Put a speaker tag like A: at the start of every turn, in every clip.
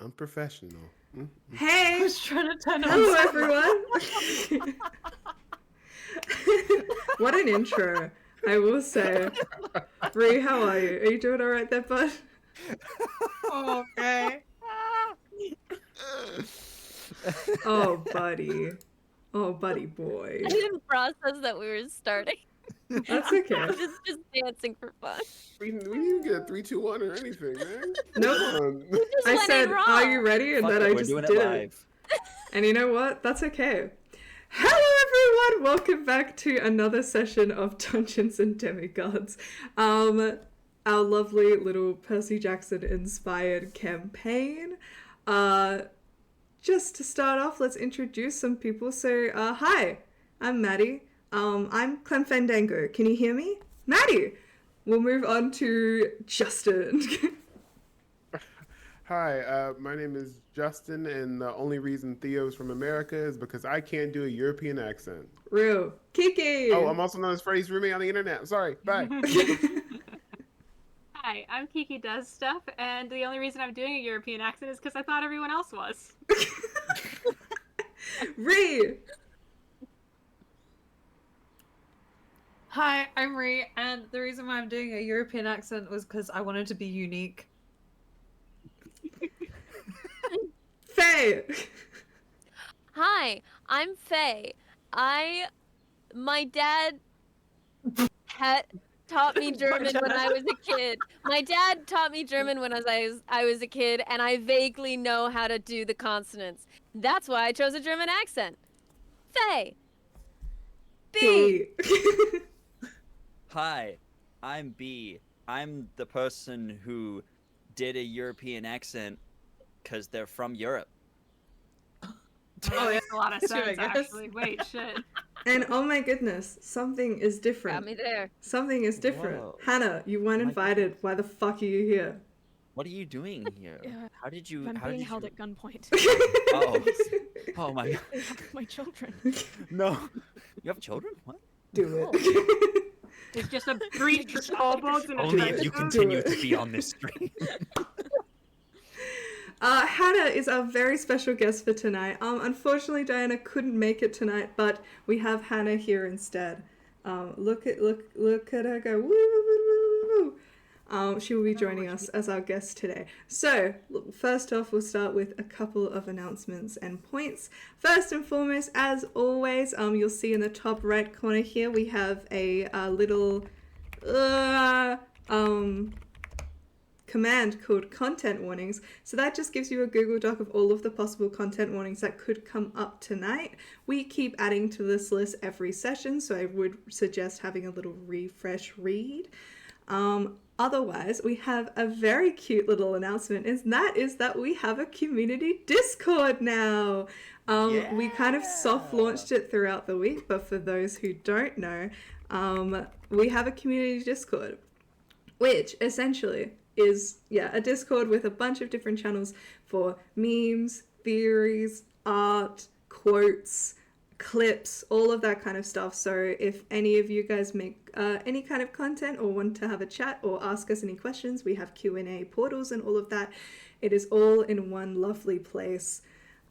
A: Unprofessional.
B: I
C: Hey!
B: was trying to turn on.
C: Hello, everyone! What an intro, I will say. Ree, how are you? Are you doing alright there, bud?
B: Okay.
C: Oh, buddy. Oh, buddy boy.
D: I didn't process that we were starting.
C: That's okay.
D: just dancing for fun.
A: We didn't get a 3, 2, 1 or anything, man.
C: Nope.
A: Come on.
D: Just
C: I
D: went
C: said,
D: in raw.
C: are you ready? And
E: Fuck
C: then
E: it,
C: I
E: we're
C: just
E: doing
C: did
E: it
C: it.
E: live.
C: And you know what? That's okay. Hello, everyone! Welcome back to another session of Dungeons and Demigods. Our lovely little Percy Jackson inspired campaign. Just to start off, let's introduce some people. So, hi, I'm Maddie. I'm Clem Fandango. Can you hear me? Maddie! We'll move on to Justin.
A: Hi, my name is Justin, and the only reason Theo's from America is because I can't do a European accent.
C: Real. Kiki!
A: Oh, I'm also known as Freddy's roommate on the internet. Sorry, bye.
F: Hi, I'm Kiki Does Stuff, and the only reason I'm doing a European accent is because I thought everyone else was.
C: Ree!
B: Hi, I'm Ree, and the reason why I'm doing a European accent was because I wanted to be unique.
C: Faye!
D: Hi, I'm Faye. My dad had taught me German when I was a kid. My dad taught me German when I was a kid, and I vaguely know how to do the consonants. That's why I chose a German accent. Faye. B.
E: Hi, I'm B. I'm the person who did a European accent because they're from Europe.
F: Oh, that makes a lot of
B: Sure, I
F: sense,
B: guess.
F: actually. Wait, shit.
C: And oh my goodness, something is
D: Got
C: different.
D: me there.
C: Something is different.
E: Whoa.
C: Hannah, you weren't
E: Oh my
C: invited. Why the fuck are you here?
E: What are you doing here? How did you?
G: I'm
E: How
G: being
E: did
G: held
E: you?
G: at gunpoint.
E: Oh, oh my God!
G: They have my children.
E: No, you have children? What?
C: Do it.
F: It's just a breach of kobolds and a
E: Only if you
F: trench coat.
E: continue to be on this stream.
C: Hannah is our very special guest for tonight. Unfortunately, Diana couldn't make it tonight, but we have Hannah here instead. Look at her go! Woo, woo, woo, woo. She will be joining us as our guest today. So, first off, we'll start with a couple of announcements and points. First and foremost, as always, you'll see in the top right corner here, we have a little command called content warnings. So that just gives you a Google Doc of all of the possible content warnings that could come up tonight. We keep adding to this list every session, so I would suggest having a little refresh read. Otherwise, we have a very cute little announcement, and that is that we have a community Discord now. We kind of soft launched it throughout the week, but for those who don't know, we have a community Discord, which essentially is, a Discord with a bunch of different channels for memes, theories, art, quotes, clips, all of that kind of stuff. So if any of you guys make any kind of content or want to have a chat or ask us any questions, we have Q&A portals and all of that. It is all in one lovely place.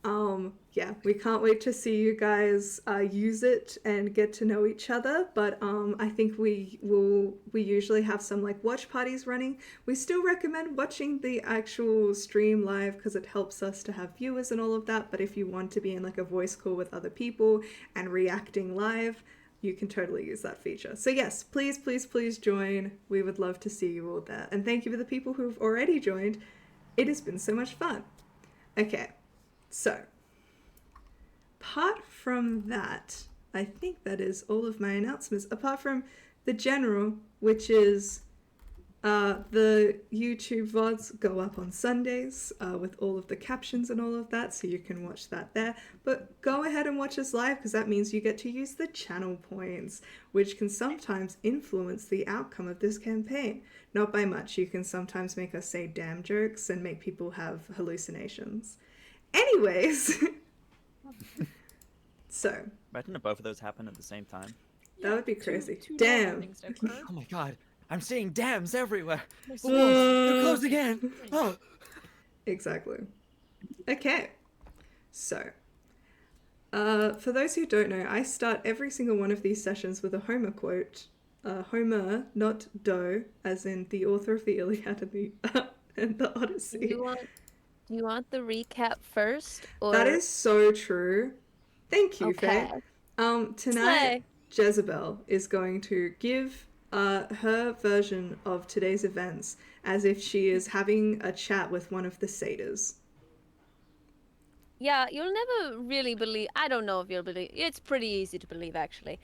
C: We can't wait to see you guys use it and get to know each other, but I think we usually have some like watch parties running. We still recommend watching the actual stream live because it helps us to have viewers and all of that, but if you want to be in like a voice call with other people and reacting live, you can totally use that feature. So yes, please, please, please join. We would love to see you all there. And thank you for the people who've already joined. It has been so much fun. Okay. So, apart from that, I think that is all of my announcements. Apart from the general, which is the YouTube VODs go up on Sundays with all of the captions and all of that, so you can watch that there. But go ahead and watch us live, because that means you get to use the channel points, which can sometimes influence the outcome of this campaign. Not by much. You can sometimes make us say damn jokes and make people have hallucinations. Anyways, so
E: Imagine if both of those happen at the same time.
C: that would be crazy.
G: Two
C: Damn.
G: warnings to occur.
E: Oh my God! I'm seeing dams everywhere.
G: There's
E: Oh, they're closed again. Oh.
C: Exactly. Okay, so for those who don't know, I start every single one of these sessions with a Homer quote. Homer, not Doe, as in the author of the Iliad and the
D: Do
C: Odyssey.
D: you want the recap first, or
C: That is so true. Thank you,
D: okay?
C: Faye. Tonight,
D: Slay.
C: Jezebel is going to give her version of today's events as if she is having a chat with one of the satyrs.
D: Yeah, you'll never really believe. I don't know if you'll believe. It's pretty easy to believe, actually.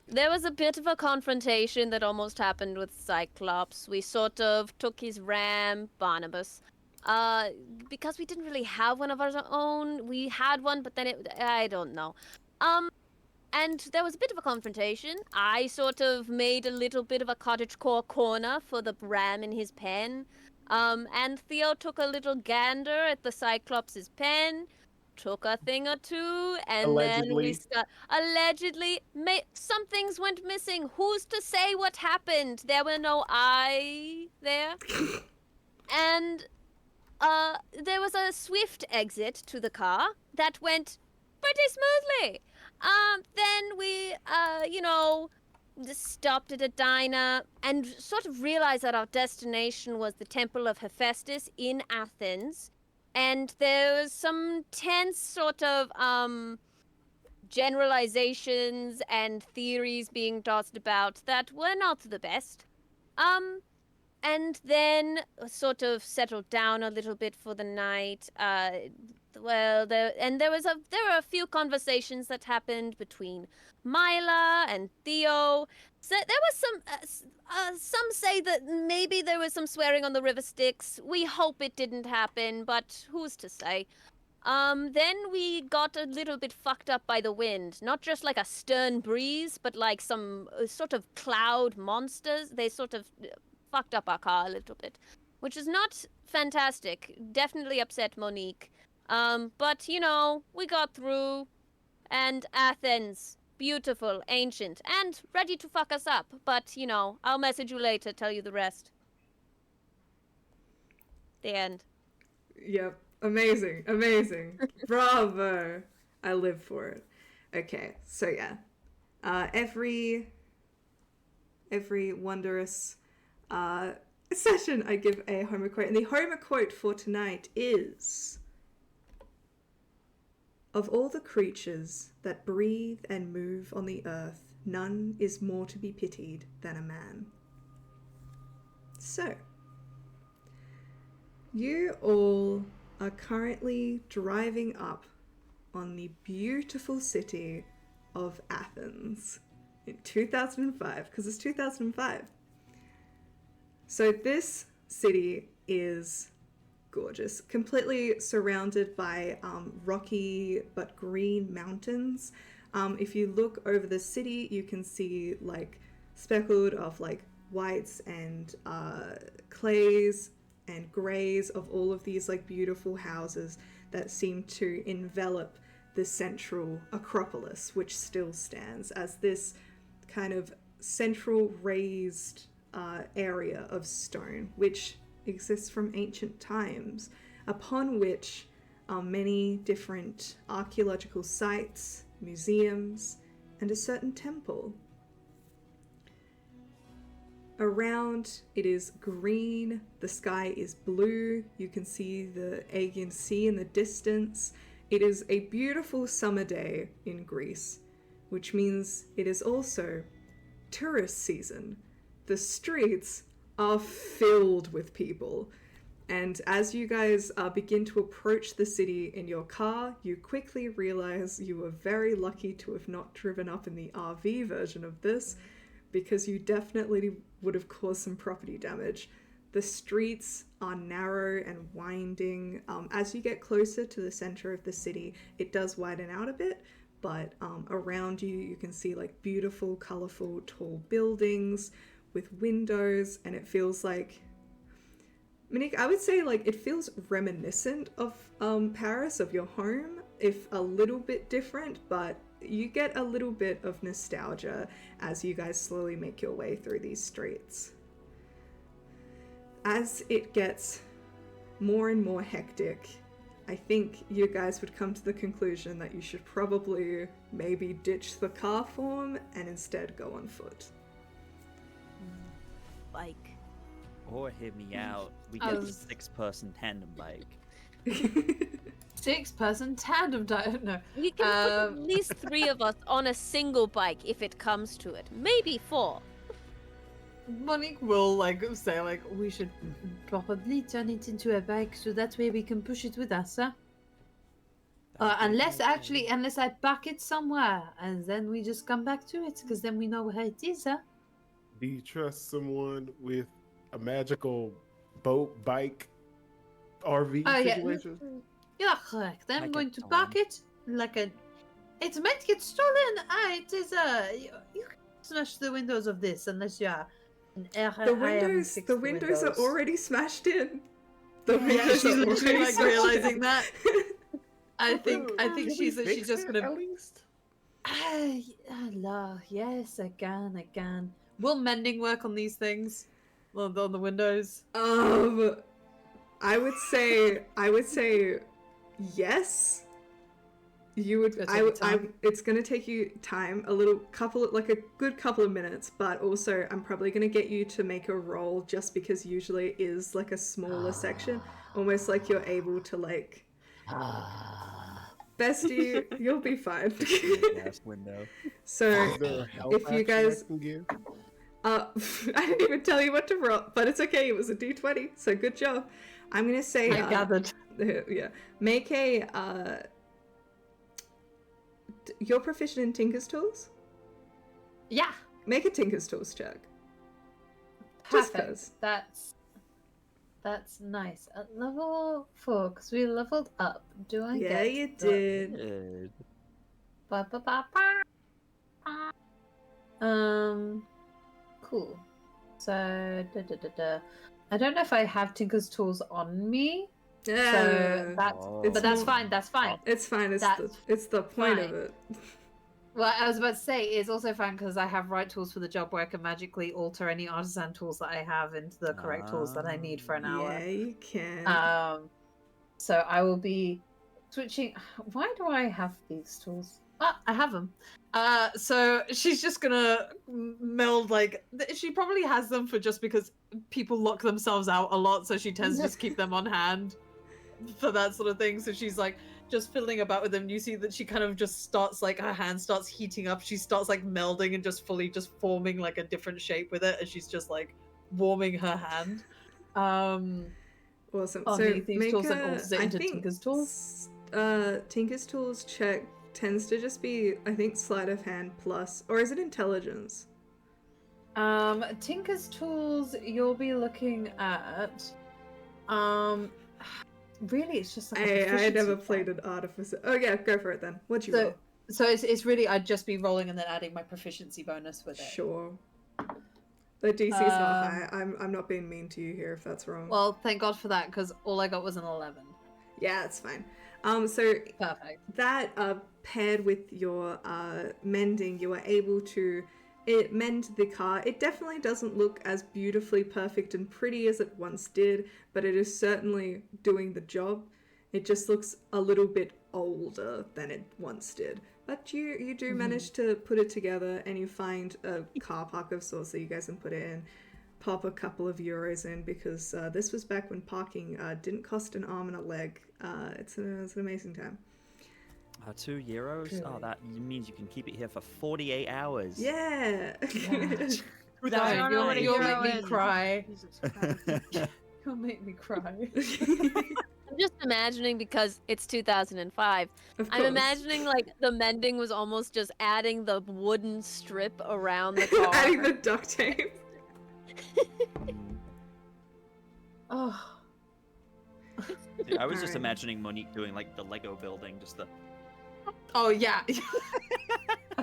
D: There was a bit of a confrontation that almost happened with Cyclops. We sort of took his ram, Barnabas. Uh, because we didn't really have one of our own. We had one, but then I don't know. And there was a bit of a confrontation. I sort of made a little bit of a cottagecore corner for the ram in his pen. And Theo took a little gander at the Cyclops' pen, took a thing or two, and then we allegedly some things went missing. Who's to say what happened? There were no I there. And there was a swift exit to the car that went pretty smoothly. Then we, just stopped at a diner and sort of realized that our destination was the Temple of Hephaestus in Athens. And there was some tense sort of, generalizations and theories being tossed about that were not the best. And then sort of settled down a little bit for the night. There were a few conversations that happened between Mila and Theo. So there was some say that maybe there was some swearing on the river Styx. We hope it didn't happen, but who's to say? Then we got a little bit fucked up by the wind. Not just like a stern breeze, but like some sort of cloud monsters. They sort of fucked up our car a little bit, which is not fantastic. Definitely upset Monique. But we got through, and Athens, beautiful, ancient, and ready to fuck us up. But I'll message you later, tell you the rest. The end.
C: Yep. Amazing. Bravo. I live for it. Okay, so yeah. Every wondrous session I give a Homer quote. And the Homer quote for tonight is: of all the creatures that breathe and move on the earth, none is more to be pitied than a man. So, you all are currently driving up on the beautiful city of Athens in 2005, because it's 2005. So this city is gorgeous, completely surrounded by rocky but green mountains. If you look over the city, you can see like speckled of like whites and clays and greys of all of these like beautiful houses that seem to envelop the central Acropolis, which still stands as this kind of central raised area of stone, which exists from ancient times, upon which are many different archaeological sites, museums, and a certain temple. Around it is green, the sky is blue, you can see the Aegean Sea in the distance. It is a beautiful summer day in Greece, which means it is also tourist season. The streets are filled with people. And as you guys begin to approach the city in your car, you quickly realize you were very lucky to have not driven up in the RV version of this, because you definitely would have caused some property damage. The streets are narrow and winding. As you get closer to the center of the city, it does widen out a bit, but around you, you can see like beautiful, colorful, tall buildings with windows, and it feels like, Monique, I would say like it feels reminiscent of Paris, of your home, if a little bit different, but you get a little bit of nostalgia as you guys slowly make your way through these streets. As it gets more and more hectic, I think you guys would come to the conclusion that you should probably maybe ditch the car form and instead go on foot.
D: Bike.
E: Or hear me out. We
B: I
E: get the
B: was-
E: 6-person tandem bike.
B: 6-person tandem no.
D: We can put at least 3 of us on a single bike if it comes to it. Maybe 4.
B: Monique will say we should probably turn it into a bike so that way we can push it with us, huh? Unless I park it somewhere and then we just come back to it because then we know where it is, huh?
A: Do you trust someone with a magical boat, bike, RV
B: Oh, yeah.
A: situation?
B: You're correct. I'm
E: Like a
B: going to
E: Tom.
B: park it like a. It's meant to get stolen. It is you can smash the windows of this unless you are an
C: The windows are already smashed in. The
B: Yeah,
C: windows
B: she's
C: are
B: literally
C: already
B: like
C: smashed
B: realizing
C: in.
B: that. I think
A: Can we
B: she's
A: fix
B: just
A: it,
B: gonna.
A: at least.
B: Allah, yes, I can. Will mending work on these things? On the windows?
C: I would say yes. You would.
B: It's gonna take you time.
C: It's gonna take you time, a good couple of minutes, but also I'm probably gonna get you to make a roll just because usually it is like a smaller section, almost like you're able to like. Bestie, you'll be fine.
E: Glass window.
C: So
A: Is there a help
C: if you
A: action
C: guys-
A: I can give?
C: I didn't even tell you what to roll, but it's okay. It was a D20, so good job. I'm gonna say.
B: I gathered.
C: Yeah. Make a. You're proficient in Tinker's Tools?
B: Yeah.
C: Make a Tinker's Tools check. Just
B: Perfect.
C: 'cause.
B: That's nice. At level 4, because we leveled up. Do I
C: Yeah,
B: get
C: you
B: the-
C: did.
E: Good.
B: Ba, ba, ba, ba. Cool. So, I don't know if I have Tinker's Tools on me.
C: Yeah.
B: So that's,
E: Oh.
C: It's
B: but that's
C: more-
B: fine. That's fine.
C: It's fine.
B: That's
C: It's the point of
B: fine.
C: it.
B: Well, I was about to say it's also fine because I have right tools for the job where I can magically alter any artisan tools that I have into the correct tools that I need for an hour.
C: Yeah, you can.
B: So I will be switching. Why do I have these tools? Ah, I have them. So she's just gonna meld she probably has them for just because people lock themselves out a lot, so she tends to just keep them on hand for that sort of thing. So she's like just fiddling about with them. You see that she kind of just starts her hand starts heating up. She starts melding and just fully just forming a different shape with it, and she's just warming her hand.
C: Awesome.
B: on
C: So
B: these
C: make
B: tools and
C: a-
B: alters it
C: I
B: into
C: think
B: Tinker's Tools.
C: Tinker's Tools check tends to just be, I think, sleight of hand plus, or is it intelligence?
B: Tinker's Tools, you'll be looking at. Really, it's just
C: I
B: proficiency
C: never
B: check.
C: played an artificer. Oh yeah, go for it then. What'd you roll?
B: So it's really I'd just be rolling and then adding my proficiency bonus with it.
C: Sure. The DC's not high. I'm not being mean to you here if that's wrong.
B: Well, thank God for that because all I got was an 11.
C: Yeah, it's fine. So
B: Perfect.
C: that paired with your mending, you are able to mend the car. It definitely doesn't look as beautifully perfect and pretty as it once did, but it is certainly doing the job. It just looks a little bit older than it once did. But you do manage to put it together, and you find a car park of sorts that you guys can put it in. Pop a couple of euros in because this was back when parking didn't cost an arm and a leg. It's an amazing time.
E: 2 euros? Oh,
B: Good.
E: that means you can keep it here for 48 hours.
C: Yeah.
F: I don't know what a
B: You'll
F: euro
B: make me
F: is.
B: cry.
F: Jesus Christ.
B: You'll make me cry.
D: I'm just imagining because it's 2005.
C: Of
D: I'm
C: course.
D: imagining the mending was almost just adding the wooden strip around the car.
C: Adding the duct tape.
B: Oh.
E: Dude, I was just
C: Alright.
E: imagining Monique doing the Lego building, just the
B: Oh yeah.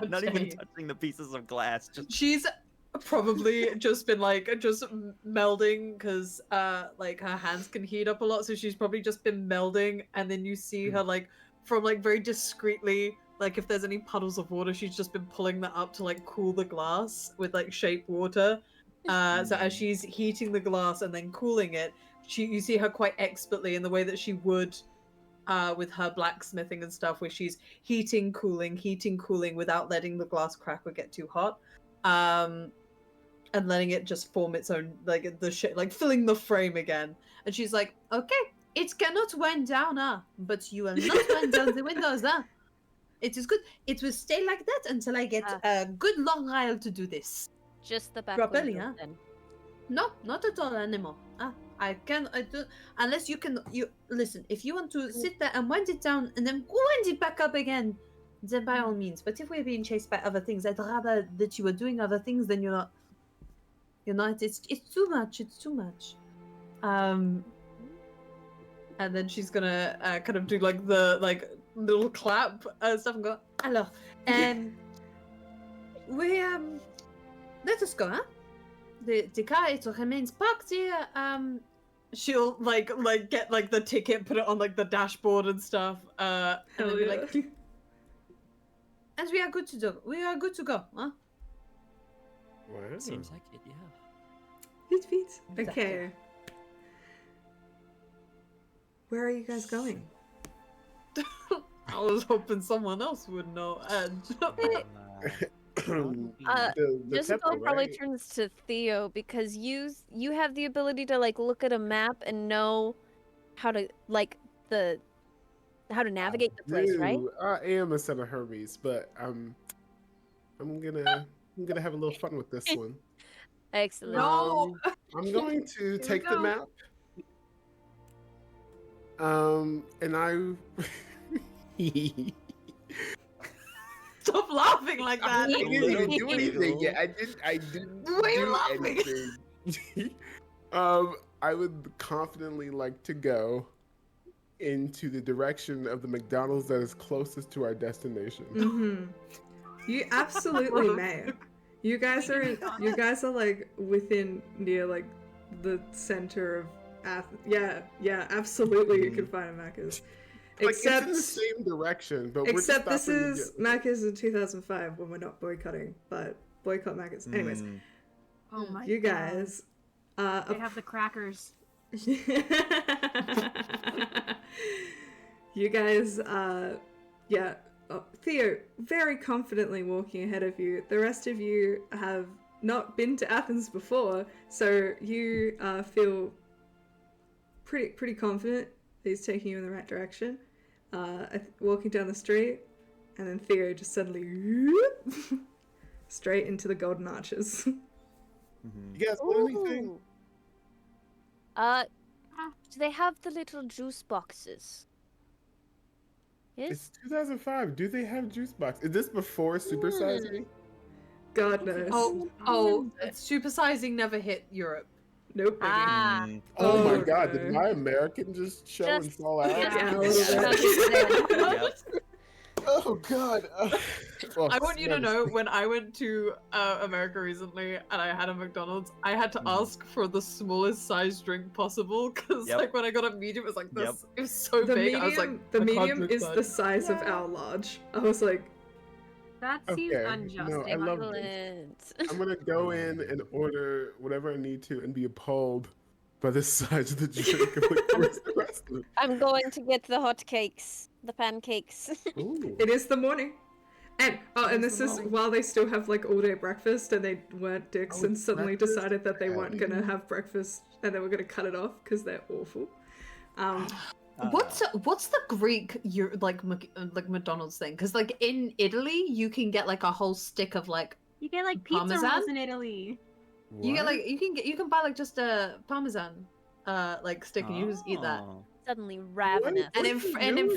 E: not even touching the pieces of glass. Just
B: She's probably just been just melding because her hands can heat up a lot, so she's probably just been melding, and then you see her from very discreetly, if there's any puddles of water, she's just been pulling that up to cool the glass with shape water. So as she's heating the glass and then cooling it, you see her quite expertly in the way that she would with her blacksmithing and stuff, where she's heating, cooling without letting the glass crack or get too hot, and letting it just form its own, like the shit, like filling the frame again. And she's like, okay, it cannot wind down, but you will not wind down the windows, It is good. It will stay like that until I get a good long while to do this.
D: Just the back
B: Properly,
D: window,
B: huh?
D: then.
B: No, not at all anymore. I do, unless you can. You listen. If you want to sit there and wind it down and then wind it back up again, then by all means. But if we're being chased by other things, I'd rather that you were doing other things than you're not. You're not. It's too much. It's too much. And then she's gonna kind of do like the little clap stuff and go. Alors, we let us go, huh? The car, it remains parked here. She'll like get like the ticket, put it on like the dashboard and stuff. And then be like, and we are good to go. We are good to go, huh?
A: Wow.
E: Seems like it, yeah.
C: Feet. Okay. Where are you guys going?
B: I was hoping someone else would know.
D: Jessica
A: temple,
D: probably
A: right?
D: turns to Theo because you have the ability to like look at a map and know how to navigate the place, right?
A: I am a son of Hermes, but I'm gonna have a little fun with this one.
D: Excellent.
B: No.
A: I'm going to take the
F: go.
A: map. And I.
B: Stop laughing like that.
A: I didn't even do anything yet. I didn't
B: Why are you
A: do
B: laughing?
A: anything. I would confidently like to go into the direction of the McDonald's that is closest to our destination.
C: Mm-hmm. You absolutely may. You guys are like within near like the center of Athens. Yeah, absolutely. You can find a Macca's.
A: Like,
C: Except
A: it's in the same direction, but we're
C: except
A: just
C: this
A: stopping to
C: is
A: get-
C: Macca's in 2005 when we're not boycotting, but boycott Macca's. Anyways,
F: Oh my
C: you
F: God.
C: guys.
F: They have the crackers.
C: You guys, Theo, very confidently walking ahead of you. The rest of you have not been to Athens before, so you feel pretty confident that he's taking you in the right direction. Walking down the street, and then Theo just suddenly straight into the golden arches.
A: You guys want anything?
D: Ooh. Do they have the little juice boxes? Yes.
A: It's 2005. Do they have juice box? Is this before Super Size Me?
C: God knows.
B: Supersizing never hit Europe.
C: Nope.
D: Ah.
A: Oh my
C: Oh,
A: God!
C: no.
A: Did my American just show and
D: Just-
A: fall out?
C: Yeah, a
D: little
E: Yep.
A: Oh God! Well,
B: I want you to
A: that
B: know,
A: is-
B: when I went to America recently and I had a McDonald's, I had to ask for the smallest size drink possible because
E: Yep.
B: like when I got a medium, it was like this.
E: Yep.
B: It was so
C: The
B: big.
C: medium,
B: I was like,
C: the
B: I can't
C: medium
B: drink
C: is
B: that.
C: the size of
F: Yeah.
C: our large. I was like,
F: That seems
A: Okay,
F: unjust.
A: no, I love this.
D: Excellent.
A: I'm gonna go in and order whatever I need to and be appalled by the size of the drink. I'm like, where's the rest of it?
D: I'm going to get the hot cakes, the pancakes.
A: Ooh.
C: it is the morning. And and
B: It's
C: this
B: the
C: is
B: morning.
C: while they still have like all day breakfast and they weren't dicks
A: Oh,
C: and suddenly
A: breakfast?
C: decided that they
A: Yeah.
C: weren't gonna have breakfast and they were gonna cut it off because they're awful.
B: What's the Greek like McDonald's thing? Because like in Italy, you can get like a whole stick of like
F: You get like pizza
B: Parmesan?
F: rolls in Italy.
B: you get
A: What?
B: like you can buy like just a Parmesan like stick and you just eat that.
E: Oh.
D: Suddenly ravenous.
B: And
A: What are you
B: in
A: doing?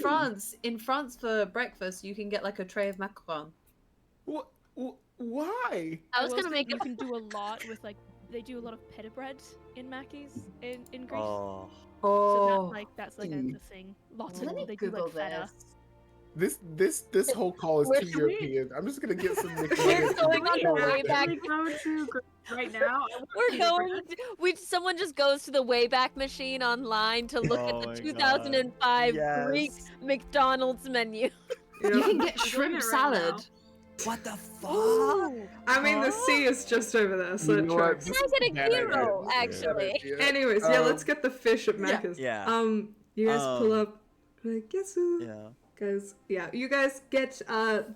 B: France for breakfast, you can get like a tray of macarons.
A: What? Why?
D: I was gonna
G: that
D: make
G: you
D: it.
G: can do a lot with like they do a lot of pita bread in Mackey's in Greece.
E: Oh.
G: So that's like
A: Mm.
G: the thing. Lots
B: Let
G: of
B: me
G: they do
B: Google
G: like feta.
B: this.
A: This whole call is
D: We're
A: too
D: doing-
A: European. I'm just gonna get some
D: We're
A: McNuggets.
D: going on the way back.
F: We go to Greece right now. I want
D: We're
F: pita
D: going.
F: bread.
D: Someone just goes to the Wayback Machine online to look
E: Oh
D: at
E: my
D: the
E: God.
D: 2005 Greek
E: Yes.
D: McDonald's menu.
B: You can get
F: I'm doing
B: shrimp
F: it right
B: salad.
F: now.
E: What the fuck?
C: I mean, the sea is just over there, so
A: You
C: it
A: know what?
C: tracks.
A: This
D: Can I
A: is
D: get a
A: bad idea.
D: gyro,
A: This is bad
D: actually?
A: idea.
C: Anyways, let's get the fish at
B: Yeah.
C: Macca's.
E: Yeah.
C: You guys pull up Like, guess who?
E: Yeah.
C: Guys, yeah, you guys get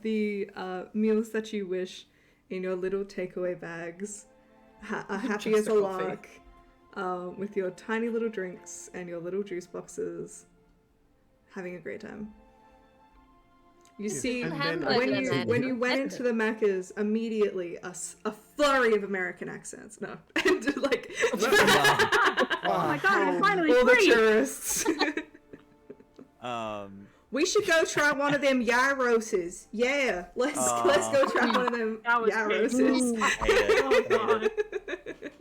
C: the meals that you wish in your little takeaway bags. Happy
B: Just
C: as a
B: a coffee.
C: lark, with your tiny little drinks and your little juice boxes, having a great time. You see,
A: And
D: then
C: when
D: I
C: you
D: can
C: when you went into the Macca's, immediately a flurry of American accents. No, and like
F: Oh my god, I'm finally
C: all the
F: free!
C: tourists. We should go try one of them gyros. Yeah, let's go try one of them
F: That was
C: gyros.
F: great.
E: I hate it.
F: Oh god.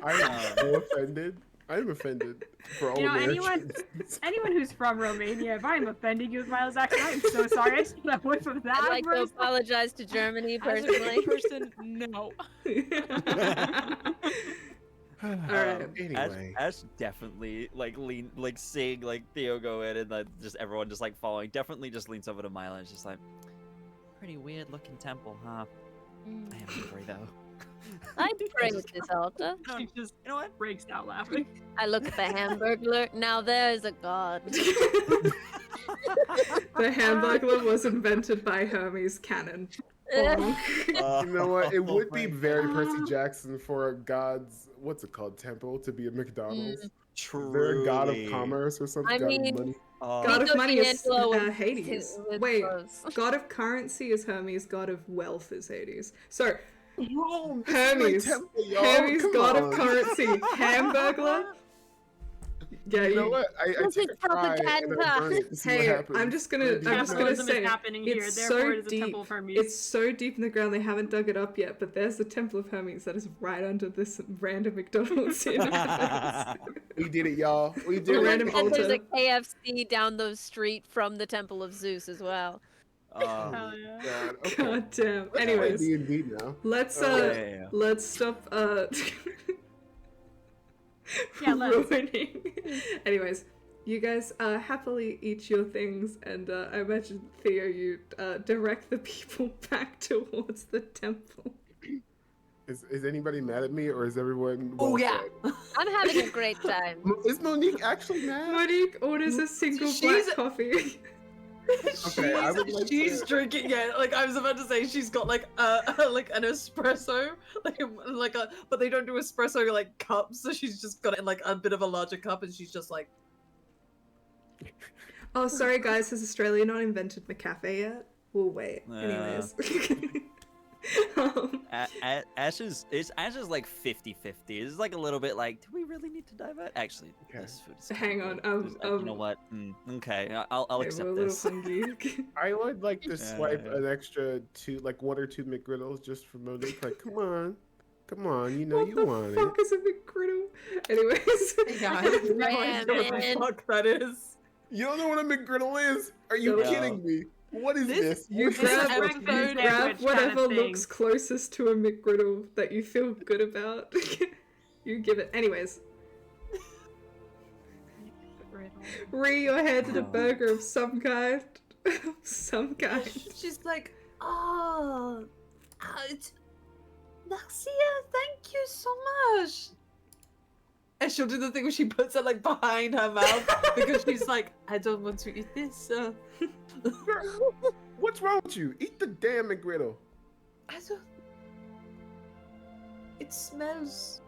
A: I am so offended. I'm offended for all
F: You know,
A: Americans.
F: anyone who's from Romania, if I'm offending you with my Irish accent, I'm so sorry. I stole that word from that.
D: I'd like to
F: verse.
D: apologize to Germany
G: As a
D: personally.
G: person, no.
C: Alright.
A: Anyway,
E: Ash definitely like seeing like Theo go in and like just everyone just like following. Definitely just leans over to Milo and is just like, pretty weird looking temple, huh? I am hungry though.
D: I pray at this altar.
F: She just
E: You know what?
F: breaks out laughing.
D: I look at the Hamburglar. Now there's a god.
C: The Hamburglar was invented by Hermes Cannon. Bonk.
A: you know what? It would be
E: my
A: very Percy Jackson for a god's what's it called temple to be a McDonald's. Is there a god of
E: Truly.
A: commerce or something?
D: I
A: God
D: mean-
A: of money?
C: God of money is
D: D'Angelo with-
C: Hades.
D: with
C: Wait,
D: clothes.
C: God of currency is Hermes. God of wealth is Hades. So
A: Whoa,
C: Hermes.
A: temple, y'all.
C: Hermes,
A: Come
C: God
A: on.
C: of currency. Hamburglar. Yeah,
A: You know what? I
D: This
A: take
D: is
A: a fry and I
D: propaganda.
A: burn it to see what
C: Hey,
A: happens.
C: I'm just gonna
F: Capitalism
C: say
F: is happening here,
C: it's
F: therefore
C: so
F: it is a
C: deep.
F: temple of Hermes.
C: It's so deep in the ground they haven't dug it up yet, but there's the Temple of Hermes that is right under this random McDonald's in Hermes.
A: We did it, y'all. We did
C: A
A: it.
C: random
D: And there's a
C: altar.
D: KFC down the street from the Temple of Zeus as well.
A: Oh,
F: Hell yeah.
A: God. Okay.
C: God damn.
A: Let's play
C: Anyways,
A: D&D now.
C: let's
E: Yeah.
C: let's stop
F: Yeah, let's.
C: ruining. Anyways, you guys happily eat your things, and I imagine Theo, you direct the people back towards the temple.
A: Is anybody mad at me or is everyone?
B: Oh
A: well
B: yeah.
A: fed?
D: I'm having a great time.
A: Is Monique actually mad?
C: Monique orders a single
B: She's-
C: black coffee.
A: Okay, I would like
B: she's
A: to-
B: drinking. Yeah, like I was about to say, she's got like like an espresso, but they don't do espresso like cups, so she's just got it in like a bit of a larger cup, and she's just like,
C: Oh, sorry guys, has Australia not invented the cafe yet? We'll wait.
E: Yeah.
C: Anyways.
E: Ash is like 50-50. It's like a little bit like, do we really need to divert? Actually,
A: Okay.
E: this food is
C: Hang
E: kinda
C: on,
E: good. You know what? Okay, I'll
C: Okay, we're
E: accept
C: a little
E: this.
C: hungry.
A: I would like to swipe
E: Yeah.
A: an extra like 1 or 2 McGriddles just for Monique. Like, come on, you know
C: What
A: you
C: the
A: want
C: fuck
A: it.
C: is a McGriddle? Anyways.
B: yeah, I have no
D: Ram
B: idea what the
D: in.
B: fuck that is.
A: You don't know what a McGriddle is? Are you
E: No.
A: kidding me? What is this?
C: You
F: It's a
C: grab,
F: breakfast
C: you
F: sandwich
C: grab
F: kind
C: whatever
F: of thing.
C: looks closest to a McGriddle that you feel good about. You give it. Anyways, re your hand in a burger of some kind. Some kind.
B: She's like, oh, it's Narcia, thank you so much. And she'll do the thing where she puts it like behind her mouth because she's like, I don't want to eat this.
A: What's wrong with you? Eat the damn McGriddle.
B: I don't. It smells.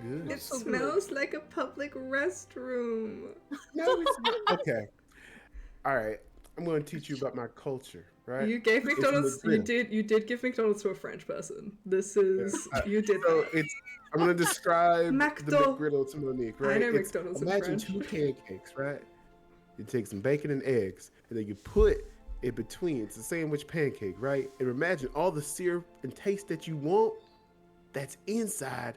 A: Good.
C: It
B: so good.
C: smells like a public restroom.
A: No, it's not. Okay. All right. I'm going to teach you about my culture, right?
C: You gave
A: It's
C: McDonald's.
A: McGriddle.
C: You did give McDonald's to a French person. This is you did
A: So
C: that.
A: it's. I'm going to describe the
C: McDo-
A: McGriddle to Monique, right?
C: I know
A: It's-
C: McDonald's in
A: Imagine
C: French.
A: 2 pancakes, right? You take some bacon and eggs, and then you put it between. It's a sandwich pancake, right? And imagine all the syrup and taste that you want. That's inside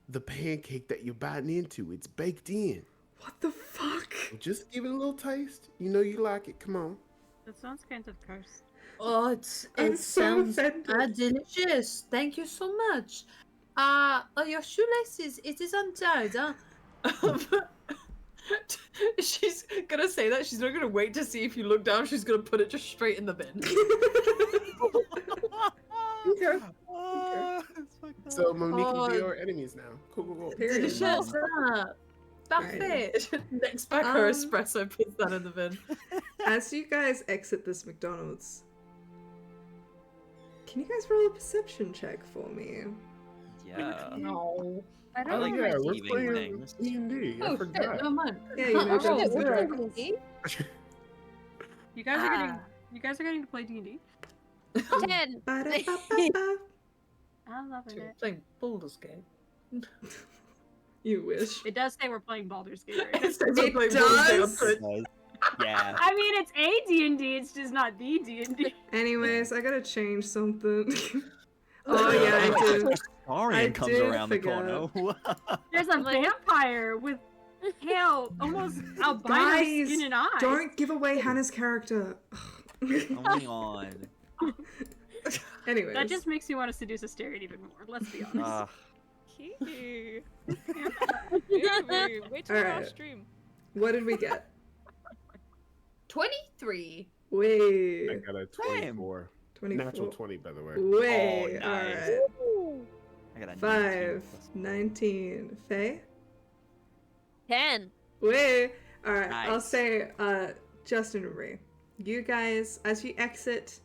A: the pancake that you're biting into. It's baked in.
C: What the fuck?
A: Just give it a little taste. You know you like it. Come on.
F: That sounds kind of cursed.
B: Oh,
C: I'm
B: it
C: so
B: sounds
C: offended.
B: delicious. Thank you so much. Your shoelaces, it is untied, huh? She's gonna say that. She's not gonna wait to see if you look down. She's gonna put it just straight in the bin.
A: Okay.
E: It's fucked up.
A: So Monique
B: Oh.
A: will be our enemies now. Cool.
C: Period.
B: Delicious. Parfait. Next back her
C: Um,
B: espresso, puts that in the bin.
C: As you guys exit this McDonald's, can you guys roll a perception check for me?
E: Yeah.
B: No.
F: I
E: I
F: don't
E: like
F: know.
A: yeah, we're
E: receiving
A: playing
E: things.
A: D&D. I
B: Oh shit,
A: forgot.
B: never mind.
C: Yeah, you know,
B: I rolled
C: Dungeons and
B: zero.
C: Dragons.
F: You guys are getting to play D&D.
D: 10.
C: Ba-da-ba-ba-ba.
F: I'm loving
B: We're
F: it.
B: playing Baldur's Gate.
C: You wish.
F: It does say we're playing Baldur's Gate right now.
B: It says we're
C: It
B: playing Baldur's Gate on
C: does?
B: Twitch.
E: Yeah.
F: I mean, it's a D&D, it's just not the D&D.
C: Anyways, I gotta change something. Oh yeah, I do.
E: Historian comes
C: did
E: around the
C: forget.
E: corner.
F: There's a vampire with pale, almost albino
C: Guys,
F: skin and eyes.
C: don't give away Hannah's character.
E: Going on.
C: Anyways.
F: That just makes me want to seduce Asterion even more, let's be honest.
G: Wait till our
C: Alright.
G: stream.
C: What did we get?
B: 23.
A: I
C: Wait.
A: got a 24.
C: 24.
A: Natural 20, by the way.
C: Wait.
E: Oh, nice.
C: Alright.
E: I got a
C: 5,
E: 19
C: 19. Faye?
D: 10.
C: Wait. Alright, I'll
E: Nice.
C: say, Justin and Marie. You guys, as you exit,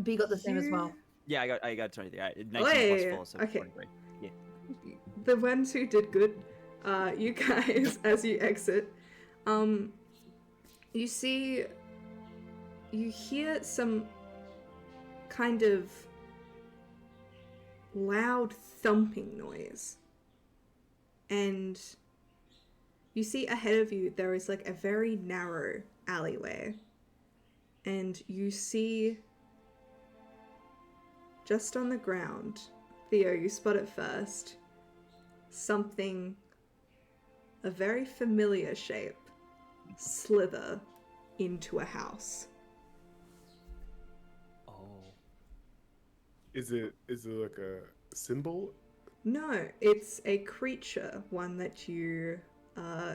B: B got the same as well.
E: Yeah, I got 23. 19
C: Wait,
E: plus 4, so
C: okay.
E: 23. Yeah.
C: The ones who did good, you guys, as you exit, you see, you hear some kind of loud thumping noise. And you see ahead of you, there is like a very narrow alleyway. And you see, just on the ground, Theo, you spot it first, something, a very familiar shape, slither into a house.
E: Oh.
A: Is it like a symbol?
C: No, it's a creature, one that you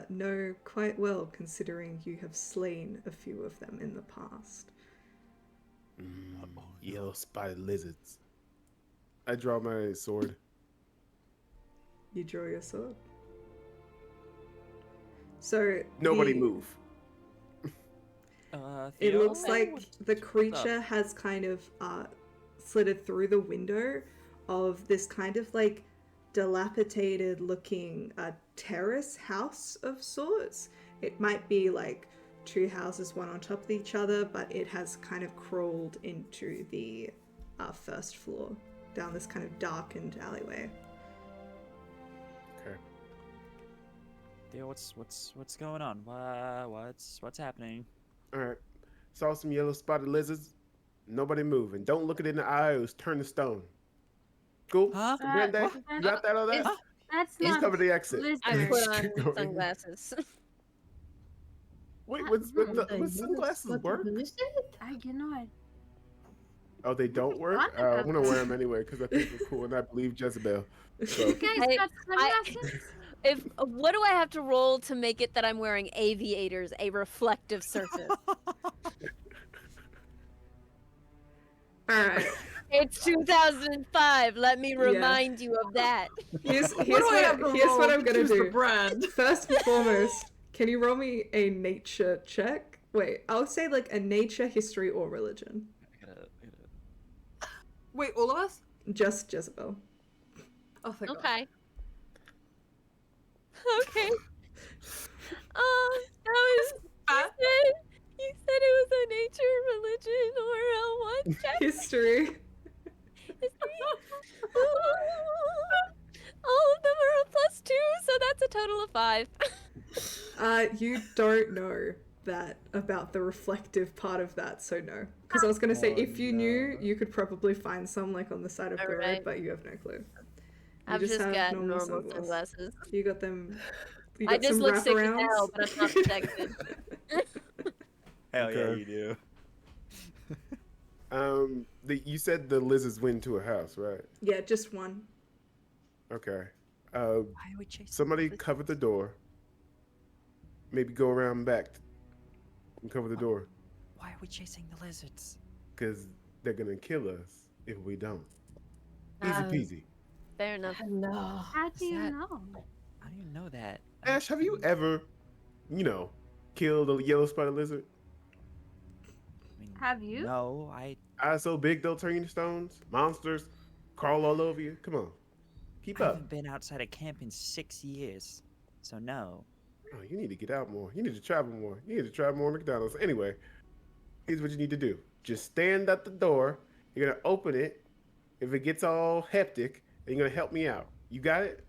C: know quite well, considering you have slain a few of them in the past.
A: Yellow spotted lizards. I draw my sword.
C: You draw your sword. So
A: Nobody
C: the-
A: move.
C: It
E: Theo?
C: looks like the creature has kind of slitted through the window of this kind of like dilapidated looking terrace house of sorts. It might be like two houses, one on top of each other, but it has kind of crawled into the first floor down this kind of darkened alleyway.
A: Okay.
E: Theo, what's going on? What's happening?
A: All right. Saw some yellow spotted lizards. Nobody move, and don't look it in the eye. It was turn to stone. Cool.
E: Huh?
A: Granddad, you got that on that?
F: That's
A: Let's
F: not
A: cover the exit.
D: I
F: lizard.
D: put on
A: Keep going.
D: sunglasses.
A: Wait, would sunglasses work?
F: I cannot.
A: Oh, they don't work? I'm gonna wear them anyway because I think they're cool, and I believe Jezebel. So
F: You guys
D: Hey,
F: got sunglasses?
D: What do I have to roll to make it that I'm wearing aviators, a reflective surface?
C: Alright.
D: It's 2005. Let me remind you of that.
C: Here's
B: What do I have to roll
C: what I'm
B: to
C: gonna
B: choose the
C: do.
B: brand?
C: First and foremost, can you roll me a nature check? Wait, I'll say like a nature, history, or religion.
E: I gotta...
B: Wait, all of us?
C: Just Jezebel.
B: Oh, thank God.
D: Okay. Okay. That was. You said it was a nature, religion, or a what check?
C: History.
D: History? All of them are a +2, so that's a total of 5.
C: You don't know that about the reflective part of that, so no. Because I was gonna say,
E: Oh,
C: if you knew, you could probably find some like on the side of the road,
D: Alright.
C: but you have no clue.
D: I've just got normal sunglasses.
C: You got them. You
D: I
C: got
D: just
C: some
D: look sick as
C: wraparounds?
D: hell, but I'm not protected.
E: Hell yeah,
A: Okay.
E: you do.
A: you said the lizards went into a house, right?
C: Yeah, just one.
A: Okay.
E: Why are we chasing?
A: Somebody
E: lizards?
A: cover the door. Maybe go around back and cover the door,
E: Why are we chasing the lizards?
A: because they're gonna kill us if we don't. Easy
D: Um,
A: peasy.
D: Fair enough.
B: No.
F: How do you
E: that-
F: know?
E: I didn't know that.
A: Ash, have you ever, killed a yellow spotted lizard?
F: Have you?
E: No, I
A: Eyes so big they'll turn you to stones. Monsters crawl all over you. Come on, keep up.
E: haven't been outside of camp in 6 years. So no.
A: Oh, you need to get out more. You need to travel more. You need to try more McDonald's. Anyway, here's what you need to do. Just stand at the door. You're gonna open it. If it gets all hectic, then you're gonna help me out. You got it?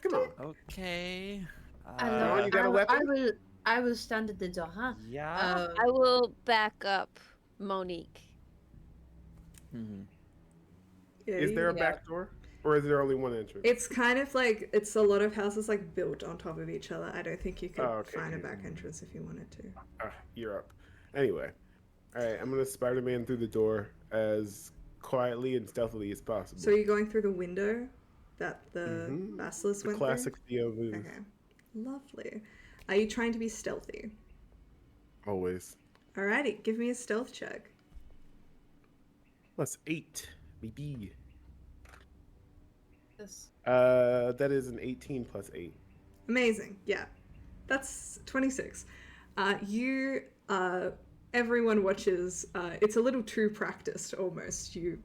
A: Come on.
E: Okay.
A: you got a weapon?
B: I will stand at the door, huh?
E: Yeah.
D: I will back up Monique.
C: Yeah,
A: Is there a
B: Yeah.
A: back door? Or is there only one entrance?
C: It's kind of like it's a lot of houses like built on top of each other. I don't think you could
A: Oh, okay,
C: find a
A: okay.
C: back entrance if you wanted to.
A: You're up. Anyway. Alright, I'm gonna Spider-Man through the door as quietly and stealthily as possible.
C: So you're going through the window that the
A: Mhm.
C: basilisk
A: the
C: went
A: classic Theo move.
C: through? Okay. Lovely. Are you trying to be stealthy?
A: Always.
C: Alrighty, give me a stealth check.
A: +8, baby.
B: Yes.
A: That is an 18 plus 8.
C: Amazing. Yeah. That's 26. Everyone watches. It's a little too practiced almost. You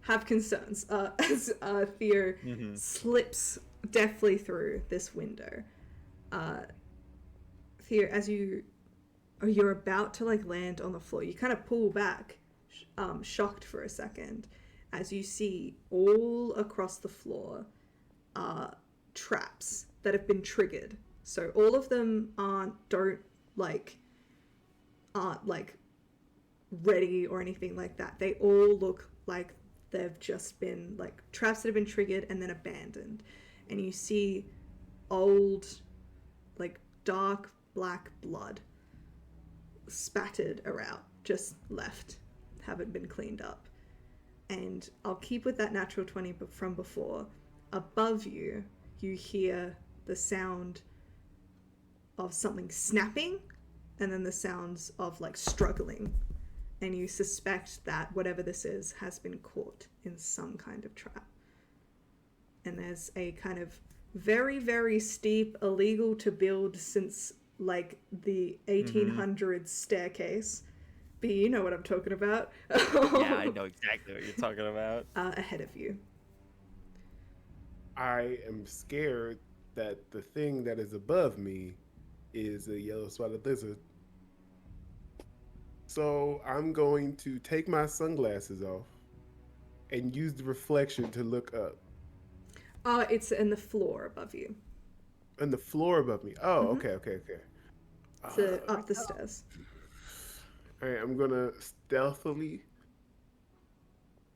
C: have concerns as Theo slips deftly through this window. Theo, as you're about to like land on the floor, you kind of pull back, shocked for a second, as you see all across the floor traps that have been triggered. So all of them aren't ready or anything like that. They all look like they've just been like traps that have been triggered and then abandoned. And you see old, like dark black blood spattered around, just left, haven't been cleaned up. And I'll keep with that natural 20 from before. Above you, you hear the sound of something snapping and then the sounds of like struggling. And you suspect that whatever this is has been caught in some kind of trap. And there's a kind of very, very steep, illegal to build since like the 1800s staircase. B, you know what I'm talking about.
E: Yeah, I know exactly what you're talking about.
C: Ahead of you.
A: I am scared that the thing that is above me is a yellow spotted lizard. So I'm going to take my sunglasses off and use the reflection to look up.
C: It's in the floor above you.
A: On the floor above me. Oh, okay.
C: So up the stairs.
A: All right, I'm gonna stealthily,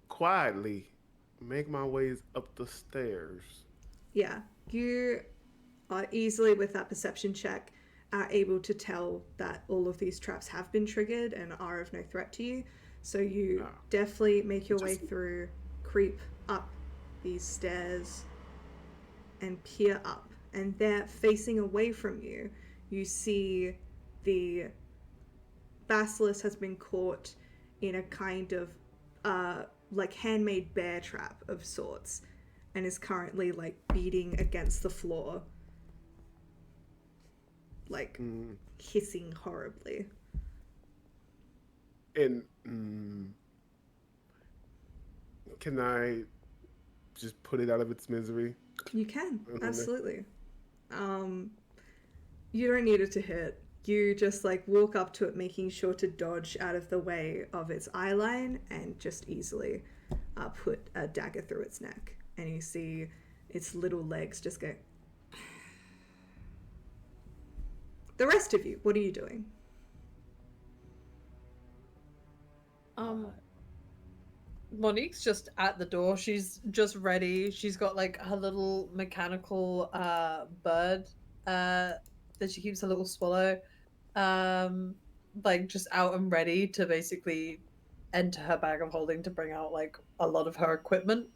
A: quietly make my ways up the stairs.
C: Yeah, you are easily, with that perception check, are able to tell that all of these traps have been triggered and are of no threat to you. So you definitely make your way through, creep up these stairs, and peer up. And there, facing away from you, you see the basilisk has been caught in a kind of like handmade bear trap of sorts, and is currently like beating against the floor, like hissing horribly.
A: And can I just put it out of its misery?
C: You can, absolutely. You don't need it to hit. You just like walk up to it, making sure to dodge out of the way of its eye line, and just easily put a dagger through its neck. And you see its little legs just go. The rest of you, what are you doing?
B: Monique's just at the door. She's just ready. She's got like her little mechanical bird that she keeps, a little swallow, like just out and ready to basically enter her bag of holding to bring out like a lot of her equipment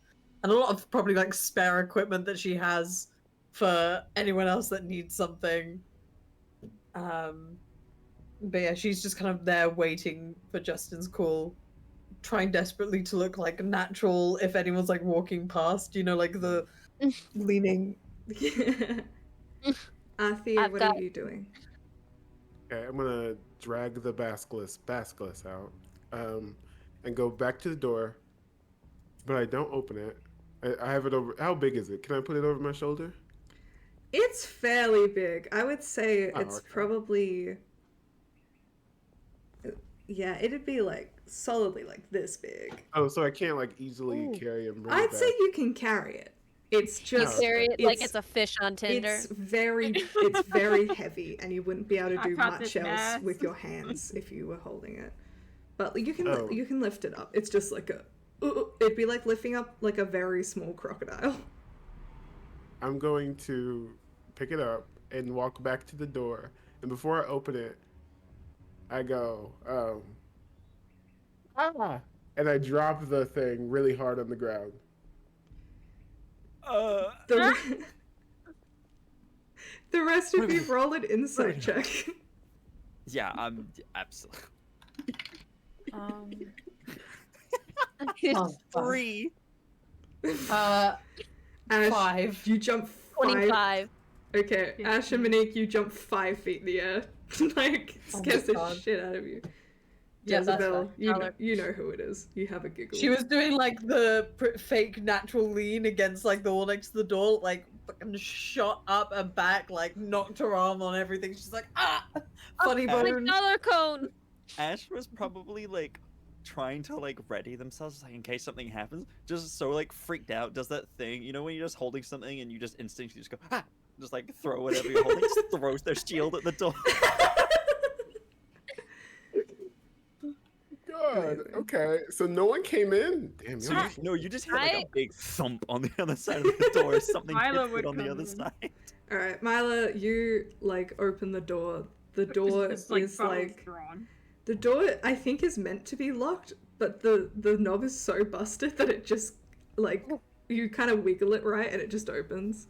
B: and a lot of probably like spare equipment that she has for anyone else that needs something. But yeah, she's just kind of there waiting for Justin's call, trying desperately to look like natural if anyone's like walking past, you know, like the leaning.
C: Theo, what are you doing?
A: Okay, I'm gonna drag the basilisk out, and go back to the door, but I don't open it. I have it over. How big is it? Can I put it over my shoulder?
C: It's fairly big. I would say
A: Oh,
C: it's
A: okay.
C: probably, yeah, it'd be like solidly like this big.
A: Oh, so I can't like easily
D: Ooh.
A: carry and bring
C: I'd
A: it back.
C: say you can carry it. It's
D: You
C: just
D: carry it like
C: it's-
D: it's a fish on Tinder.
C: it's very heavy, and you wouldn't be able to
F: I
C: do
F: got
C: much
F: this
C: else
F: mess.
C: with your hands if you were holding it. But you can
A: Oh.
C: you can lift it up. It's just like a it'd be like lifting up like a very small crocodile.
A: I'm going to pick it up and walk back to the door. And before I open it, I go, and I drop the thing really hard on the ground.
C: The, the rest of you roll an insight check.
E: Yeah, I'm absolutely.
B: Oh,
E: 3.
B: Uh,
C: Ash,
B: 5.
C: you jump 5.
D: 25.
C: Okay, Ash and Monique, you jump 5 feet in the air. Like,
B: Oh my
C: scares the
B: God.
C: shit out of you.
B: Yeah, that's
C: Jezebel,
B: fair.
C: you know who it is. You have a giggle.
B: She was doing like the fake natural lean against like the wall next to the door, like fucking shot up and back, like knocked her arm on everything. She's like, funny
E: Oh,
D: My
B: bone.
D: dollar cone.
E: Ash was probably like trying to like ready themselves like in case something happens. Just so like freaked out, does that thing, you know, when you're just holding something and you just instinctively just go just like throw whatever you're holding, just throws their shield at the door.
A: God, okay. So no one came in? Damn,
E: So
A: y'all-
E: no, you just hit like
D: I-
E: a big thump on the other side of the door. Something
F: Milo
E: hits
F: would
E: it on the
F: come
E: other
F: in.
E: side.
C: Alright, Mila, you like open the door. The door
F: Just,
C: is
F: bones
C: like
F: drawn.
C: the door I think is meant to be locked, but the knob is so busted that it just like you kind of wiggle it right and it just opens.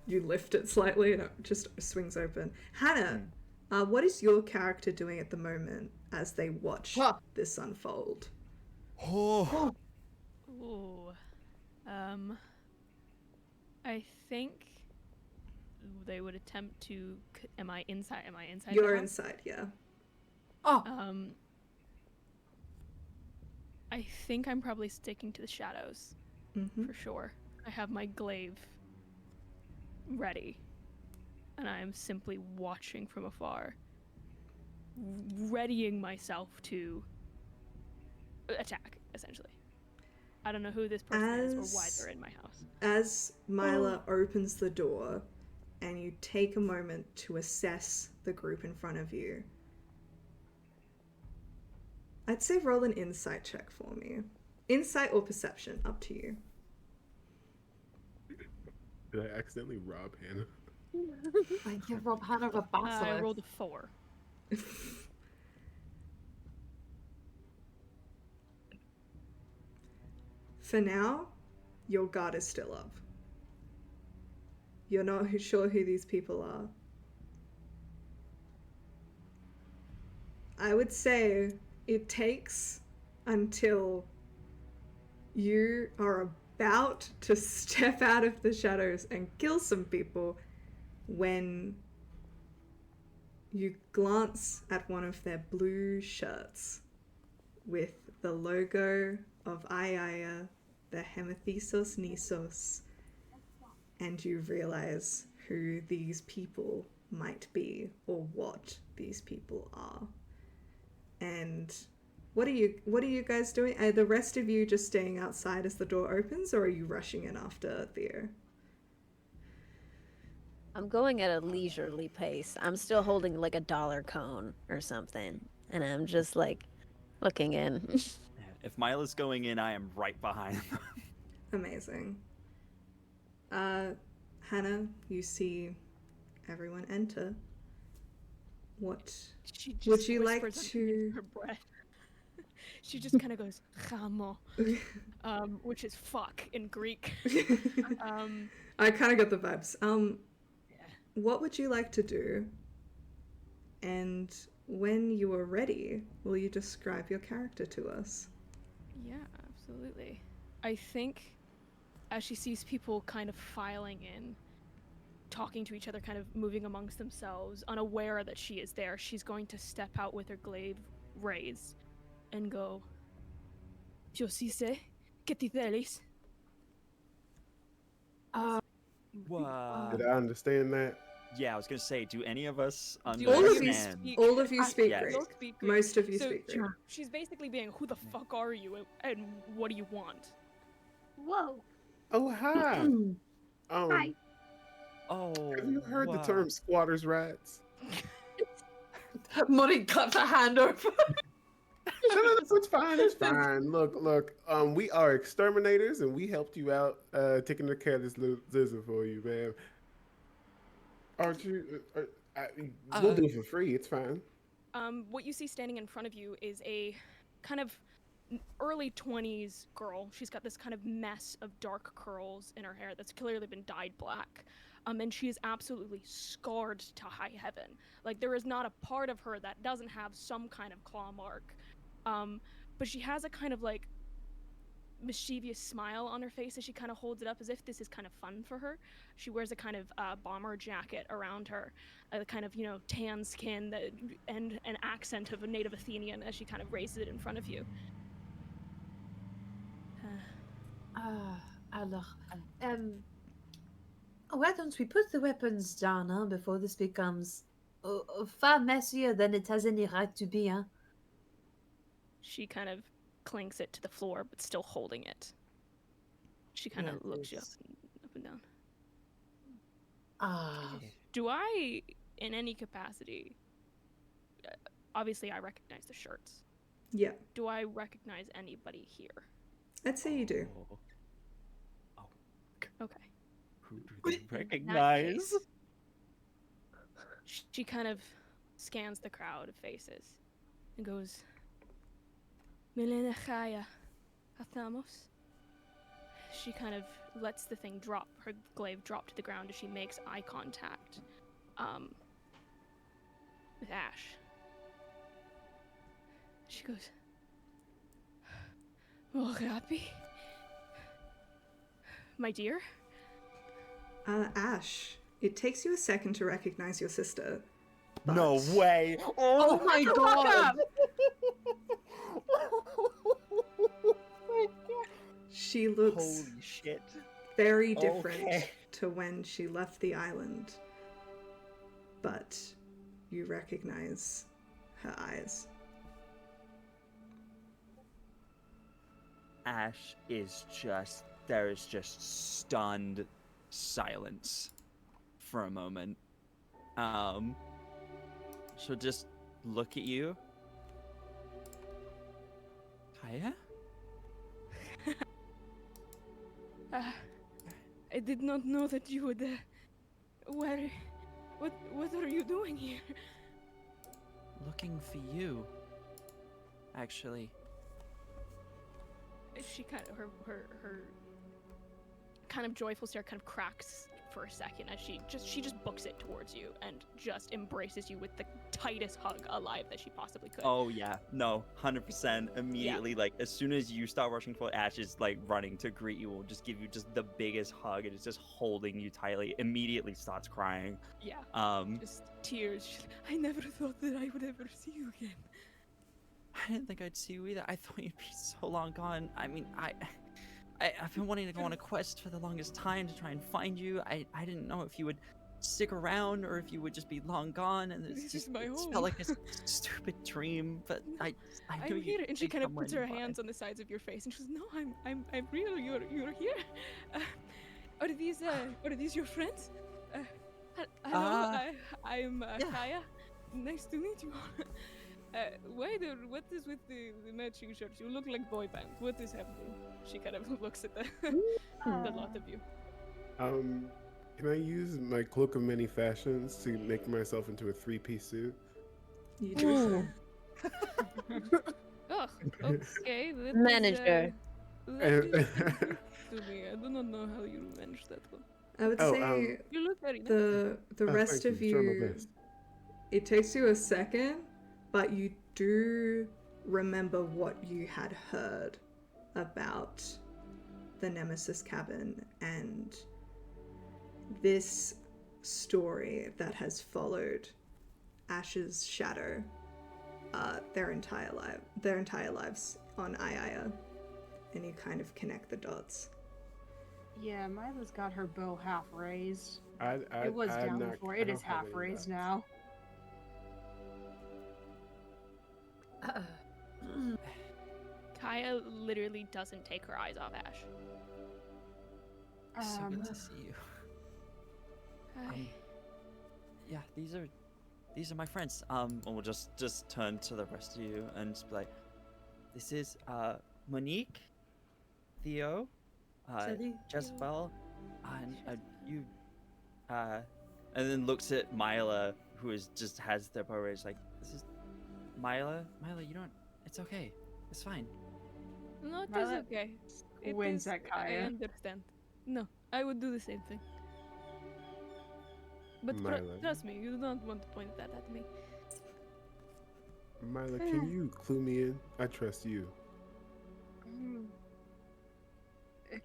C: You lift it slightly and it just swings open. Hannah, what is your character doing at the moment as they watch
B: Huh.
C: this unfold?
E: Oh,
G: Ooh. I think they would attempt to. Am I inside? Am I inside?
C: You're
G: the house?
C: inside, yeah.
B: Oh,
G: I think I'm probably sticking to the shadows
C: Mm-hmm.
G: for sure. I have my glaive ready, and I am simply watching from afar, readying myself to attack. Essentially, I don't know who this person is or why they're in my house.
C: As Mila opens the door and you take a moment to assess the group in front of you, I'd say roll an insight check for me. Insight or perception, up to you.
A: Did I accidentally rob Hannah?
B: like you rob Hannah of a
G: I
B: basilisk.
G: rolled a 4.
C: For now, your guard is still up. You're not sure who these people are. I would say it takes until you are about to step out of the shadows and kill some people when you glance at one of their blue shirts with the logo of Aeaea, the Hemathesos Nisos, and you realize who these people might be or what these people are. And what are you guys doing? Are the rest of you just staying outside as the door opens, or are you rushing in after Theo?
D: I'm going at a leisurely pace. I'm still holding like a dollar cone or something, and I'm just like looking in.
E: if Mila's going in, I am right behind them.
C: Amazing. Hannah, you see everyone enter. What
G: She just
C: would you like
G: whispers
C: to?
G: underneath her breath. She just kind of goes "chamo," which is "fuck" in Greek.
C: I kind of got the vibes.
G: Yeah.
C: What would you like to do? And when you are ready, will you describe your character to us?
G: Yeah, absolutely. I think as she sees people kind of filing in, talking to each other, kind of moving amongst themselves, unaware that she is there. She's going to step out with her glaive raised and go, "Yo sí sé que te delis."
E: What?
A: Did I understand that?
E: Yeah, I was gonna say, do any of us
G: Do
C: All of you,
E: understand?
C: all of you speak
E: Yes.
C: Greek.
G: You'll speak Greek.
C: Most of you
G: So
C: speak Greek.
G: she's basically being, "Who the fuck are you, and what do you want?"
F: Whoa.
A: Oh, hi.
F: Hi.
E: Oh,
A: Have you heard the
E: wow.
A: term squatters' rights?
B: Money cut the hand open.
A: No, it's fine. It's fine. Look. We are exterminators, and we helped you out, taking care of this little Zizza for you, man. Aren't you? We'll do it for free. It's fine.
G: What you see standing in front of you is a kind of early 20s girl. She's got this kind of mess of dark curls in her hair that's clearly been dyed black. And she is absolutely scarred to high heaven. Like, there is not a part of her that doesn't have some kind of claw mark. But she has a kind of like mischievous smile on her face as she kind of holds it up as if this is kind of fun for her. She wears a kind of bomber jacket around her, a kind of, tan skin and an accent of a native Athenian as she kind of raises it in front of you.
H: Alors, why don't we put the weapons down, huh, before this becomes far messier than it has any right to be, huh?
G: She kind of clinks it to the floor, but still holding it. She kind of looks you up and down. Do I, in any capacity, obviously I recognize the shirts.
C: Yeah,
G: Do I recognize anybody here?
C: I'd say you do.
G: Okay.
E: Who do they recognize?
G: She kind of scans the crowd of faces and goes, "Milena Aeaea, Athamos." She kind of lets the thing drop, her glaive drop to the ground as she makes eye contact with Ash. She goes, "Oh, happy? My dear?"
C: Ash, it takes you a second to recognize your sister.
E: No
C: but
E: way!
B: Oh my god!
C: She looks
E: Holy shit.
C: very different
E: Okay.
C: to when she left the island. But you recognize her eyes.
E: Ash is just, there is just stunned silence for a moment. She'll just look at you. Aeaea?
G: I did not know that you would. What are you doing here?
E: Looking for you. Actually.
G: She kind of her kind of joyful stare kind of cracks for a second as she just books it towards you and just embraces you with the tightest hug alive that she possibly could.
E: Oh yeah, no, 100%. Immediately, like as soon as you start rushing for Ash is like running to greet you, will just give you just the biggest hug and is just holding you tightly. Immediately starts crying.
G: Yeah. Just tears. She's like, "I never thought that I would ever see you again."
E: I didn't think I'd see you either. I thought you'd be so long gone. I mean, I've been wanting to go on a quest for the longest time to try and find you. I didn't know if you would stick around or if you would just be long gone. And
G: This
E: it's
G: is
E: just
G: my
E: it
G: home.
E: felt like a stupid dream. But I knew
G: I'm here,
E: you'd
G: and she
E: be
G: kind of
E: somewhere
G: puts her
E: nearby.
G: hands on the sides of your face, and she goes, "No, I'm real. You're here. Are these your friends? Hello, I'm Aeaea. Nice to meet you. What is with the matching shirts? You look like boy band. What is happening?" She kind of looks at the lot of you.
A: Can I use my cloak of many fashions to make myself into a three-piece suit?
C: You do so.
G: Oh, okay. That
D: Manager.
G: That is to me. I do not know how you managed that one.
C: I would
A: Oh,
C: say
G: You look very nice.
C: the rest
A: thank
C: of
A: you. Try my
C: you,
A: best.
C: it takes you a second, but you do remember what you had heard about the Nemesis cabin and this story that has followed Ash's shadow their entire lives on Aeaea, and you kind of connect the dots.
I: Yeah, Mila's got her bow half raised.
A: It
I: It was down before. It is half raised now.
G: Kaya literally doesn't take her eyes off Ash.
E: So good to see you. Yeah, these are my friends. And we'll just turn to the rest of you and just be like, this is Monique, Theo,
H: Salut.
E: Jezebel, and you, and then looks at Mila, who has their bow raised. Like, this is Mila. Mila, you don't. It's okay. It's fine.
G: No, it is
I: Violet
G: okay. It
I: wins
G: is-
I: at
G: I
I: Kaya.
G: understand. No, I would do the same thing. But
A: Mila.
G: trust me, you don't want to point that at me.
A: Mila, can you clue me in? I trust you.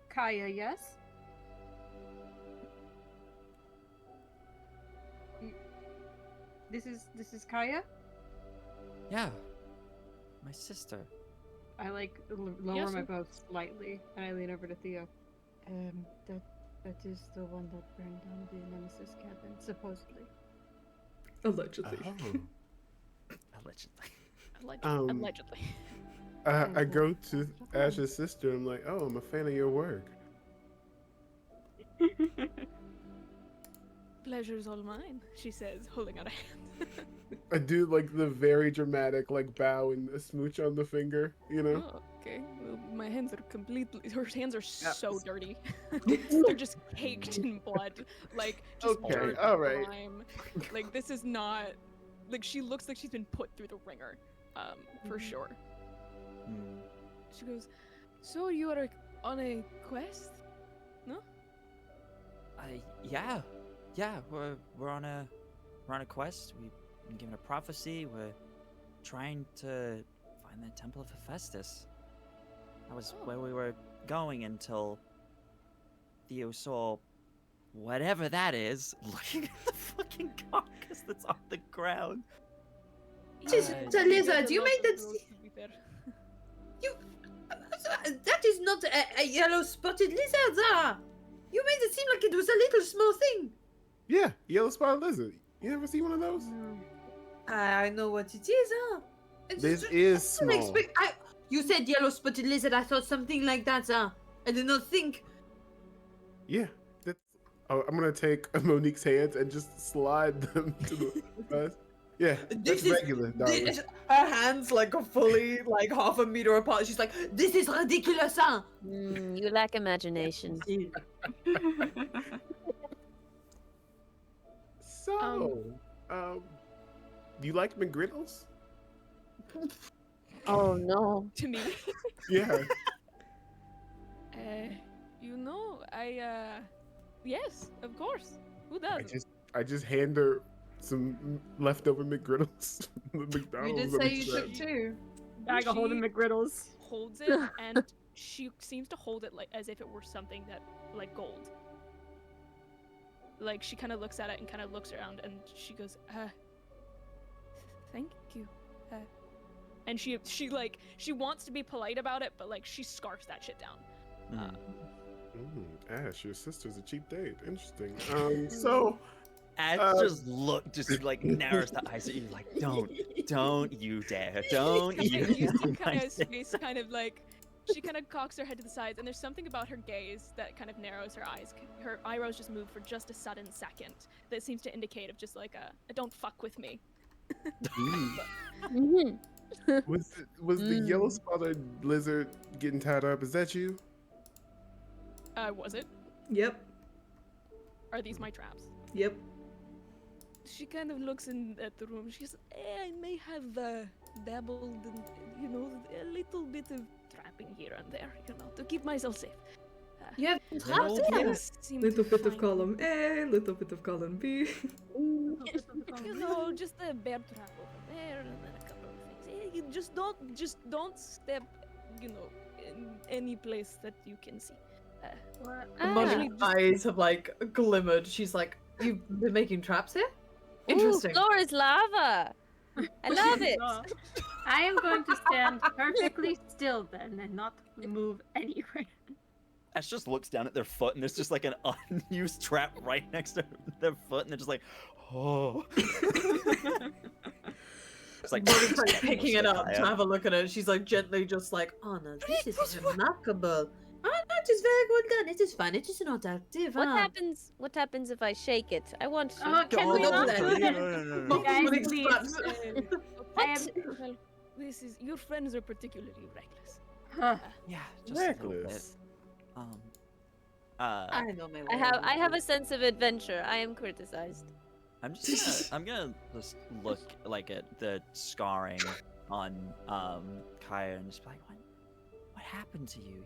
I: Kaya, yes? This is Kaya?
E: Yeah, my sister.
I: I lower
G: Yes,
I: my
G: sir.
I: bow slightly and I lean over to Theo. That is the one that burned down the Nemesis cabin, supposedly.
C: Allegedly.
A: Oh.
E: Allegedly.
G: Allegedly.
A: I go to Ash's sister. I'm like, oh, I'm a fan of your work.
G: Pleasure's all mine, she says, holding out a hand.
A: I do like the very dramatic like bow and a smooch on the finger, you know?
G: Oh, okay. Well, my hands are completely. Her hands are so
A: Yes.
G: dirty. They're just caked in blood. Like, just
A: Okay,
G: dirt,
A: alright.
G: grime. Like, this is not. Like, she looks like she's been put through the ringer. For sure.
E: Hmm.
G: She goes, so you are on a quest? No?
E: Yeah. We're on a quest. We've been given a prophecy. We're trying to find the Temple of Hephaestus. That was where we were going until Theo saw whatever that is looking at the fucking carcass that's on the ground.
H: It's a lizard. You made that. That is not a yellow spotted lizard. You made it seem like it was a little small thing.
A: Yeah, yellow spotted lizard. You ever see one of those?
H: I know what it is. It's
A: This
H: just-
A: is
H: I didn't
A: small.
H: expect- You said yellow spotted lizard. I thought something like that. I did not think.
A: Yeah. That's. Oh, I'm gonna take Monique's hands and just slide them to the. Yeah,
H: This
A: that's
H: is-
A: regular, darling.
H: Her hands like are fully like half a meter apart. She's like, "This is ridiculous,
D: You lack imagination.
A: So, you like McGriddles?
D: Oh no.
G: To me.
A: Yeah.
G: Yes, of course. Who doesn't?
A: I just hand her some leftover McGriddles. The
B: You
A: McDonald's.
B: did
A: that
B: say
A: we
B: you
A: said.
B: took two.
I: Bag of holding
G: She
I: McGriddles.
G: holds it, and she seems to hold it like as if it were something that, like gold. Like, she kind of looks at it and kind of looks around, and she goes, thank you. And she wants to be polite about it, but like she scarfs that shit down.
A: Ash, your sister's a cheap date. Interesting. So
E: Ash just like narrows the eyes at you, like, don't you dare, don't you.
G: You see
E: dare."
G: Kaya's face kind of like, she kind of cocks her head to the sides, and there's something about her gaze that kind of narrows her eyes. Her eyebrows just move for just a sudden second that seems to indicate of just like a don't fuck with me.
D: Mhm.
A: was the yellow spotted lizard getting tied up? Is that you?
G: Was it?
C: Yep.
G: Are these my traps?
C: Yep.
G: She kind of looks in at the room. She's, I may have dabbled in, a little bit of trapping here and there, to keep myself safe.
H: You have
E: Little
H: trapped
E: bit.
H: him.
G: Things seem to
C: Little bit of
G: find-
C: column A, little bit of column B.
G: Just a bear trap over there, and then a couple of things. You just don't step, in any place that you can see.
B: Monique's
G: Actually, just-
B: eyes have like glimmered. She's like, You've been making traps here?
D: Ooh,
B: Interesting.
D: floor is lava. I love it.
F: So, I am going to stand perfectly still then and not move anywhere.
E: Ash just looks down at their foot, and there's just like an unused trap right next to their foot, and they're just like, oh. It's like,
B: Morgan's like
E: getting
B: picking it
E: almost
B: up
E: like
B: to
E: higher.
B: have a look at it. She's like gently just like,
H: Oh no, this is remarkable. Oh no, it is very good done. It is fine. It is not active.
D: What
H: ah.
D: happens? What happens if I shake it? I want to.
F: Oh, can
B: Oh,
F: we
B: don't
F: not
B: do
F: do
B: that.
F: that?
B: "Not
F: Guys,
B: putting
F: please.
B: straps."
F: I am.
G: Well, this is your friends are particularly reckless.
E: Yeah, just a little bit.
A: Reckless.
H: I know my way.
D: I have a sense of adventure. I am criticized.
E: I'm gonna just look like at the scarring on Kaya and just be like, what happened to you?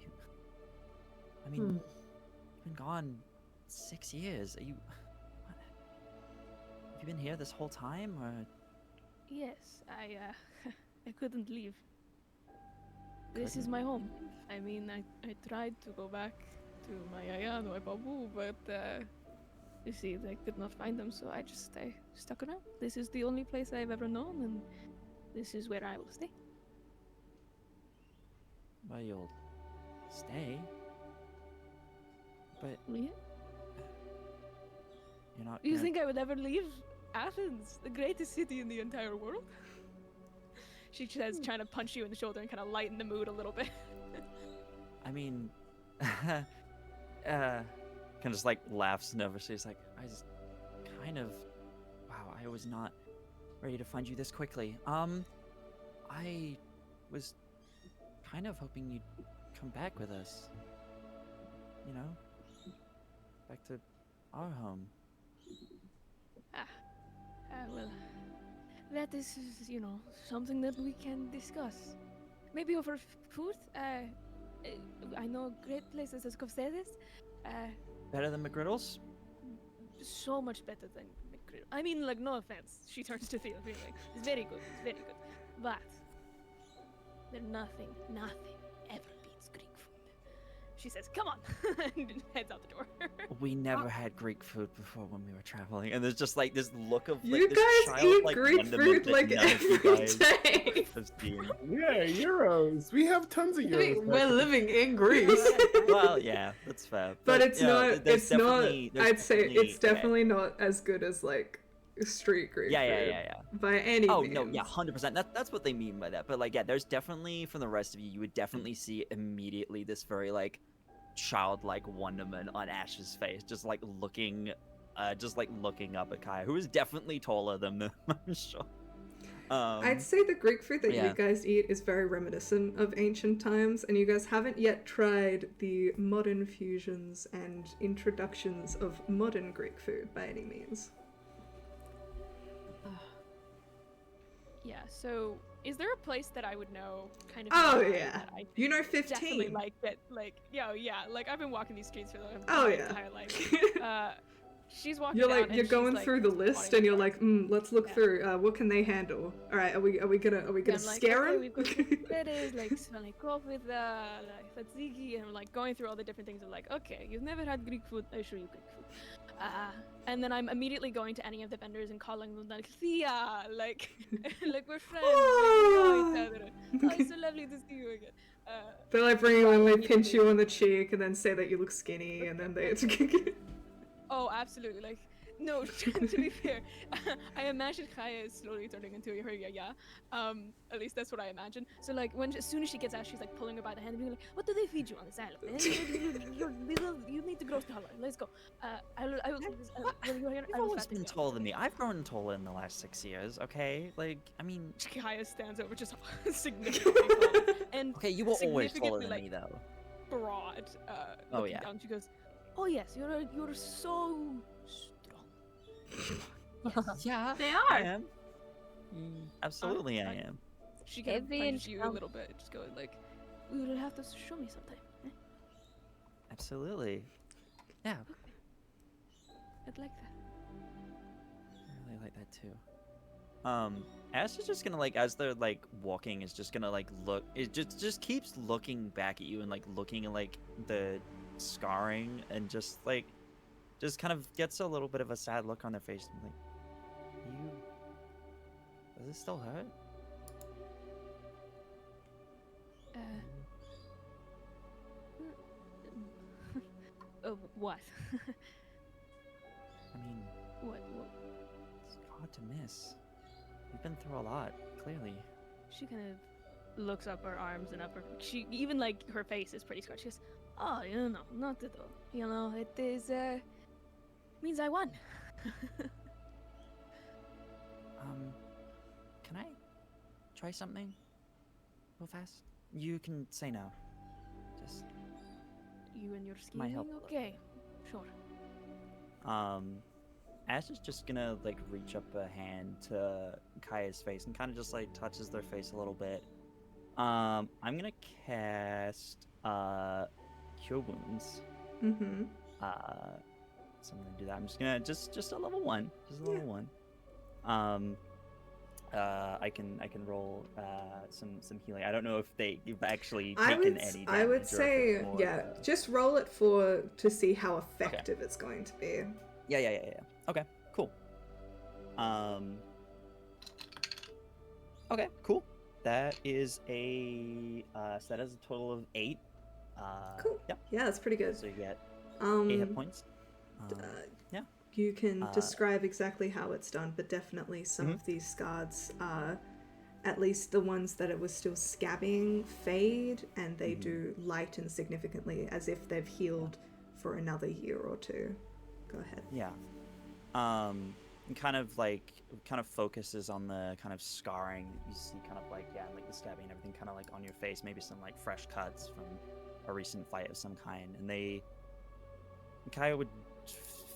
E: I mean, you've been gone 6 years. Are you? What? Have you been here this whole time, or?
G: Yes, I I couldn't leave. This is my home. I mean, I tried to go back to my Aeaea, my babu, but you see, I could not find them, so I stuck around. This is the only place I've ever known, and this is where I will stay.
E: Well, you'll stay, but
G: Yeah.
E: you're not.
G: Do you
E: gonna-
G: think I would ever leave Athens, the greatest city in the entire world? She says, trying to punch you in the shoulder and kind of lighten the mood a little bit.
E: I mean, kind of just like laughs nervously. It's like, I just kind of, wow, I was not ready to find you this quickly. I was kind of hoping you'd come back with us. You know, back to our home.
G: Well, that is, you know, something that we can discuss. Maybe over food? I know great places as ustedes.
E: Better than McGriddles?
G: So much better than McGriddle. I mean, like, no offense. She turns to Theo, being like, it's very good, but there nothing ever beats Greek food. She says, come on, and heads out the door.
E: We never had Greek food before when we were traveling, and there's just like this look of like
C: You
E: this
C: guys eat
E: childlike
C: Greek
E: wonderment
C: food
E: that
C: like
E: none of you
C: every
E: guys
C: day.
E: have seen.
A: Yeah, euros. We have tons of euros.
B: We're living in Greece.
E: Well, yeah, that's fair.
C: But it's
E: yeah,
C: not.
E: there's
C: It's not.
E: definitely- there's
C: I'd say
E: definitely-
C: it's definitely not as good as like street Greek
E: Yeah,
C: food.
E: yeah.
C: By any
E: Oh
C: means.
E: no, yeah, 100%. That's what they mean by that. But like, yeah, there's definitely from the rest of you, you would definitely see immediately this very like childlike wonderment on Ash's face, just like looking up at Kaya, who is definitely taller than them. I'm sure.
C: I'd say the Greek food that
E: yeah.
C: you guys eat is very reminiscent of ancient times, and you guys haven't yet tried the modern fusions and introductions of modern Greek food by any means.
G: Yeah, so is there a place that I would know kind of
C: Oh,
G: nearby
C: yeah.
G: that I
C: You know
G: definitely
C: 15.
G: like that, like, yeah, like I've been walking these streets for
C: Oh,
G: my
C: yeah.
G: entire life. She's walking
C: You're
G: down
C: like
G: and
C: you're
G: she's,
C: going
G: like,
C: through the list
G: wanting
C: and you're
G: to
C: like, let's look
G: Yeah.
C: through. What can they handle? All right, are we gonna
G: Yeah, I'm like,
C: scare
G: okay,
C: him?
G: we've got Perez, like smelling cough with like tzatziki, and I'm like going through all the different things. I'm like, okay, you've never had Greek food, I'll show you Greek food. And then I'm immediately going to any of the vendors and calling them like Thea, like like we're friends, like, we know each other. Oh, it's so lovely to see you again.
C: They like bring you in, they
G: Yeah.
C: pinch you on the cheek, and then say that you look skinny, and then they.
G: Oh, absolutely. Like, no, to be fair, I imagine Kaya is slowly turning into her Aeaea. At least that's what I imagine. So, like, as soon as she gets out, she's like pulling her by the hand and being like, "What do they feed you on this island? You need to grow taller. Let's go."
E: You've always been taller than me. I've grown taller in the last 6 years. Okay, like I mean,
G: Kaya stands over just significantly taller and
E: okay, you were always taller than
G: like,
E: me though.
G: broad.
E: Oh,
G: Looking
E: yeah.
G: down, she goes, "Oh yes, you're so strong."
E: Yeah,
F: They
E: I
F: are.
E: am. Absolutely, I am.
G: She kind of
D: Heavy
G: punches
D: and
G: you a
D: strong.
G: little bit, just going like, "You will have to show me sometime." Eh?
E: Absolutely. Yeah,
G: I'd like that.
E: I really like that too. Ash is just gonna like, as they're like walking, is just gonna like look. It just keeps looking back at you and like looking at like the scarring and just like just kind of gets a little bit of a sad look on their face. And like, does this still hurt?
G: What?
E: I mean,
G: What?
E: it's hard to miss. You've been through a lot, clearly.
G: She kind of looks up her arms and up her. She even like her face is pretty scarred. She goes, "Oh, not at all. It is means I won."
E: Can I try something real fast? You can say no. Just
G: You and your
E: Might
G: scheming?
E: help.
G: Okay, sure.
E: Ash is just gonna like reach up a hand to Kaya's face and kind of just like touches their face a little bit. I'm gonna cast Cure Wounds.
C: Mm-hmm.
E: So I'm gonna do that. I'm just gonna just a level 1, just a level 1. I can roll some healing. I don't know if they've actually taken any damage.
C: I would
E: or if
C: say,
E: it's more
C: yeah,
E: of a-
C: just roll it to see how effective it's going to be.
E: Yeah. Okay, cool. Okay, cool. That is a so that is a total of 8.
C: Cool.
E: Yep.
C: Yeah, that's pretty good.
E: So you get 8 hit points. Yeah.
C: You can describe exactly how it's done, but definitely some of these scars, at least the ones that it was still scabbing, fade, and they do lighten significantly, as if they've healed for another year or 2. Go ahead.
E: Yeah. And kind of focuses on the kind of scarring that you see, kind of like like the stabbing and everything, kind of like on your face. Maybe some like fresh cuts from a recent fight of some kind, and Kaya would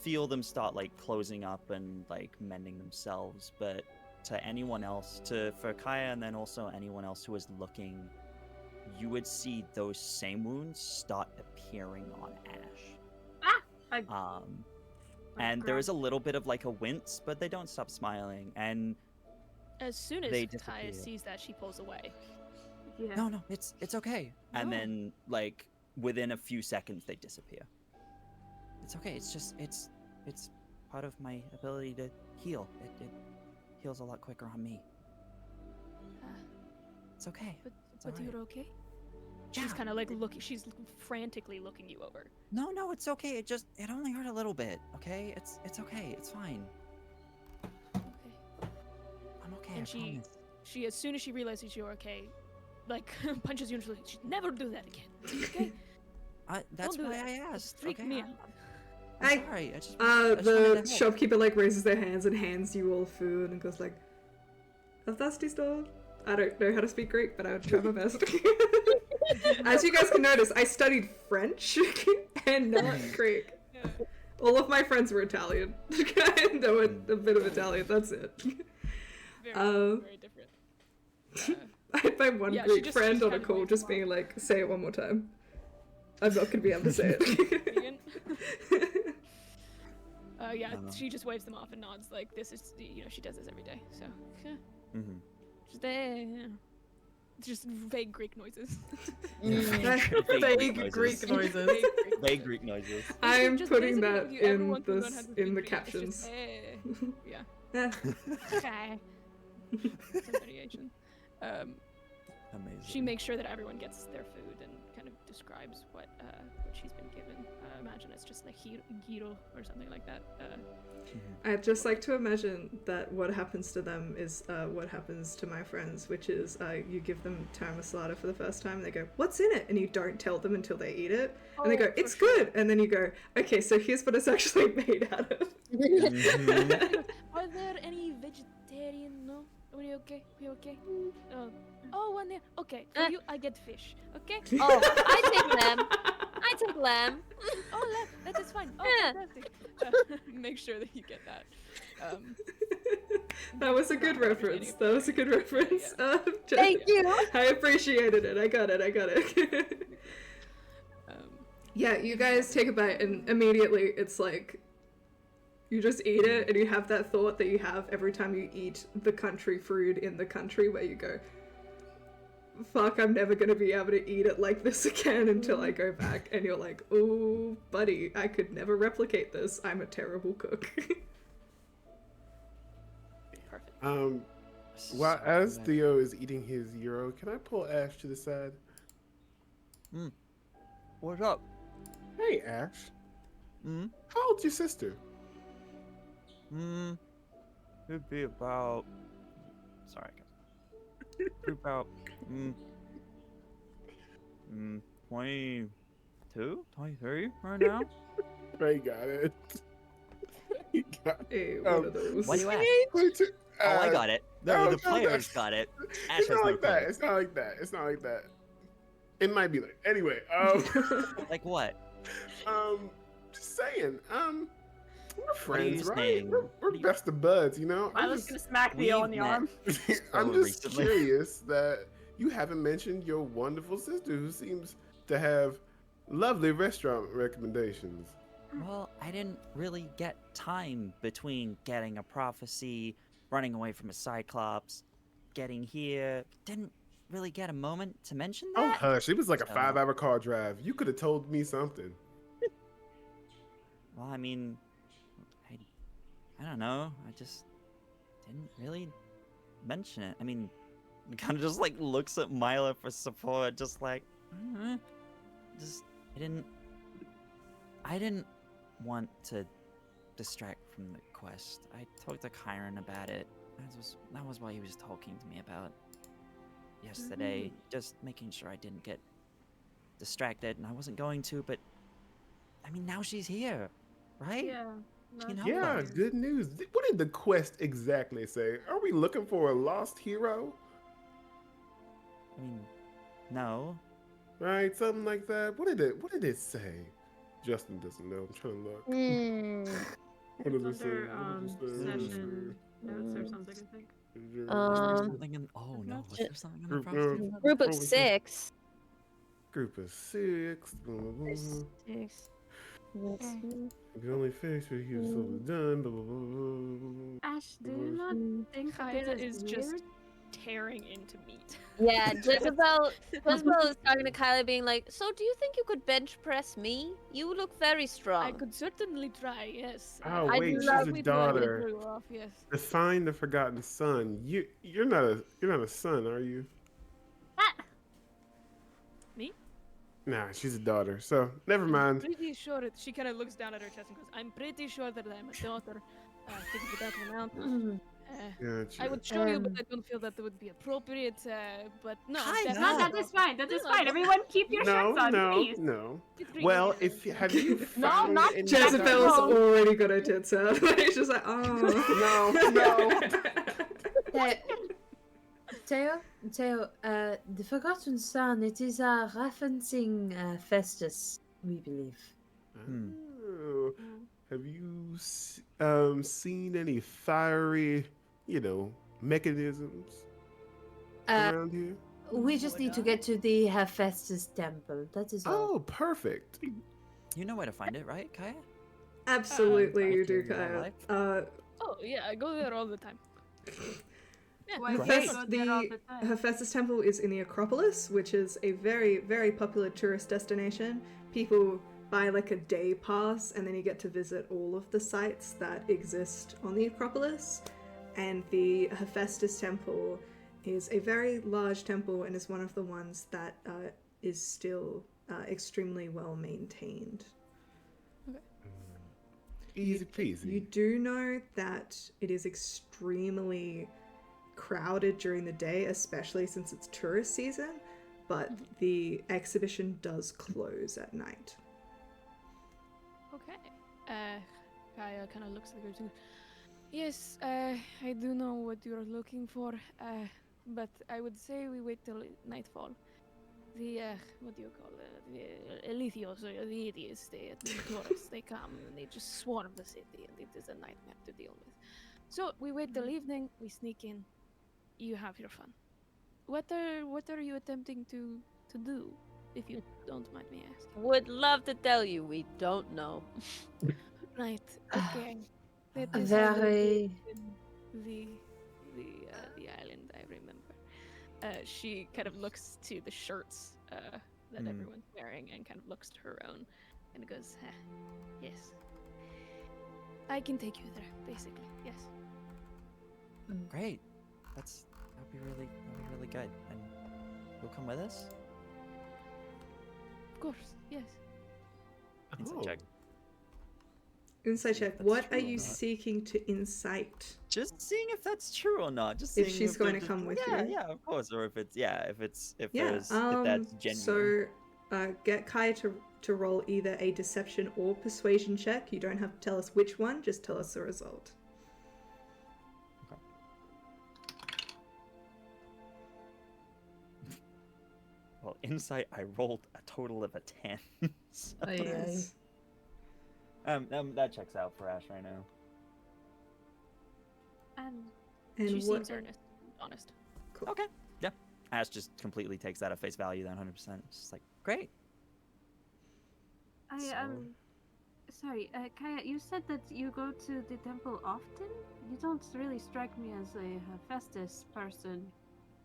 E: feel them start like closing up and like mending themselves. But to anyone else, for Kaya and then also anyone else who is looking, you would see those same wounds start appearing on Ash. And there is a little bit of like a wince, but they don't stop smiling. And
G: As soon as
E: They
G: Kaya
E: disappear.
G: sees that, she pulls away.
F: Yeah.
E: no, it's okay. And
G: No.
E: then like within a few seconds they disappear. It's okay. It's part of my ability to heal. It heals a lot quicker on me. It's okay.
G: But
E: alright.
G: you're okay? She's
E: Yeah.
G: kind of like looking. She's frantically looking you over.
E: No, it's okay. It only hurt a little bit. Okay, it's okay. It's fine.
G: Okay.
E: I'm okay.
G: And
E: I
G: she,
E: promise.
G: she as soon as she realizes you're okay, like punches you and she's like, "She'd never do that again." Okay.
E: That's
G: do
E: why
G: that.
E: I
G: Just
E: asked.
G: freak
E: okay,
G: me
E: I'm-
G: out.
E: I'm
C: Hey,
E: sorry. I just
C: The
E: wanted to help.
C: shopkeeper like raises their hands and hands you all food and goes like, "A thirsty store." I don't know how to speak Greek, but I would try my best. As you guys can notice, I studied French and not Greek. All of my friends were Italian. I know a bit of Italian, that's it.
G: Very different.
C: I had my one
G: Yeah, she
C: Greek
G: just-
C: friend
G: she
C: on a
G: kind of
C: call
G: waves
C: just
G: them
C: being
G: off.
C: like, "Say it one more time." I'm not gonna be able to say it.
G: Vegan? Yeah,
E: Uh-huh.
G: she just waves them off and nods like this is, she does this every day. So, yeah.
E: Mhm.
G: Just, it's just vague Greek noises.
E: Vague Greek
A: noises.
E: Vague Greek noises.
C: I'm
G: Just
C: putting
G: basically
C: that
G: with you,
C: in
G: everyone can learn how to speak
C: the
G: Greek, it's just,
C: captions.
G: yeah.
C: Eh.
G: Okay. Some variation.
E: Amazing.
G: She makes sure that everyone gets their food and kind of describes what she's been given. I imagine it's just like gyro or something like that.
C: I'd just like to imagine that what happens to them is what happens to my friends, which is you give them taramasalada for the first time, and they go, "What's in it?" And you don't tell them until they eat it, and they go,
G: Oh, for
C: "It's
G: sure.
C: good," and then you go, "Okay, so here's what it's actually made out of."
E: Mhm.
G: Are there any vegetarian? No? Are you okay? We okay? One there. Okay, for you, I get fish. Okay?
D: Oh, I take lamb. I take lamb.
G: Oh, that is fine. Oh,
D: Yeah.
G: fantastic. Make sure that you get that.
C: That was a good reference. That was a good reference. Just-
D: Thank you.
C: I appreciated it. I got it. Yeah, you guys take a bite, and immediately it's like you just eat it, and you have that thought that you have every time you eat the country food in the country, where you go, fuck, I'm never gonna be able to eat it like this again until I go back. And you're like, oh, buddy, I could never replicate this. I'm a terrible cook.
G: Perfect.
A: While as Theo is eating his gyro, can I pull Ash to the side?
E: What's up?
A: Hey, Ash.
E: Hmm?
A: How old's your sister?
E: It'd be about. Sorry, guys. About 22, 23 right now.
A: I got it. You got
C: Hey, one of those.
E: Why do you ask?
A: 22.
E: Oh, I got it. No, the
A: no,
E: players
A: that's-
E: got it. Ash
A: It's
E: has
A: not
E: no
A: like that.
E: clue.
A: It's not like that. It's not like that. It might be like anyway.
E: Like what?
A: Just saying. We're
E: What are
A: friends,
E: you
A: right?
E: saying?
A: We're
E: What are you-
A: best of buds, you know.
F: I was gonna smack Theo on the
E: We've met
F: arm.
A: I'm
E: so
A: just
E: recently.
A: curious that you haven't mentioned your wonderful sister who seems to have lovely restaurant recommendations.
E: Well, I didn't really get time between getting a prophecy, running away from a cyclops, getting here. Didn't really get a moment to mention
A: Oh,
E: that.
A: hush. It was like a
E: So-
A: 5-hour car drive. You could have told me something.
E: Well, I mean, I don't know. I just didn't really mention it. I mean, he kind of just like looks at Milo for support, just like, just I didn't want to distract from the quest. I talked to Kyron about it. That was what he was talking to me about yesterday. Just making sure I didn't get distracted, and I wasn't going to. But I mean, now she's here, right?
F: Yeah.
E: She can
F: that's
E: help
A: Yeah,
E: us.
A: good news. What did the quest exactly say? Are we looking for a lost hero?
E: I mean, no.
A: Right, something like that. What did it say? Justin doesn't know. I'm trying to look. What does it say?
F: Under
A: What does it say?
F: session notes or something, I think.
E: Was there something in? Oh no, was there something in the
A: Group,
E: prophecy?
D: Group of
A: Probably.
D: 6.
A: Group of 6. Blah, blah, blah.
D: 6.
A: You can only fix what he was so done. Blah, blah, blah, blah.
F: Ash, do you not think that
G: Kaya
F: this
G: is
F: is
G: just
F: weird?
G: tearing into meat.
D: Yeah, Jezebel is talking to Kyla, being like, "So, do you think you could bench press me? You look very strong."
G: I could certainly try, yes.
A: Oh,
D: I'd
A: wait, she's
D: love
A: a
G: We do
A: daughter.
G: very rough, yes.
A: Define the forgotten son. You're not a son, are you?
G: Me?
A: Nah, she's a daughter. So never
G: I'm
A: mind.
G: pretty sure she kind of looks down at her chest and goes, "I'm pretty sure that I'm a daughter." Figure that one out.
A: Gotcha.
G: I would show you, but I don't feel that would be appropriate. But no,
E: Hi,
G: that's
F: No,
E: Yeah.
F: that is fine. That is
G: No,
F: fine. Everyone, keep your
A: No,
F: shirts on,
A: no,
F: please.
A: no.
G: It's pretty
A: Well,
G: good.
A: if have you found
F: not
A: any
C: Jezebel's
F: Wrong.
C: already got her tits out. She's just like, oh.
A: No.
H: Theo, the Forgotten Son, it is a referencing Festus, we believe.
A: Oh, have you seen any fiery, mechanisms around here?
H: We just need to get to the Hephaestus temple, that is all.
A: Oh, perfect.
E: You know where to find it, right, Kaya?
C: Absolutely, you do,
E: Back in real
C: Kaya.
G: Oh yeah, I go there all the time. Yeah.
F: Why do
E: Great.
F: you go there all the time?
C: Hephaestus Temple is in the Acropolis, which is a very, very popular tourist destination. People buy like a day pass, and then you get to visit all of the sites that exist on the Acropolis. And the Hephaestus Temple is a very large temple and is one of the ones that is still extremely well maintained.
A: Easy peasy.
C: You do know that it is extremely crowded during the day, especially since it's tourist season, but the exhibition does close at night.
G: Okay. Kaya kind of looks at the group and goes, "Yes, I do know what you're looking for, but I would say we wait till nightfall. The, what do you call it? The Elithios, or the idiots, the tourists, they come and they just swarm the city, and it is a nightmare to deal with. So we wait till evening, we sneak in, you have your fun. What are you attempting to do, if you don't mind me asking?"
D: Would love to tell you, we don't know.
G: Right, okay. That is how
H: Very...
G: the island, I remember. She kind of looks to the shirts that everyone's wearing and kind of looks to her own and goes, yes. I can take you there, basically, yes.
E: Great. That'd be really good. And you'll come with us?
G: Of course, yes.
E: Insight check.
C: Insight
E: See
C: check.
E: if that's
C: What
E: true
C: are
E: or
C: you
E: not.
C: seeking to incite?
E: Just seeing if that's true or not. Just
C: If
E: seeing
C: she's going to
E: the-
C: come with
E: yeah,
C: you.
E: Yeah, of course. Or if it's if
C: Yeah.
E: that's genuine.
C: So, get Kai to roll either a deception or persuasion check. You don't have to tell us which one. Just tell us the result.
E: Well, insight, I rolled a total of a 10. So,
C: Nice.
E: that checks out for Ash right now.
C: And
G: She
C: what?
G: seems earnest, honest.
C: Cool.
E: Okay. Yeah. Ash just completely takes that at face value then 100%. It's just like, great.
I: Sorry, Kaya, you said that you go to the temple often? You don't really strike me as a Hephaestus person.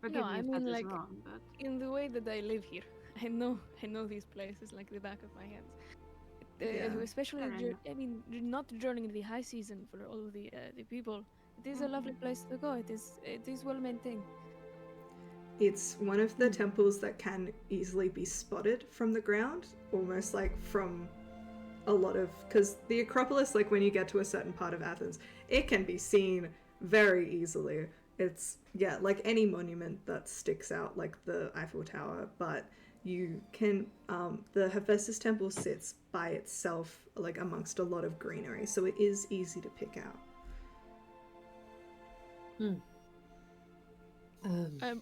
I: Forgive
G: No,
I: me
G: I
I: if
G: mean,
I: that is
G: like,
I: wrong, but...
G: In the way that I live here, I know these places like the back of my hands.
C: Yeah.
G: Especially,
I: Fair enough.
G: I mean, not during the high season for all of the people. It is a lovely place to go. It is well maintained.
C: It's one of the temples that can easily be spotted from the ground, almost like from a lot of... Because the Acropolis, like when you get to a certain part of Athens, it can be seen very easily. It's, yeah, like any monument that sticks out, like the Eiffel Tower, but you can... the Hephaestus temple sits by itself, like amongst a lot of greenery, so it is easy to pick out.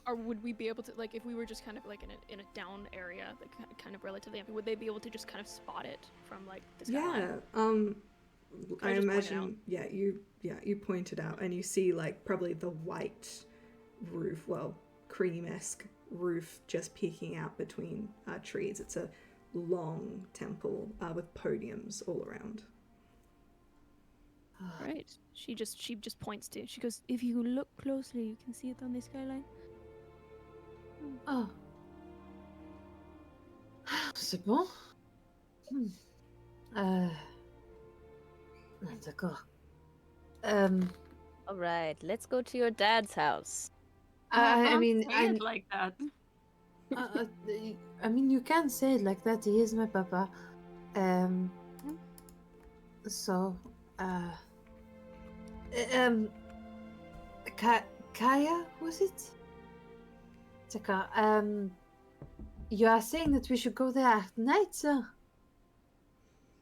G: Or would we be able to, like, if we were just kind of like in a down area, like kind of relatively empty, would they be able to just kind of spot it from like the skyline?
C: Yeah,
G: Can
C: I
G: I just point it
C: imagine, you point it out and you see like probably the white roof, well, cream-esque roof just peeking out between trees. It's a long temple with podiums all around.
G: Right. She just points to. She goes, "If you look closely, you can see it on the skyline."
H: Oh. C'est bon. D'accord.
D: All right, let's go to your dad's house.
H: I
I: Don't
H: mean,
I: say it like that.
H: I mean, you can say it like that. He is my papa. So, Kaya, was it? D'accord. You are saying that we should go there at night, sir?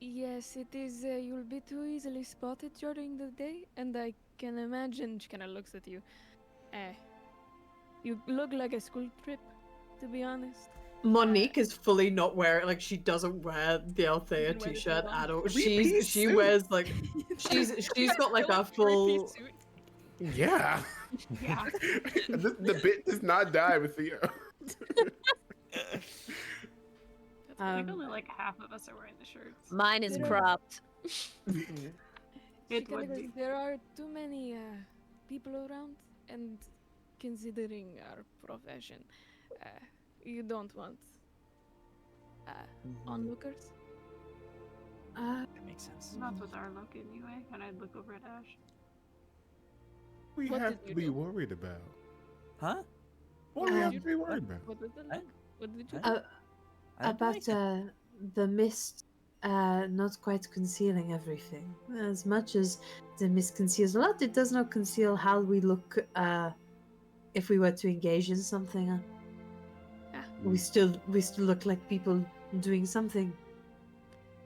G: Yes, it is. You'll be too easily spotted during the day, and I can imagine. She kind of looks at you. You look like a school trip, to be honest.
B: Monique is fully not wearing, like, she doesn't wear the Althea
G: Doesn't wear the
B: t-shirt
G: t-shirt.
B: at all.
A: Three-piece
B: She
A: suit.
B: wears like she's got like a full.
A: Yeah.
I: Yeah.
A: the bit does not die with Theo.
F: I think only like half of us are wearing the shirts.
D: Mine is
G: Did I-
D: cropped.
G: She
I: It
G: kinda
I: would
G: goes,
I: be.
G: there are too many people around, and considering our profession, you don't want onlookers.
E: That makes sense.
I: Not with our luck anyway. And I'd look over at Ash.
A: We
G: What
A: have
G: did
A: to
G: you
A: be
G: do?
A: worried about.
E: Huh?
A: What do we have to be worried about?
G: What was the look? What did you
E: I-
G: do?
E: I don't
H: About
E: like it.
H: the mist not quite concealing everything. As much as the mist conceals a lot, it does not conceal how we look if we were to engage in something. We still look like people doing something.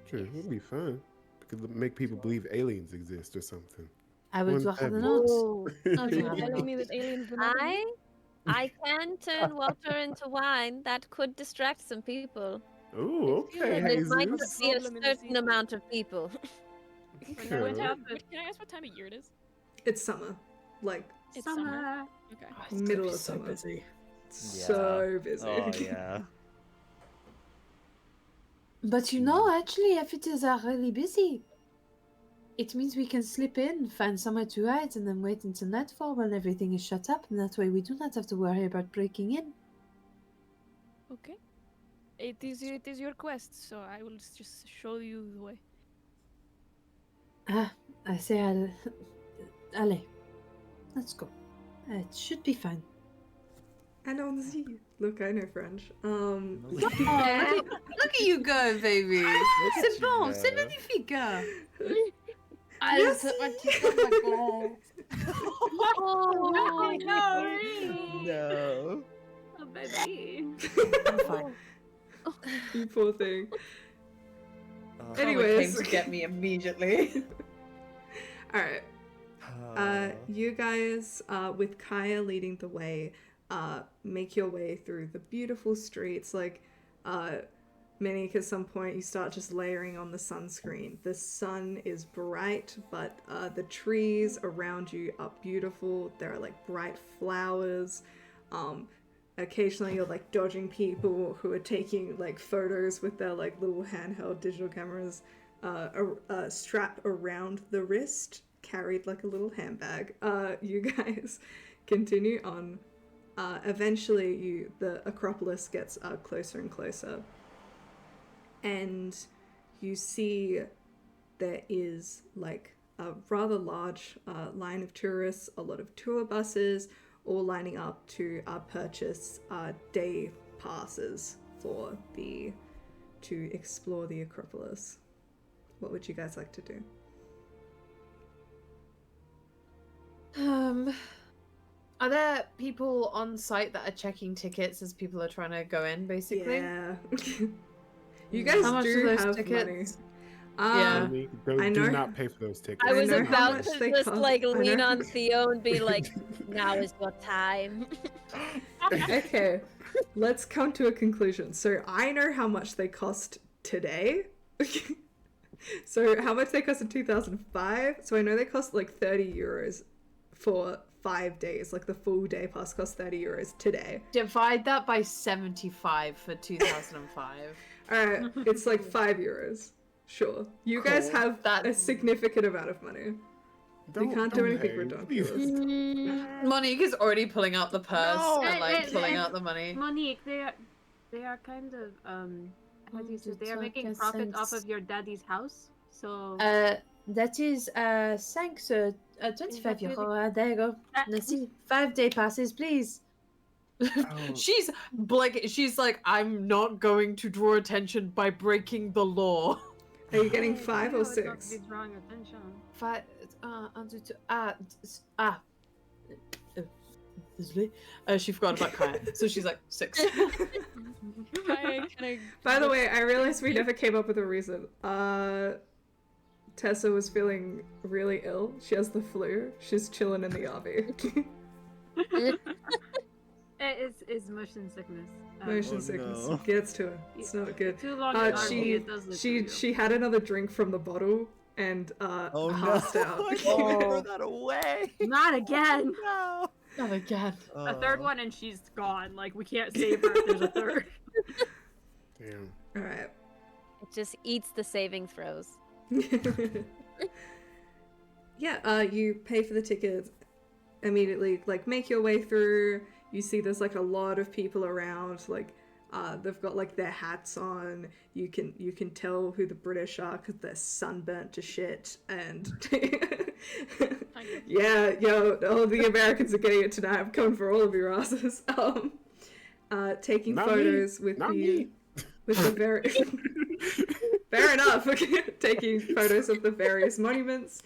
A: Sure, it would be fun. We could make people believe aliens exist or something.
H: I would
A: Wouldn't
H: rather
A: that be-
H: not.
D: Oh,
H: I'd
G: Are you
H: rather
G: telling
H: not.
G: me that aliens would never meet?
D: I can turn water into wine. That could distract some people.
A: Oh,
G: I feel
A: okay,
G: like
D: It might
A: Jesus.
D: just be a
G: Problem in the
D: certain
G: season.
D: amount of people.
A: Okay.
F: Went out the
G: Can I ask what time of year it is?
C: It's summer, like
G: It's
I: Summer.
G: Okay.
C: middle of
B: so
C: summer.
B: busy.
C: So busy.
E: Oh yeah.
H: But you know, actually, amphitheaters are really busy. It means we can slip in, find somewhere to hide, and then wait until nightfall when everything is shut up, and that way we do not have to worry about breaking in.
G: Okay. It is your quest, so I will just show you the way.
H: I say, allez, let's go. It should be fine.
C: Allons-y. Look, I know French.
H: Look at you go, baby. C'est bon, c'est magnifique.
C: Yes.
F: Oh, no.
E: No.
F: Oh, baby.
H: I'm fine.
C: You poor thing.
E: Uh,
C: Anyways.
B: came to get me immediately.
C: All right. You guys, with Kaya leading the way, make your way through the beautiful streets. Like, Minik, at some point, you start just layering on the sunscreen. The sun is bright, but the trees around you are beautiful. There are, like, bright flowers. Occasionally, you're, like, dodging people who are taking, like, photos with their, like, little handheld digital cameras strapped around the wrist, carried like a little handbag. You guys continue on. Eventually, the Acropolis gets closer and closer, and you see there is like a rather large line of tourists, a lot of tour buses, all lining up to purchase day passes to explore the Acropolis. What would you guys like to do?
B: Are there people on site that are checking tickets as people are trying to go in, basically?
C: Yeah. You guys
B: How much
C: do
B: are those
C: have
B: tickets?
C: money.
B: Yeah.
C: I
A: Do
C: know-
A: not pay for those tickets.
D: I was
C: know how
D: about
C: much
D: to
C: they
D: just
C: cost.
D: like
C: I
D: lean
C: know.
D: on Theo and be like, now is your time.
C: Okay, let's come to a conclusion. So I know how much they cost today. So how much they cost in 2005? So I know they cost like 30 euros for 5 days. Like the full day pass costs 30 euros today.
B: Divide that by 75 for 2005.
C: Alright, it's like 5 euros. Sure. You guys
B: Cool.
C: have a significant amount of money. You can't do anything
A: pay,
C: ridiculous.
A: please.
B: Monique is already pulling out the purse
E: No!
B: and like
I: Hey,
B: pulling
I: hey,
B: out the money.
I: Monique, they are kind of how do you say, they are making profit off of your daddy's house. So
H: That is 25
I: that really-
H: euro. There you go. Merci. 5 day passes, please.
A: Oh,
B: She's like, I'm not going to draw attention by breaking the law.
C: Are you getting
I: Hey,
C: 5
I: you
C: or
I: know it's not to
C: 6?
I: be drawing attention.
B: 5, she forgot about Kaya, so she's like 6.
C: By the way, I realized we never came up with a reason. Tessa was feeling really ill. She has the flu. She's chilling in the RV.
I: It's motion sickness.
C: Motion
E: Oh,
C: sickness
E: no.
C: gets to her. It's not good.
I: Too long in RV,
C: She
I: it does it to you.
C: she had another drink from the bottle and
E: Oh
C: passed
E: no!
C: out.
E: I can't throw that away.
I: Not again.
E: No.
B: Not again.
F: A third one and she's gone. Like, we can't save her if there's a third.
A: damn.
C: All right.
D: It just eats the saving throws.
C: Yeah, you pay for the tickets immediately, like make your way through. You see there's like a lot of people around, like they've got like their hats on. You can tell who the British are because they're sunburnt to shit, and yeah, the Americans are getting it tonight. I'm coming for all of your asses. Taking
A: Not me.
C: photos with
A: Not
C: the
A: me.
C: with the very fair enough. Taking photos of the various monuments,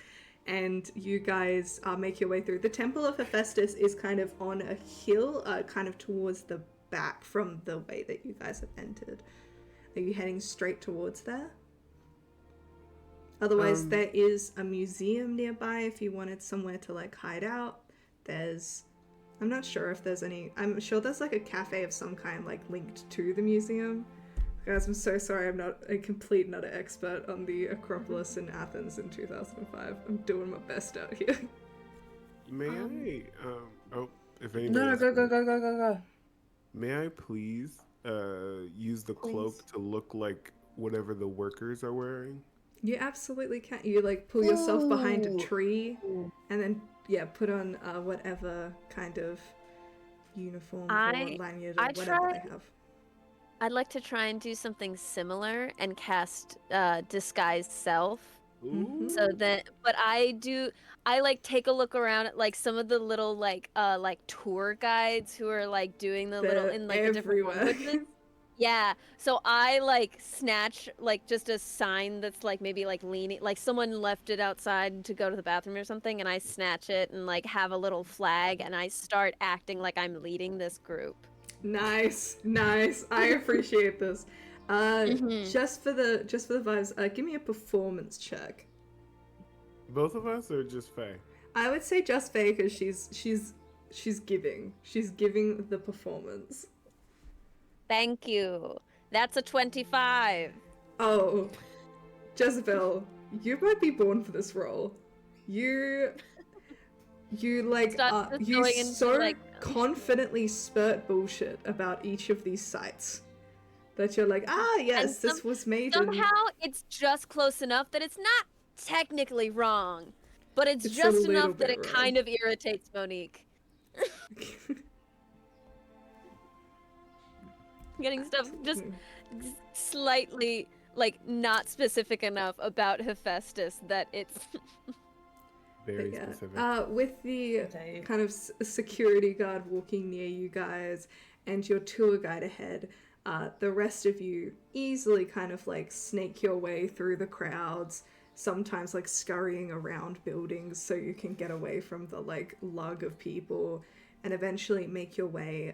C: and you guys make your way through. The Temple of Hephaestus is kind of on a hill, kind of towards the back from the way that you guys have entered. Are you heading straight towards there? Otherwise, there is a museum nearby if you wanted somewhere to like hide out. I'm not sure if there's any. I'm sure there's like a cafe of some kind like linked to the museum. Guys, I'm so sorry I'm not a complete nutter expert on the Acropolis in Athens in 2005. I'm doing my best out here.
A: May I? If anybody
H: No,
A: else
H: go,
A: would-
H: go.
A: May I please use the cloak
C: Please.
A: to look like whatever the workers are wearing?
C: You absolutely can. You like pull yourself behind a
A: Ooh.
C: tree, and then put on whatever kind of uniform or
D: I
C: lanyard or whatever
D: try.
C: they have.
D: I'd like to try and do something similar and cast disguise self.
C: Mhm.
D: So that, but I like take a look around at like some of the little like tour guides who are like doing the little
C: They're
D: in like the different
C: everywhere.
D: languages. Yeah, so I like snatch like just a sign that's like maybe like leaning, like someone left it outside to go to the bathroom or something, and I snatch it and like have a little flag, and I start acting like I'm leading this group.
C: Nice, nice. I appreciate this.
D: Mhm.
C: Just for the vibes, give me a performance check.
A: Both of us or just Faye?
C: I would say just Faye because she's giving the performance.
D: Thank you. That's a 25.
C: Oh, Jezebel, you might be born for this role. You like
D: Start just
C: you
D: going into,
C: so
D: like-
C: confidently spurt bullshit about each of these sites that you're like, yes, this was made in.
D: Somehow it's just close enough that it's not technically wrong, but it's
C: It's a
D: just
C: little
D: enough that
C: bit
D: it
C: wrong.
D: kind of irritates Monique. Getting stuff just slightly like not specific enough about Hephaestus that it's
A: Very
C: But yeah,
A: specific.
C: with the
H: Dave.
C: kind of security guard walking near you guys and your tour guide ahead, the rest of you easily kind of like snake your way through the crowds, sometimes like scurrying around buildings so you can get away from the like lug of people, and eventually make your way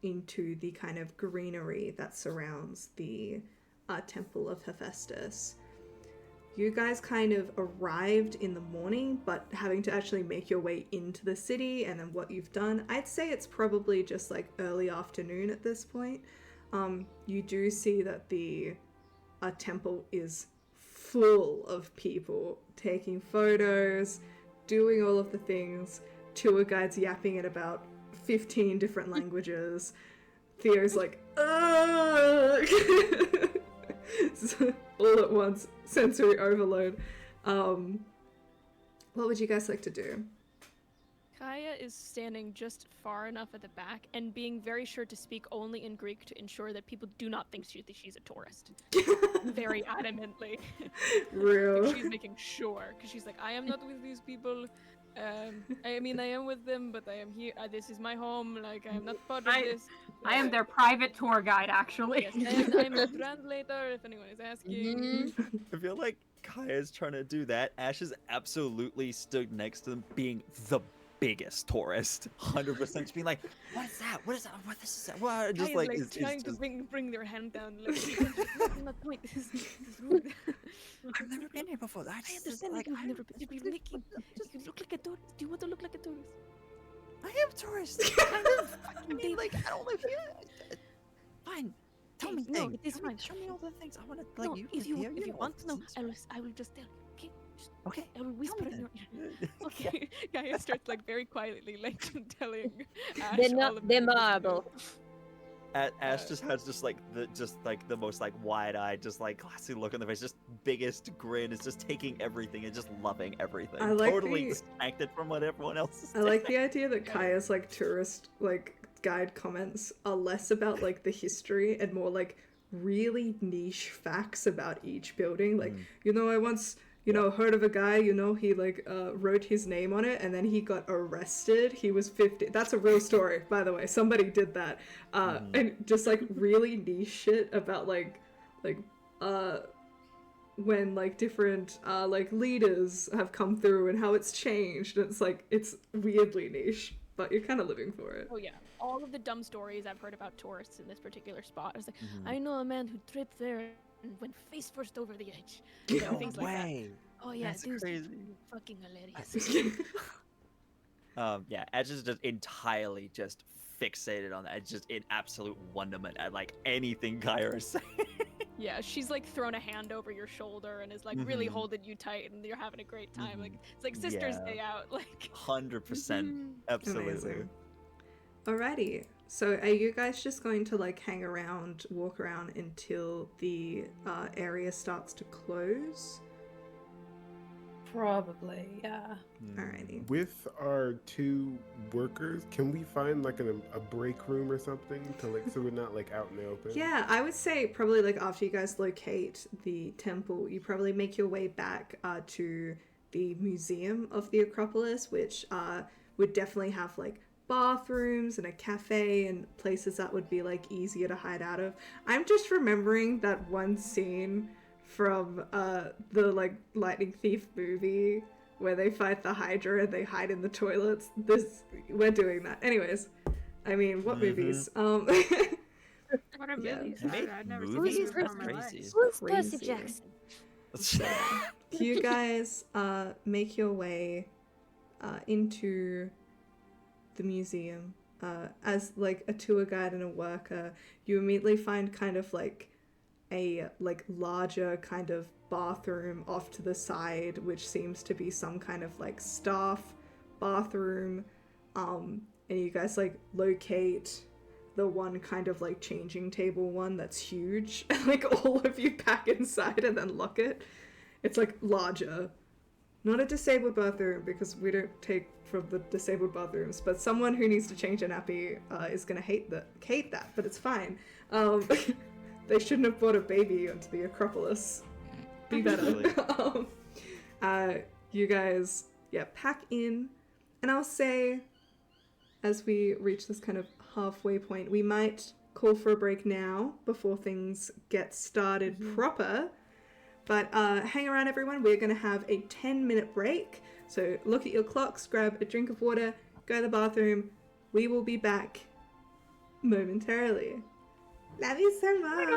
C: into the kind of greenery that surrounds the Temple of Hephaestus. You guys kind of arrived in the morning, but having to actually make your way into the city and then what you've done, I'd say it's probably just like early afternoon at this point. You do see that the temple is full of people taking photos, doing all of the things, tour guides yapping in about 15 different languages. Theo's like, ugh! So, all at once, sensory overload. What would you guys like to do?
G: Kaya is standing just far enough at the back and being very sure to speak only in Greek to ensure that people do not think she's a tourist. Very adamantly.
C: Real.
G: Like, she's making sure, because she's like, I am not with these people. I mean, I am with them, but I am here. This is my home. Like, I am not part of this.
F: I am their private tour guide, actually.
G: Yes, I am a translator, if anyone is asking.
E: I feel like Kaya's trying to do that. Ash is absolutely stood next to them, being the biggest tourist. 100% just being like, what is that? What is that? What this is that? What? Just
G: Kaya's
E: like,
G: like
E: is
G: trying to
E: just...
G: bring their hand down. Like, that's not the point. This is rude.
E: I've never been here before.
G: I understand that you've never been. You're making. You look like a tourist. Do you want to look like a tourist?
E: I am a tourist. I mean, like, I don't live here. Fine. Tell me
G: No,
E: things.
G: it is fine.
E: Show me all the things. I want to, like,
G: No,
E: you
G: if you
E: live here,
G: if you
E: know
G: want,
E: all
G: no,
E: the things.
G: I will just tell you. Okay. Just,
E: Okay.
G: I will whisper
E: me
G: in your
E: then.
G: ear. Okay. Gaia starts like very quietly, like telling Ash
D: They're
G: all
D: not
G: of
D: they're
G: the things to do.
D: marble.
E: Ash just has just like the most like wide-eyed, just like glassy look on the face, just biggest grin, is just taking everything and just loving everything.
C: I like
E: totally
C: the-
E: disconnected from what everyone else is
C: I like
E: saying.
C: the idea that Kaya's like tourist like guide comments are less about like the history and more like really niche facts about each building. Like, I once heard of a guy, he like wrote his name on it and then he got arrested. He was 50. That's a real story, by the way. Somebody did that. And just like really niche shit about like when like different like leaders have come through and how it's changed. And it's weirdly niche, but you're kind of living for it.
G: Oh yeah, all of the dumb stories I've heard about tourists in this particular spot. I was like, I know a man who tripped there and went face first over the edge.
E: No
G: Things like that.
E: way.
G: Oh yeah,
E: That's
G: it was
E: crazy.
G: fucking hilarious.
E: Yeah, Ash is just entirely just fixated on that. It's just in absolute wonderment at like anything Kaya is saying.
G: Yeah, she's like thrown a hand over your shoulder and is like really holding you tight, and you're having a great time. Like it's like Sister's
E: Yeah.
G: Day out. Like
E: 100%. Absolutely.
C: Amazing. Alrighty. So are you guys just going to like hang around, walk around until the area starts to close?
H: Probably, yeah.
C: Alrighty.
A: With our 2 workers, can we find like a break room or something to like so we're not like out in the open?
C: Yeah, I would say probably like after you guys locate the temple, you probably make your way back to the museum of the Acropolis, which would definitely have like bathrooms and a cafe and places that would be like easier to hide out of. I'm just remembering that one scene from the like Lightning Thief movie where they fight the Hydra and they hide in the toilets. We're doing that. Anyways, I mean, what movies?
F: What are
C: Yeah.
F: movies?
E: They make
F: I've never
E: movies?
F: seen
E: That's
F: these before in my
E: crazy.
F: life.
D: Who's Percy
C: Crazy.
D: Jackson?
C: You guys make your way into the museum. As like a tour guide and a worker, you immediately find kind of like a like larger kind of bathroom off to the side, which seems to be some kind of like staff bathroom. And you guys like locate the one kind of like changing table one that's huge, and like all of you pack inside and then lock it. It's like larger. Not a disabled bathroom because we don't take from the disabled bathrooms, but someone who needs to change a nappy is gonna hate that, but it's fine. They shouldn't have brought a baby onto the Acropolis. Be better. You guys, pack in, and I'll say, as we reach this kind of halfway point, we might call for a break now before things get started proper. But hang around, everyone. We're going to have a 10-minute break. So look at your clocks, grab a drink of water, go to the bathroom. We will be back momentarily. Love you so much.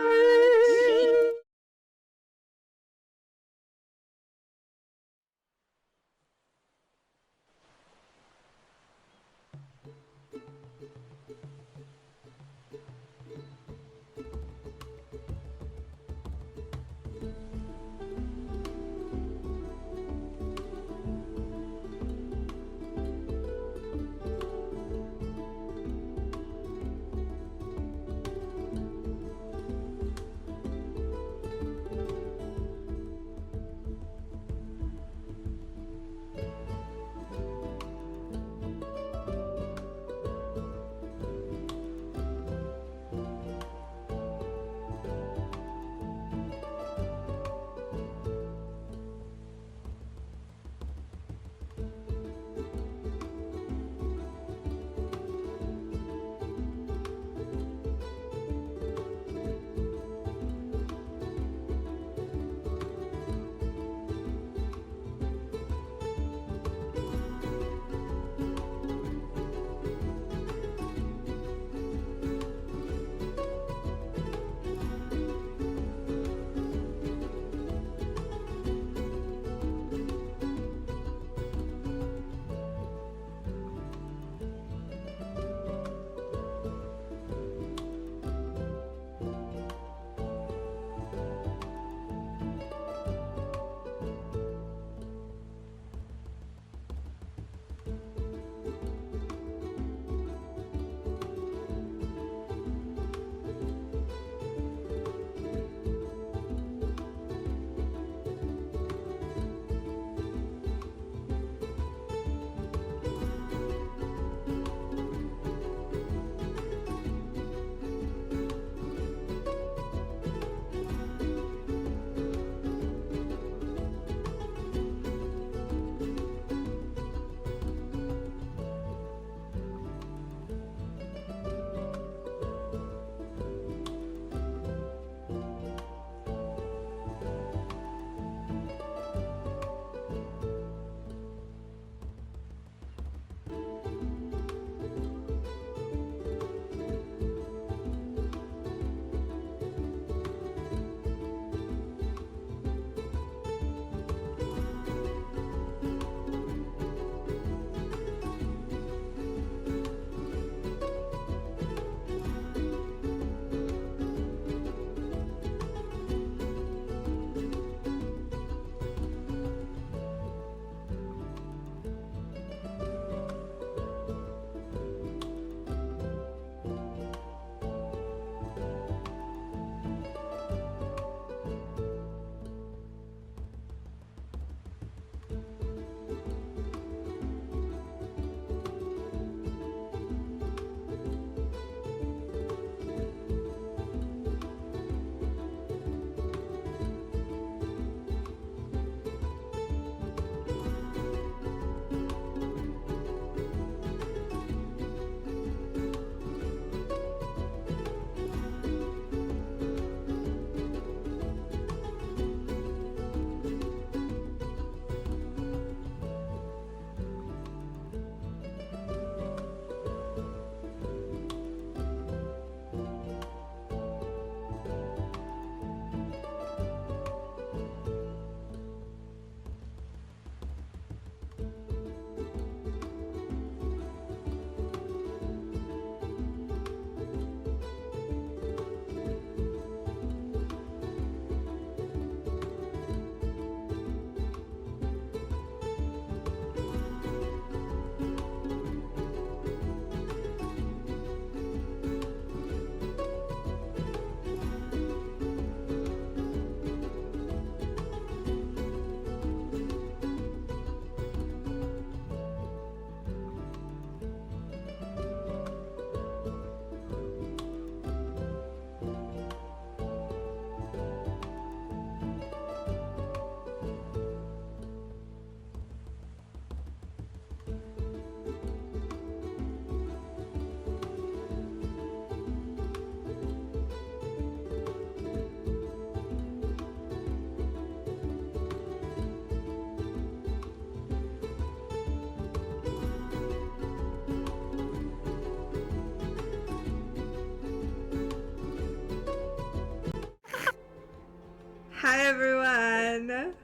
C: Hi everyone.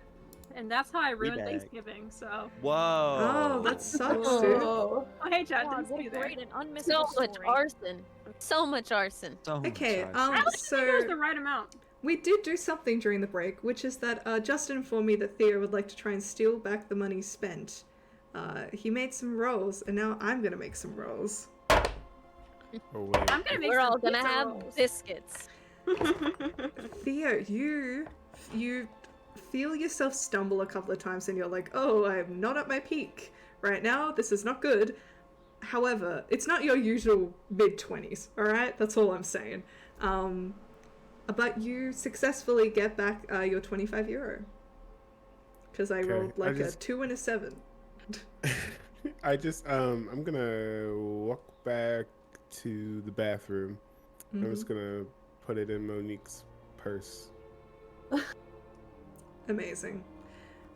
F: And that's how I ruined
E: back.
F: Thanksgiving. So,
C: Oh,
E: Whoa.
C: that sucks, dude.
B: Oh.
F: oh hey, Chad,
G: God,
F: didn't
G: what
F: see
G: a
F: you there.
G: great and unmissable
D: So much
G: story.
D: arson. So much arson.
E: So much
C: Okay,
E: arson.
F: I like to think it was
C: so
F: the right amount.
C: we did do something during the break, which is that Justin informed me that Thea would like to try and steal back the money spent. He made some rolls, and now I'm gonna make some rolls.
A: Oh wait.
F: I'm gonna make
D: We're
F: some
D: all gonna
F: pizza
D: have
F: rolls.
D: biscuits.
C: Theo, you feel yourself stumble a couple of times, and you're like, "Oh, I'm not at my peak right now. This is not good." However, it's not your usual mid-20s. All right, that's all I'm saying. But you successfully get back your 25 euro because I
A: Okay,
C: rolled
A: I
C: like a
A: just-
C: 2 and a 7.
A: I'm gonna walk back to the bathroom. I'm
C: Mm-hmm.
A: just gonna put it in Monique's purse.
C: Amazing.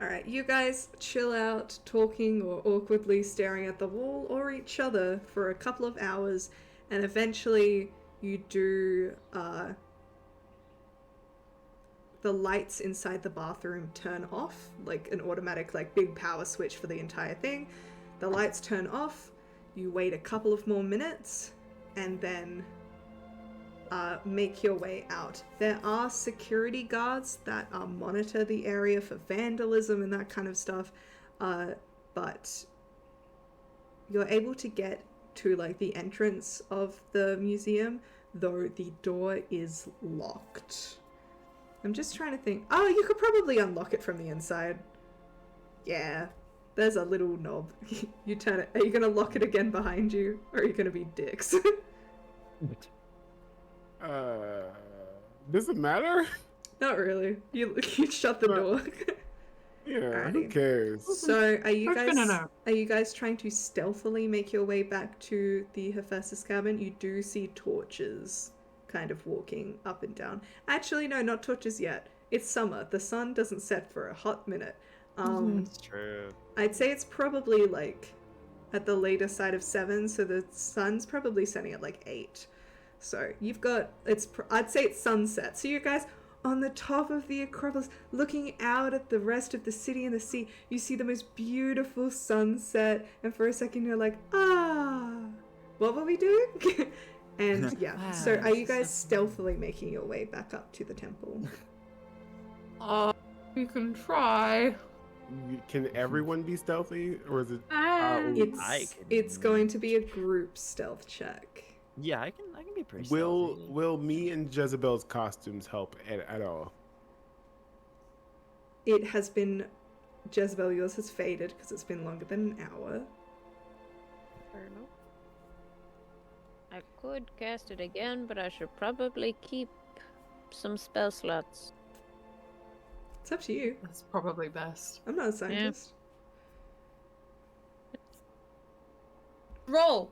C: Alright, you guys chill out, talking or awkwardly staring at the wall or each other for a couple of hours, and eventually you do, the lights inside the bathroom turn off, like an automatic, like, big power switch for the entire thing. The lights turn off, you wait a couple of more minutes, and then make your way out. There are security guards that monitor the area for vandalism and that kind of stuff, but you're able to get to like the entrance of the museum, though the door is locked. I'm just trying to think. Oh, you could probably unlock it from the inside. Yeah, there's a little knob. You turn it. Are you gonna lock it again behind you, or are you gonna be dicks?
A: Does it matter?
C: Not really. You shut the door.
A: Yeah, who
C: Alrighty.
A: cares?
C: So are you
B: That's
C: guys
B: good to know.
C: are you guys trying to stealthily make your way back to the Hephaestus cabin? You do see torches kind of walking up and down. Actually, no, not torches yet. It's summer. The sun doesn't set for a hot minute.
E: It's true.
C: I'd say it's probably like at the later side of 7, so the sun's probably setting at like 8. So you've got I'd say it's sunset. So you guys on the top of the Acropolis, looking out at the rest of the city and the sea, you see the most beautiful sunset, and for a second you're like, what were we doing? And yeah,
B: Wow,
C: so are you
B: this is
C: guys
B: so
C: stealthily making your way back up to the temple?
B: You can try.
A: Can everyone be stealthy, or is it?
C: It's
E: can-
C: it's going to be a group stealth check.
E: Yeah, I can be pretty
A: Will
E: stealthy.
A: Will me and Jezebel's costumes help at all?
C: It has been Jezebel, yours has faded because it's been longer than an hour.
D: Fair enough. I could cast it again, but I should probably keep some spell slots.
C: It's up to you.
B: That's probably best.
C: I'm not a scientist.
B: Roll.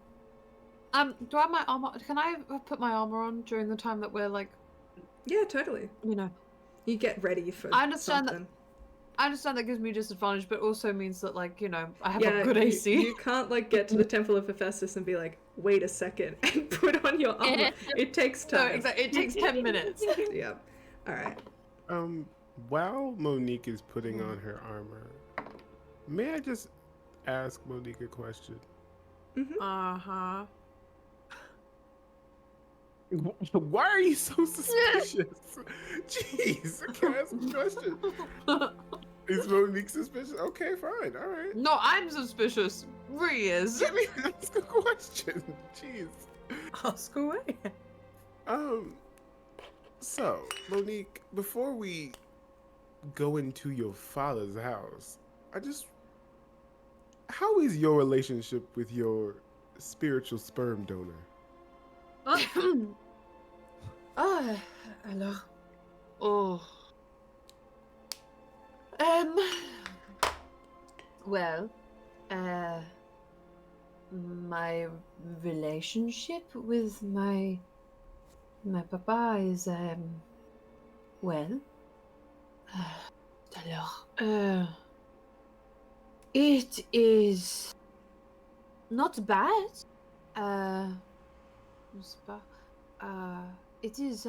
B: Do I have my armor? Can I put my armor on during the time that we're like,
C: Yeah, totally.
B: you know?
C: You get ready for
B: I understand that-
C: something.
B: I understand that gives me disadvantage, but also means that like, you know, I have
C: Yeah,
B: a good
C: you,
B: AC.
C: you can't like get to the Temple of Hephaestus and be like, wait a second, and put on your armor. It takes
B: No,
C: time.
B: exactly. It takes 10 minutes.
C: Yeah. Alright.
A: While Monique is putting on her armor, may I just ask Monique a question?
B: Uh-huh.
A: Why are you so suspicious? Jeez, can I ask a question? Is Monique suspicious? Okay, fine, all right.
B: No, I'm suspicious. Ree is.
A: Let me ask a question. Jeez.
B: Ask away.
A: So, Monique, before we go into your father's house, how is your relationship with your spiritual sperm donor?
B: Alors. Oh. Well, my relationship with my papa is, well, alors, it is not bad. N'est-ce pas? It is,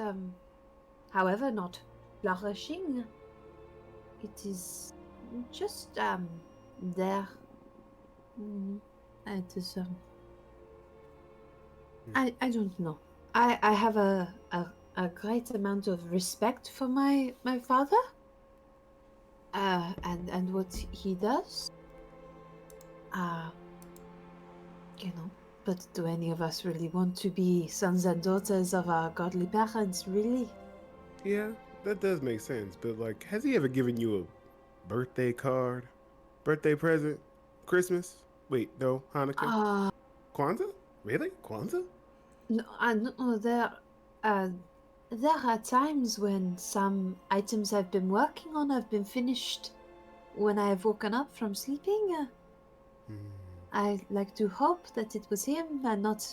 B: however, not
H: flourishing. It is just there. It is I don't know. I have a great amount of respect for my father. And what he does. You know, but do any of us really want to be sons and daughters of our godly parents, really?
A: Yeah, that does make sense. But like, has he ever given you a birthday card, birthday present, Christmas? Wait, no, Hanukkah, Kwanzaa? Really, Kwanzaa?
H: No, no, there are times when some items I've been working on have been finished when I have woken up from sleeping. I like to hope that it was him and not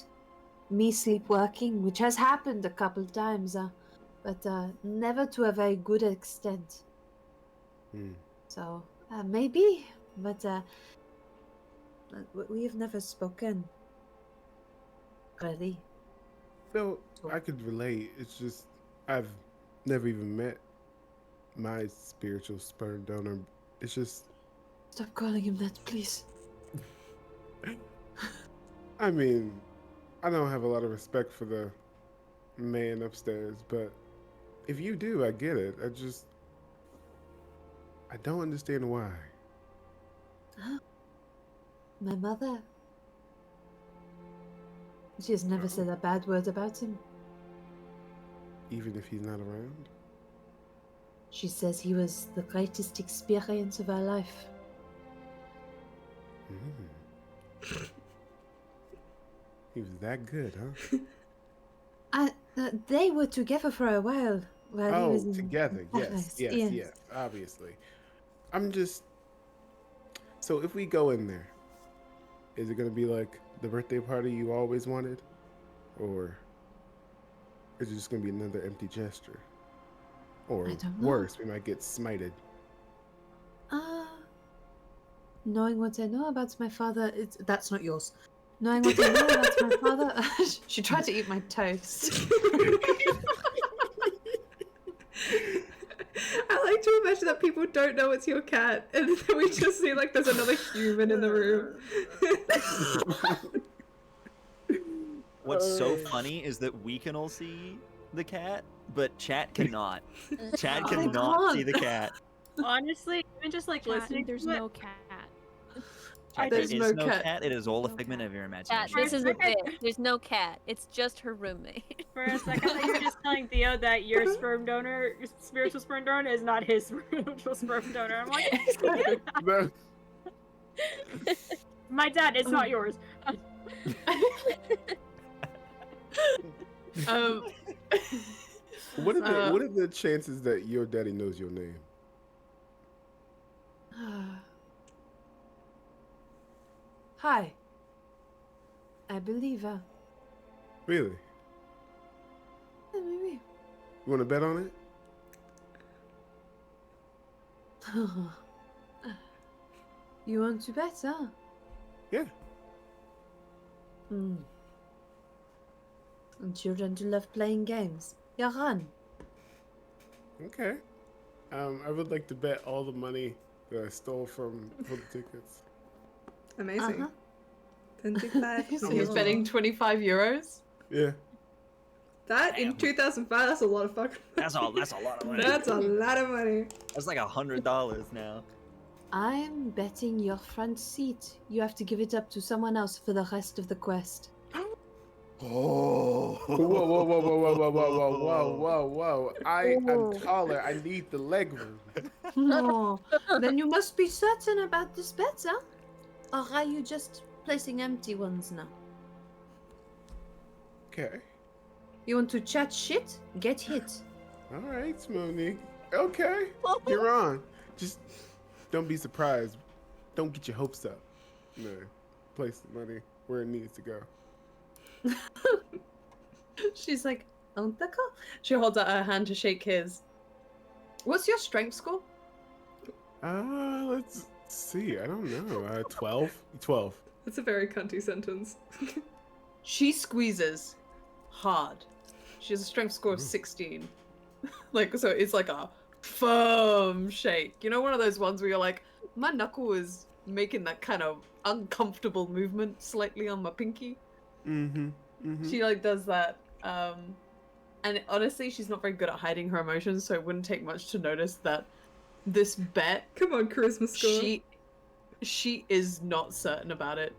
H: me sleepwalking, which has happened a couple times, but never to a very good extent. So, maybe, but we have never spoken. Really.
A: No, I could relate. It's just, I've never even met my spiritual sperm donor. It's just...
H: Stop calling him that, please.
A: I mean, I don't have a lot of respect for the man upstairs, but if you do, I get it. I don't understand why.
H: My mother. She has never said a bad word about him.
A: Even if he's not around?
H: She says he was the greatest experience of her life.
A: He was that good, huh?
H: They were together for a while. While he was in
A: together.
H: Paris.
A: Yes, obviously. I'm just... So if we go in there, is it going to be like the birthday party you always wanted? Or is it just going to be another empty gesture? Or
H: I don't know.
A: worse, we might get smited.
H: Knowing what I know about my father, that's not yours. Knowing what I know about my father, she tried to eat my toast.
C: I like to imagine that people don't know it's your cat, and then we just see like there's another human in the room.
E: What's so funny is that we can all see the cat, but chat cannot. Chat
H: They
E: cannot see
H: can't.
E: the cat.
F: Honestly, even just like
G: Cat,
F: listening
G: there's
F: to it,
G: no cat.
E: Chat,
H: There's
E: there is
H: no
E: no
H: cat.
E: cat. It is all a
G: No
E: figment
G: cat.
E: of your
D: Cat,
E: imagination.
D: this is a
F: Okay.
D: bit. There's no cat. It's just her roommate.
F: for a second, I thought you were just telling Theo that your sperm donor, your spiritual sperm donor, is not his spiritual sperm donor. I'm like,
A: No.
F: my dad, it's not yours.
A: What are the chances that your daddy knows your name?
H: Hi. I believe,
A: Really?
H: maybe.
A: You want to bet on it?
H: You want to bet, huh?
A: Yeah.
H: And children do love playing games. Yeah, run.
A: Okay. I would like to bet all the money that I stole for the tickets.
C: Amazing. 25.
H: So he's betting 25 euros?
A: Yeah.
C: That in
E: Damn.
C: 2005, that's a lot of fucking.
E: That's a lot of money.
C: That's a lot of money.
E: That's like $100 now.
H: I'm betting your front seat. You have to give it up to someone else for the rest of the quest.
A: Oh. Whoa, whoa, whoa, whoa, whoa, whoa, whoa, whoa, whoa, whoa. I'm taller. I need the leg room.
H: No. Then you must be certain about this bet, huh? Or are you just placing empty ones now?
A: Okay.
H: You want to chat shit? Get hit.
A: All right, Smoonie. Okay. You're on. Just don't be surprised. Don't get your hopes up. No. Place the money where it needs to go.
H: She's like, oh, d'accord. She holds out her hand to shake his. What's your strength score?
A: Let's see. I don't know. 12? 12.
C: That's a very cunty sentence.
B: She squeezes hard. She has a strength score of 16. Like, so it's like a firm shake. You know, one of those ones where you're like, my knuckle is making that kind of uncomfortable movement slightly on my pinky. She like does that. And honestly, she's not very good at hiding her emotions, so it wouldn't take much to notice that this bet.
C: Come on, charisma score.
B: She is not certain about it.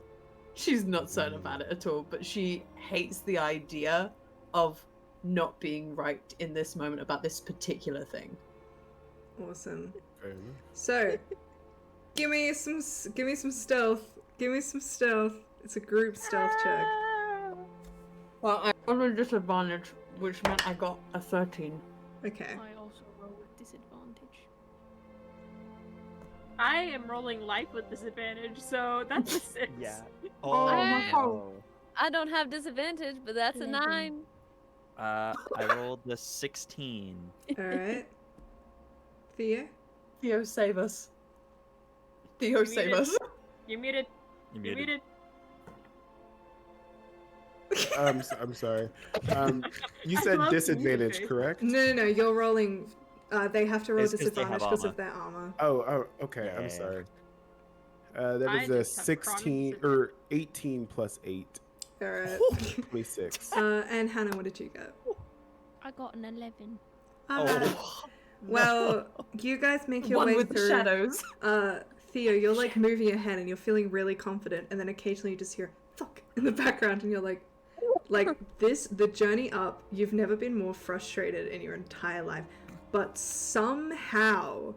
B: She's not certain about it at all, but she hates the idea of not being right in this moment about this particular thing.
C: Awesome.
A: Fair enough.
C: So, give me some stealth. Give me some stealth. It's a group stealth check.
B: Well, I rolled a disadvantage, which meant I got a 13.
C: Okay.
G: I also roll with disadvantage.
F: I am rolling life with disadvantage, so that's a 6.
E: Yeah.
B: Oh, my
E: no.
D: I don't have disadvantage, but that's a 9.
E: I rolled the 16.
C: All right. Theo.
B: Theo, save us. Theo, save us.
F: You're muted.
E: You
F: You're
E: muted.
F: muted.
A: I'm sorry. You
F: I
A: said
F: love
A: disadvantage,
F: music.
A: correct?
C: No. You're rolling. They have to roll
E: It's 'cause they have
C: disadvantage because
E: armor.
C: of their armor.
A: Oh, okay.
E: Yeah.
A: I'm sorry. That
F: I
A: is a
F: just have
A: 16
F: chronic
A: or 18 plus 8,
C: All right.
A: 26.
C: And Hannah, what did you get?
G: I got an 11.
E: Oh.
C: Well, you guys make your
B: One
C: way
B: with the
C: through.
B: shadows.
C: Theo, you're like moving your hand and you're feeling really confident, and then occasionally you just hear "fuck" in the background, and you're like the journey up. You've never been more frustrated in your entire life, but somehow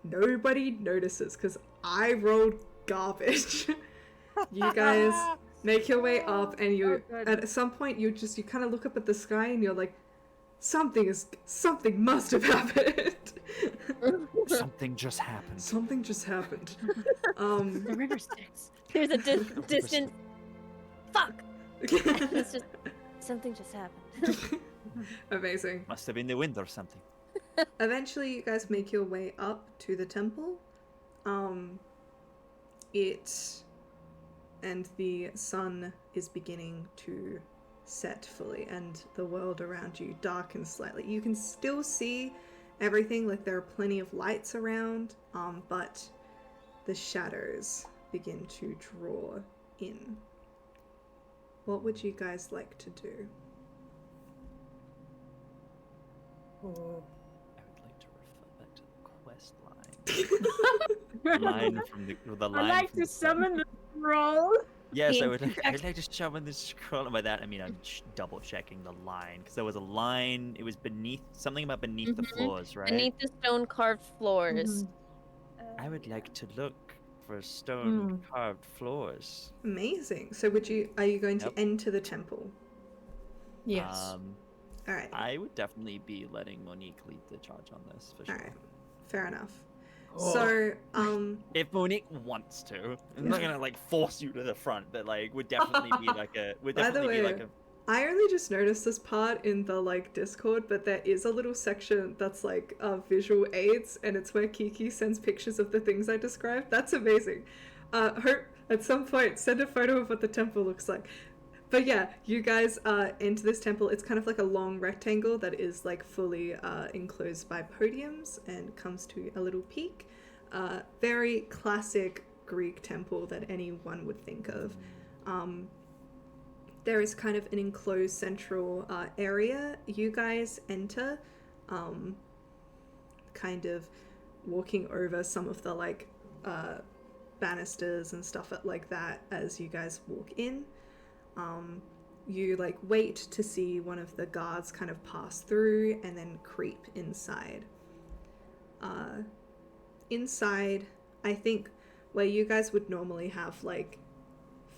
C: nobody notices because I rolled garbage. You guys make your way up, and you at some point you kind of look up at the sky and you're like, something must have happened.
E: Something just happened.
C: Something just happened.
F: The river Styx.
D: There's a distant. Fuck. It's just something just happened.
C: Amazing.
E: Must have been the wind or something.
C: Eventually, you guys make your way up to the temple. And the sun is beginning to set fully, and the world around you darkens slightly. You can still see everything, like there are plenty of lights around, but the shadows begin to draw in. What would you guys like to do?
E: I would like to refer back to the quest line. line from the line.
F: I'd like
E: from
F: to
E: the
F: summon the scroll.
E: Yes, I would like to summon this scroll. And by that, I mean I'm double checking the line, because there was a line. It was beneath something about beneath the floors, right?
D: Beneath the stone carved floors.
E: I would like to look for stone carved floors.
C: Amazing. So are you going to enter the temple?
B: Yes.
C: All right.
E: I would definitely be letting Monique lead the charge on this for sure.
C: All right. Fair enough.
B: Oh.
C: So,
E: If Monique wants to, I'm not gonna like force you to the front, but like would definitely be like a
C: By the way, I only just noticed this part in the like Discord, but there is a little section that's like visual aids, and it's where Kiki sends pictures of the things I described. That's amazing. Hope at some point send a photo of what the temple looks like. But yeah, you guys enter this temple. It's kind of like a long rectangle that is like fully enclosed by podiums and comes to a little peak. Very classic Greek temple that anyone would think of. There is kind of an enclosed central area. You guys enter, kind of walking over some of the like banisters and stuff like that as you guys walk in. You like wait to see one of the guards kind of pass through and then creep inside. Inside, I think where you guys would normally have like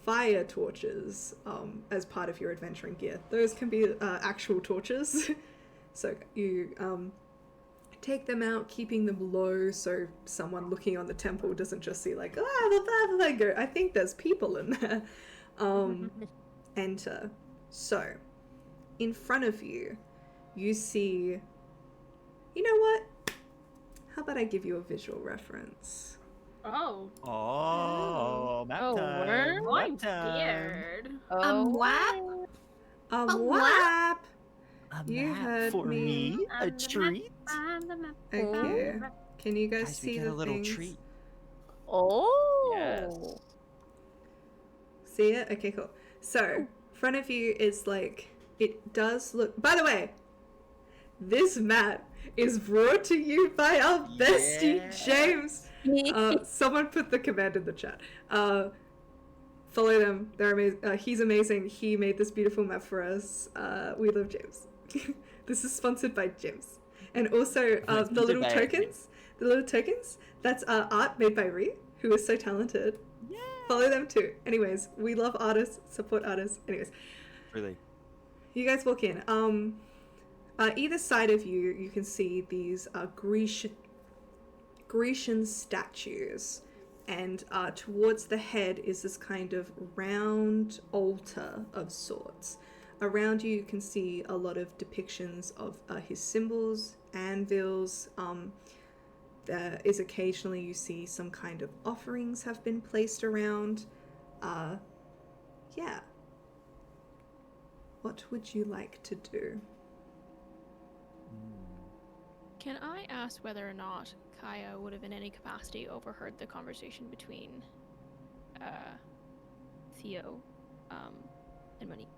C: fire torches as part of your adventuring gear, those can be actual torches. So you take them out, keeping them low so someone looking on the temple doesn't just see like, I think there's people in there. Enter. So, in front of you, you see... You know what? How about I give you a visual reference?
F: Oh.
E: Oh, map time.
D: word?
F: Oh, I'm
E: Map time.
F: scared.
H: What?
C: A wap!
E: A
C: You
E: map
C: heard
E: for
C: me.
E: me? A treat?
I: on the map.
C: Okay. Can you guys
E: Guys, we
C: see
E: get
C: the
E: a little
C: things?
E: treat.
D: Oh.
E: Yes.
C: See it? Okay, cool. So, front of you is like, it does look. By the way, this map is brought to you by our bestie,
E: Yeah.
C: James. Someone put the command in the chat. Follow them. They're amazing. He's amazing. He made this beautiful map for us. We love James. This is sponsored by James. And also, the little tokens. The little tokens. That's art made by Ree, who is so talented.
E: Yeah.
C: Follow them too. Anyways, we love artists. Support artists. Anyways,
E: Really.
C: you guys walk in. Either side of you, you can see these Grecian statues, and towards the head is this kind of round altar of sorts. Around you, you can see a lot of depictions of his symbols, anvils. There is occasionally you see some kind of offerings have been placed around. Yeah. What would you like to do?
G: Can I ask whether or not Kaya would have in any capacity overheard the conversation between Theo and Monique?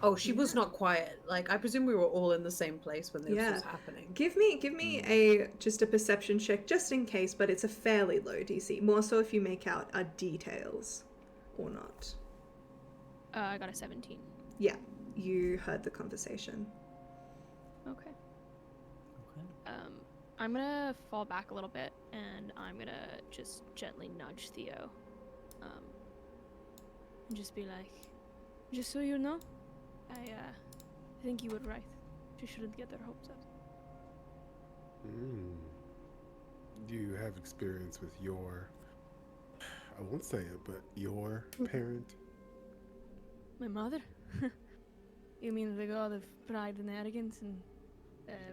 B: Oh, she was not quiet. Like, I presume we were all in the same place when this was happening.
C: Give me just a perception check, just in case, but it's a fairly low DC. More so if you make out details or not.
G: I got a 17.
C: Yeah, you heard the conversation.
G: Okay. I'm gonna fall back a little bit, and I'm gonna just gently nudge Theo, and just be like, "Just so you know, I think you were right. She shouldn't get their hopes up."
A: Do you have experience with your, I won't say it, but your parent?
G: My mother? You mean the god of pride and arrogance and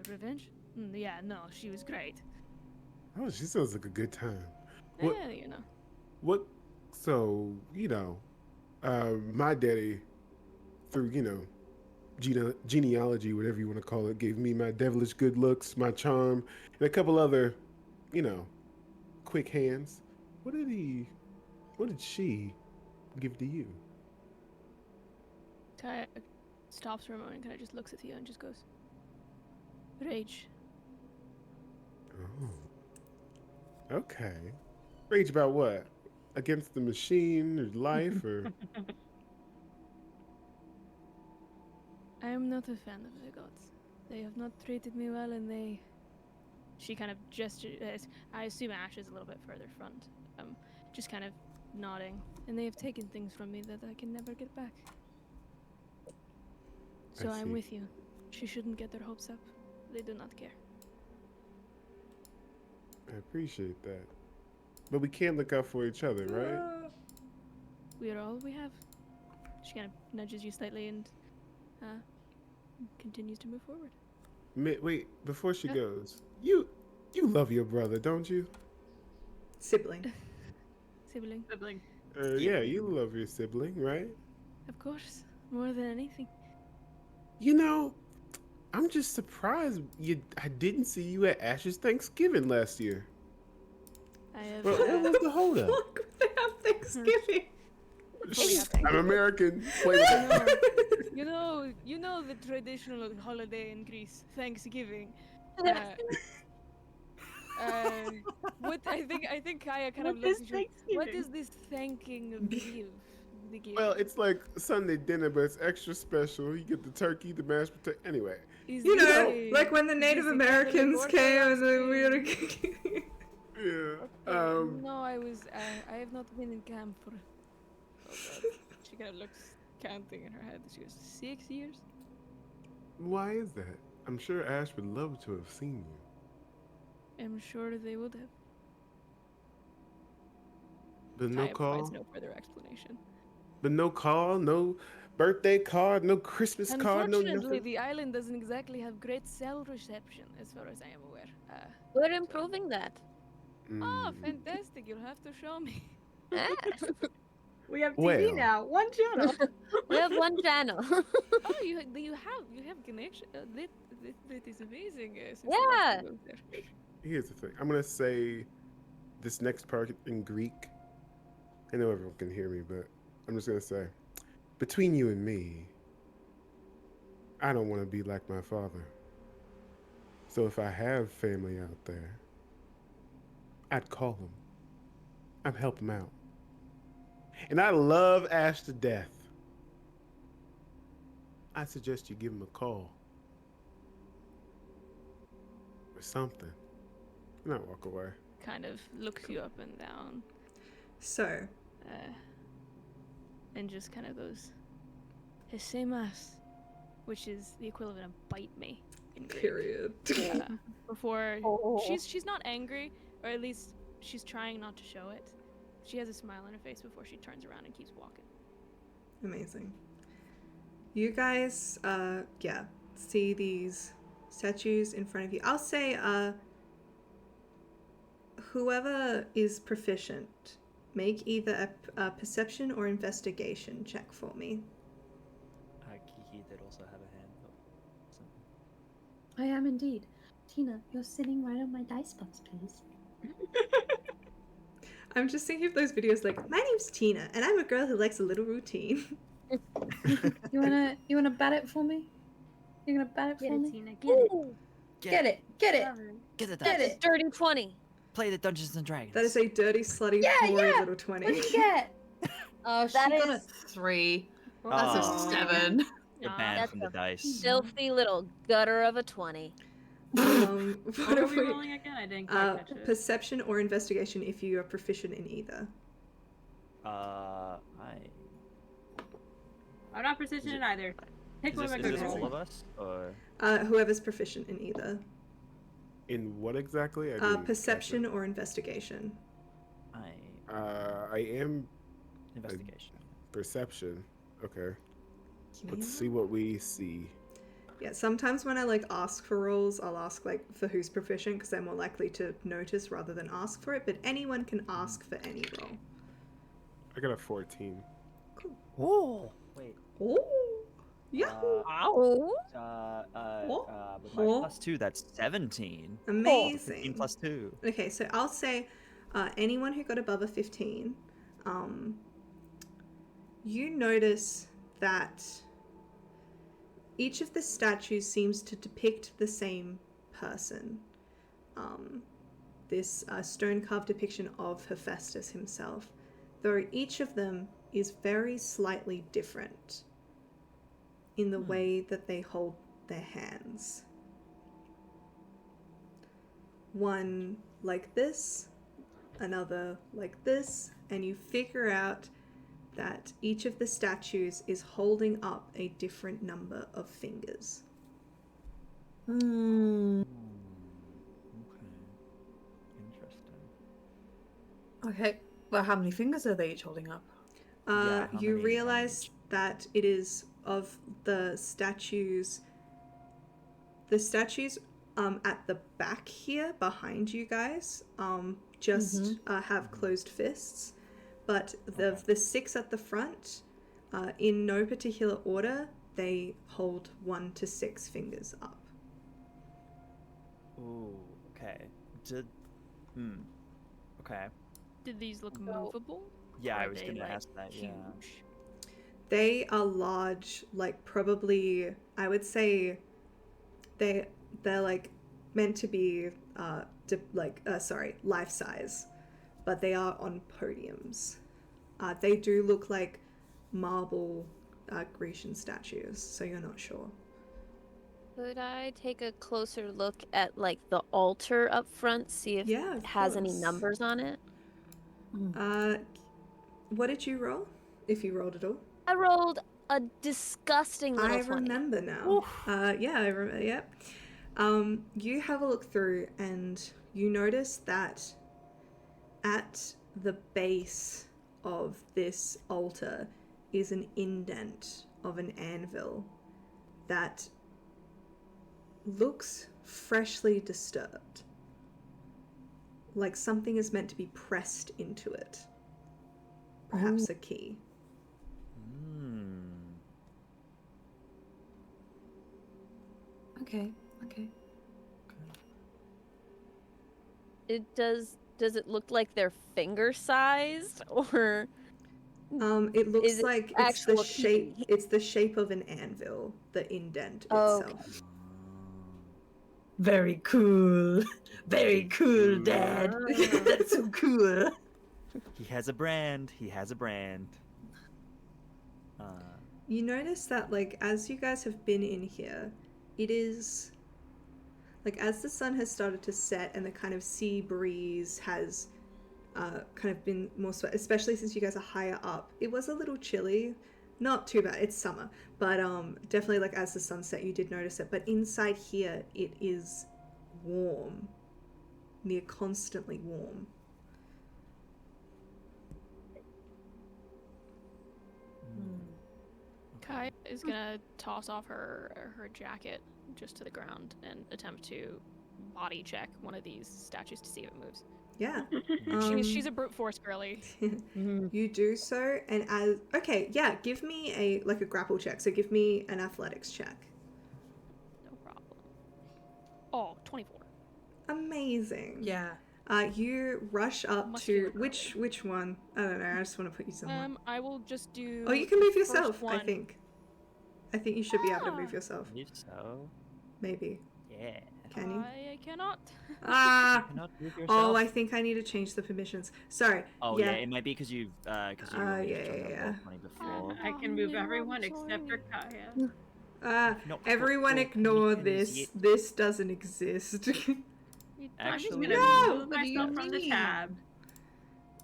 G: revenge? Yeah, no, she was great.
A: Oh, she sounds like a good time.
G: Yeah, you know.
A: What? So, my daddy, through, genealogy, whatever you want to call it, gave me my devilish good looks, my charm, and a couple other, quick hands. What did she give to you?
G: Kaya stops for a moment, kind of just looks at Theo and just goes, "Rage."
A: Oh. Okay. Rage about what? Against the machine or life or?
G: I am not a fan of the gods. They have not treated me well, and she kind of gestures. I assume Ash is a little bit further front. Just kind of nodding. And they have taken things from me that I can never get back. So
A: I
G: I'm
A: see.
G: with you. She shouldn't get their hopes up. They do not care.
A: I appreciate that. But we can look out for each other, right?
G: We are all we have. She kind of nudges you slightly and continues to move forward.
A: Wait, before she
G: Yeah.
A: goes, you love your brother, don't you?
C: Sibling.
G: Sibling.
A: Yeah, you love your sibling, right?
G: Of course. More than anything.
A: I'm just surprised I didn't see you at Ash's Thanksgiving last year.
G: I have.
A: What was the holdup?
C: Look, they have Thanksgiving.
A: I'm American. Play with it.
G: You know the traditional holiday in Greece, Thanksgiving. What I think Kaya kind of
F: What
G: looks
F: is
G: at you. What
F: Thanksgiving?
G: is this thanking of the give?
A: Well, it's like Sunday dinner, but it's extra special. You get the turkey, the mashed potato. Anyway,
G: Is
C: You
G: this
C: know,
G: a-
C: like when the
G: is
C: Native
G: this a
C: Americans
G: Catholic
C: came and
G: Orthodox
C: then we had
G: thing?
C: a...
A: yeah.
G: No, I have not been in camp for. Oh God. She kind of looks counting in her head. She goes 6 years.
A: Why is that? I'm sure Ash would love to have seen you.
G: I'm sure they would have.
A: But no
G: Kaya provides
A: call?
G: no further explanation.
A: But no call, no birthday card, no Christmas card, no
G: Unfortunately,
A: nothing?
G: the island doesn't exactly have great cell reception, as far as I am aware.
D: We're improving that.
G: Oh,
A: Mm.
G: fantastic! You'll have to show me.
D: Ah,
F: We have TV
A: Well.
F: now. One channel.
D: we have one channel.
G: Oh, you have connection. That is amazing.
D: Yeah.
A: Here's the thing. I'm gonna say this next part in Greek. I know everyone can hear me, but I'm just gonna say, between you and me, I don't want to be like my father. So if I have family out there, I'd call them. I'd help them out. And I love Ash to death. I suggest you give him a call. Or something. Not walk away.
G: Kind of looks you up and down,
C: So,
G: and just kind of goes, "Hisemas," which is the equivalent of "bite me" in Greek.
C: period.
G: Before she's not angry, or at least she's trying not to show it. She has a smile on her face before she turns around and keeps walking.
C: Amazing. You guys, see these statues in front of you. I'll say, whoever is proficient, make either a perception or investigation check for me.
E: Kiki did also have a hand up.
J: I am indeed. Tina, you're sitting right on my dice box, please.
C: I'm just thinking of those videos like, my name's Tina, and I'm a girl who likes a little routine.
J: You wanna bat it for me? You gonna bat it
I: Get
J: for
I: it,
J: me?
I: Tina. Get it.
J: Get it! Get it!
I: Love her.
E: Get the
J: Get
E: dice.
J: it!
D: Dirty 20.
E: Play the Dungeons and Dragons.
C: That is a dirty, slutty,
J: Yeah,
C: horrid
J: yeah.
C: little 20.
J: What'd you get?
H: Oh, she
D: That
H: got a
D: is-
H: 3.
I: Well,
H: That's
E: Aw.
H: a 7.
E: You're
G: Nah,
E: banned
D: that's
E: from the
D: a
E: dice.
D: Filthy little gutter of a 20.
C: What
F: What are
C: are
F: we
C: we?
F: rolling again? I didn't quite catch it.
C: Perception or investigation if you are proficient in either.
F: I'm not proficient in either. Pick
E: Is
F: one
E: this,
F: of my
E: is this
F: good
E: all
F: rolls.
E: of us? Or
C: Whoever's proficient in either.
A: In what exactly? I didn't catch
C: Perception or investigation.
E: I
A: it. I am
E: investigation.
A: perception. Okay. Let's see what we see.
C: Yeah, sometimes when I ask for rolls, I'll ask for who's proficient because they're more likely to notice rather than ask for it. But anyone can ask for any roll.
A: I got a 14.
E: Oh wait.
C: Oh, yahoo!
D: Ow.
E: With my +2, that's 17.
C: Amazing.
E: 15 plus 2.
C: Okay, so I'll say anyone who got above a 15, you notice that each of the statues seems to depict the same person. This stone-carved depiction of Hephaestus himself, though each of them is very slightly different in the way that they hold their hands. One like this, another like this, and you figure out that each of the statues is holding up a different number of fingers.
E: Okay. Interesting.
H: Okay, well, how many fingers are they each holding up?
E: Yeah, how
C: You
E: many
C: realize
E: each?
C: that it is of the statues at the back here behind you guys just have closed fists, but the 6 at the front, in no particular order, they hold 1 to 6 fingers up.
E: Ooh, okay. Okay.
G: Did these look movable?
E: Yeah,
G: Or
E: I
G: are
E: was
G: they,
E: gonna ask that, yeah.
G: huge?
C: They are large, probably, I would say they're meant to be life size, but they are on podiums. They do look like marble Grecian statues, so you're not sure.
D: Could I take a closer look at the altar up front, see if
C: Yeah,
D: it
C: of
D: has any
C: course.
D: numbers on it?
C: What did you roll? If you rolled at all?
D: I rolled a disgusting little
C: I
D: 20.
C: remember now. Yeah, I remember. Yep. You have a look through, and you notice that at the base of this altar is an indent of an anvil that looks freshly disturbed. Like something is meant to be pressed into it. Perhaps a key.
H: Okay.
D: does it look like they're finger sized or
C: It looks
D: is it
C: like it's the
D: actual
C: shape.
D: teeth?
C: It's the shape of an anvil. The indent
D: Okay.
C: itself.
H: Very cool. Very cool, Dad. That's so cool.
E: He has a brand. He has a brand.
C: You notice that, like, as you guys have been in here, it is like as the sun has started to set and the kind of sea breeze has kind of been more especially since you guys are higher up. It was a little chilly, not too bad. It's summer, but definitely like as the sun set, you did notice it. But inside here, it is warm, near constantly warm.
G: Kai is gonna toss off her jacket just to the ground and attempt to body check one of these statues to see if it moves.
C: Yeah.
G: She's a brute force girly.
C: You do so, and as okay, yeah, give me a grapple check. So give me an athletics check.
G: No problem. Oh, 24.
C: Amazing.
H: Yeah.
C: You rush up
G: Muscular
C: to which one? I don't know. I just want to put you somewhere.
G: I will just do.
C: Oh, you can
G: the
C: move
G: first
C: yourself. I
G: one.
C: think. I think you should be able to move
G: Ah.
C: yourself.
E: If so,
C: Maybe.
E: yeah.
C: Can you?
G: I cannot.
C: Ah.
E: Cannot move
C: Oh,
E: yourself.
C: I think I need to change the permissions. Sorry.
E: Oh
C: yeah.
E: yeah, it might be because you only just turned
C: yeah.
E: up 20 before.
F: I can move everyone except for Kaya.
E: No,
C: Everyone
E: no
C: ignore
E: permissions
C: this.
E: yet.
C: This doesn't exist.
F: I'm just
E: Actually,
F: gonna
C: No!
F: move myself from the tab.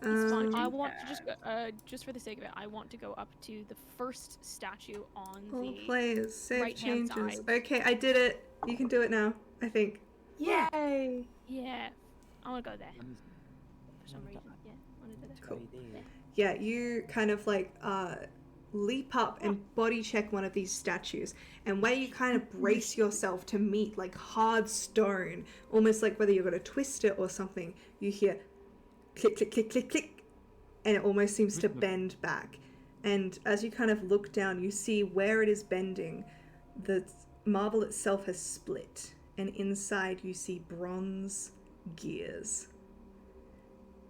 G: It's fine. I
C: Um,
G: want to just go, just for the sake of it, I want to go up to the first statue on
C: all
G: the
C: players save
G: right-hand
C: changes.
G: side.
C: Okay, I did it. You can do it now. I think.
H: Yay!
G: Yeah. I want to go there. For some reason. Yeah. I want to do that.
C: Cool. Yeah, you kind of like leap up and body check one of these statues, and where you kind of brace yourself to meet like hard stone, almost like whether you're going to twist it or something, you hear click, click, click, click, click, and it almost seems to bend back. And as you kind of look down, you see where it is bending, the marble itself has split, and inside you see bronze gears.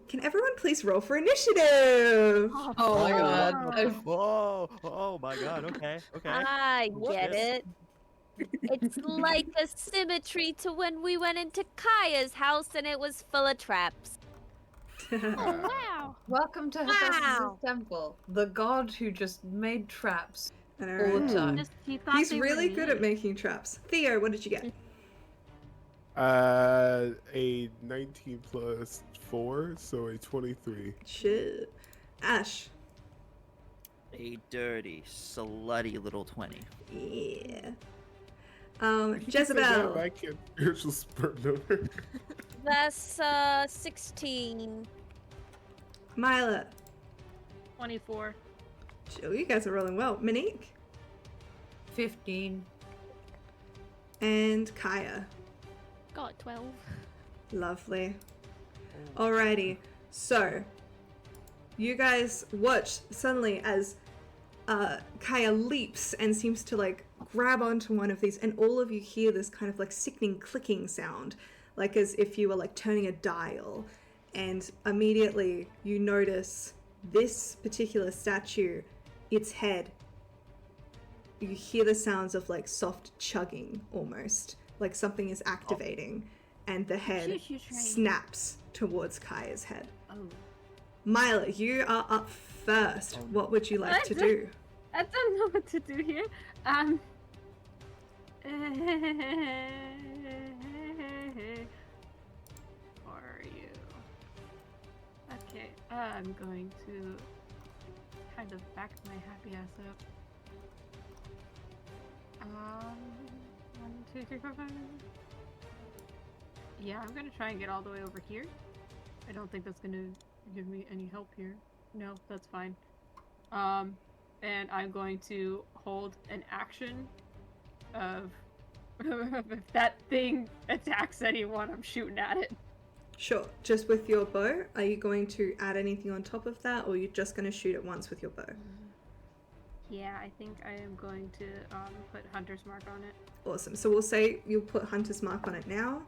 C: Can everyone please roll for initiative?
B: Oh my god.
E: Whoa! Oh my god! Okay. Okay.
D: I get
E: Yes.
D: it. It's like a symmetry to when we went into Kaya's house and it was full of traps.
G: Oh, wow.
B: Welcome to Hephaestus' temple, the god who just made traps all the time.
I: He thought
C: He's
I: they were
C: really good at
I: me.
C: making traps. Theo, what did you get?
A: A 19 plus 4, so a 23.
C: Shit. Ash.
E: A dirty, slutty little 20.
C: Yeah.
A: I keep saying that,
C: Jezebel.
A: but I can't spiritual sperm donor.
D: That's 16.
C: Mila.
F: 24.
C: Oh, you guys are rolling well. Monique.
B: 15.
C: And Kaya.
G: Got 12.
C: Lovely. Alrighty. So, you guys watch suddenly as Kaya leaps and seems to like grab onto one of these, and all of you hear this kind of like sickening clicking sound, like as if you were like turning a dial. And immediately you notice this particular statue, its head. You hear the sounds of like soft chugging almost, like something is activating, and the head
I: Choo-choo train.
C: snaps towards Kaya's head.
I: Oh.
C: Mila, you are up first. What would you like to do?
I: I don't know what to do here. Are you? Okay, I'm going to kind of back my happy ass up. 1, 2, 3, 4, 5. Yeah, I'm gonna try and get all the way over here. I don't think that's gonna give me any help here. No, that's fine. And I'm going to hold an action of if that thing attacks anyone, I'm shooting at it.
C: Sure. Just with your bow? Are you going to add anything on top of that, or you're just going to shoot it once with your bow?
I: Yeah, I think I am going to put Hunter's Mark on it.
C: Awesome. So we'll say you'll put Hunter's Mark on it now.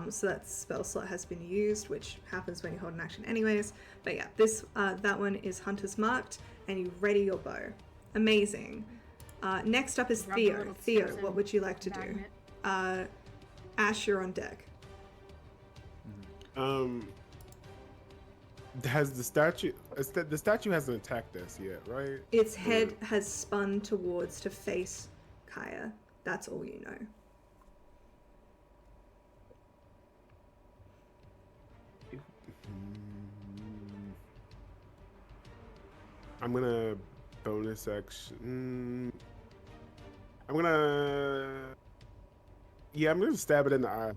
C: So that spell slot has been used, which happens when you hold an action anyways. But yeah, this that one is Hunter's Marked, and you ready your bow. Amazing. Next up is
I: Grab a
C: Theo.
I: little
C: Theo,
I: Simpson
C: what would you like to do?
I: magnet.
C: Ash, you're on deck.
A: Has the statue? The statue hasn't attacked us yet, right?
C: Its head has spun towards to face Kaya. That's all you know.
A: I'm gonna bonus action. I'm gonna stab it in the eye.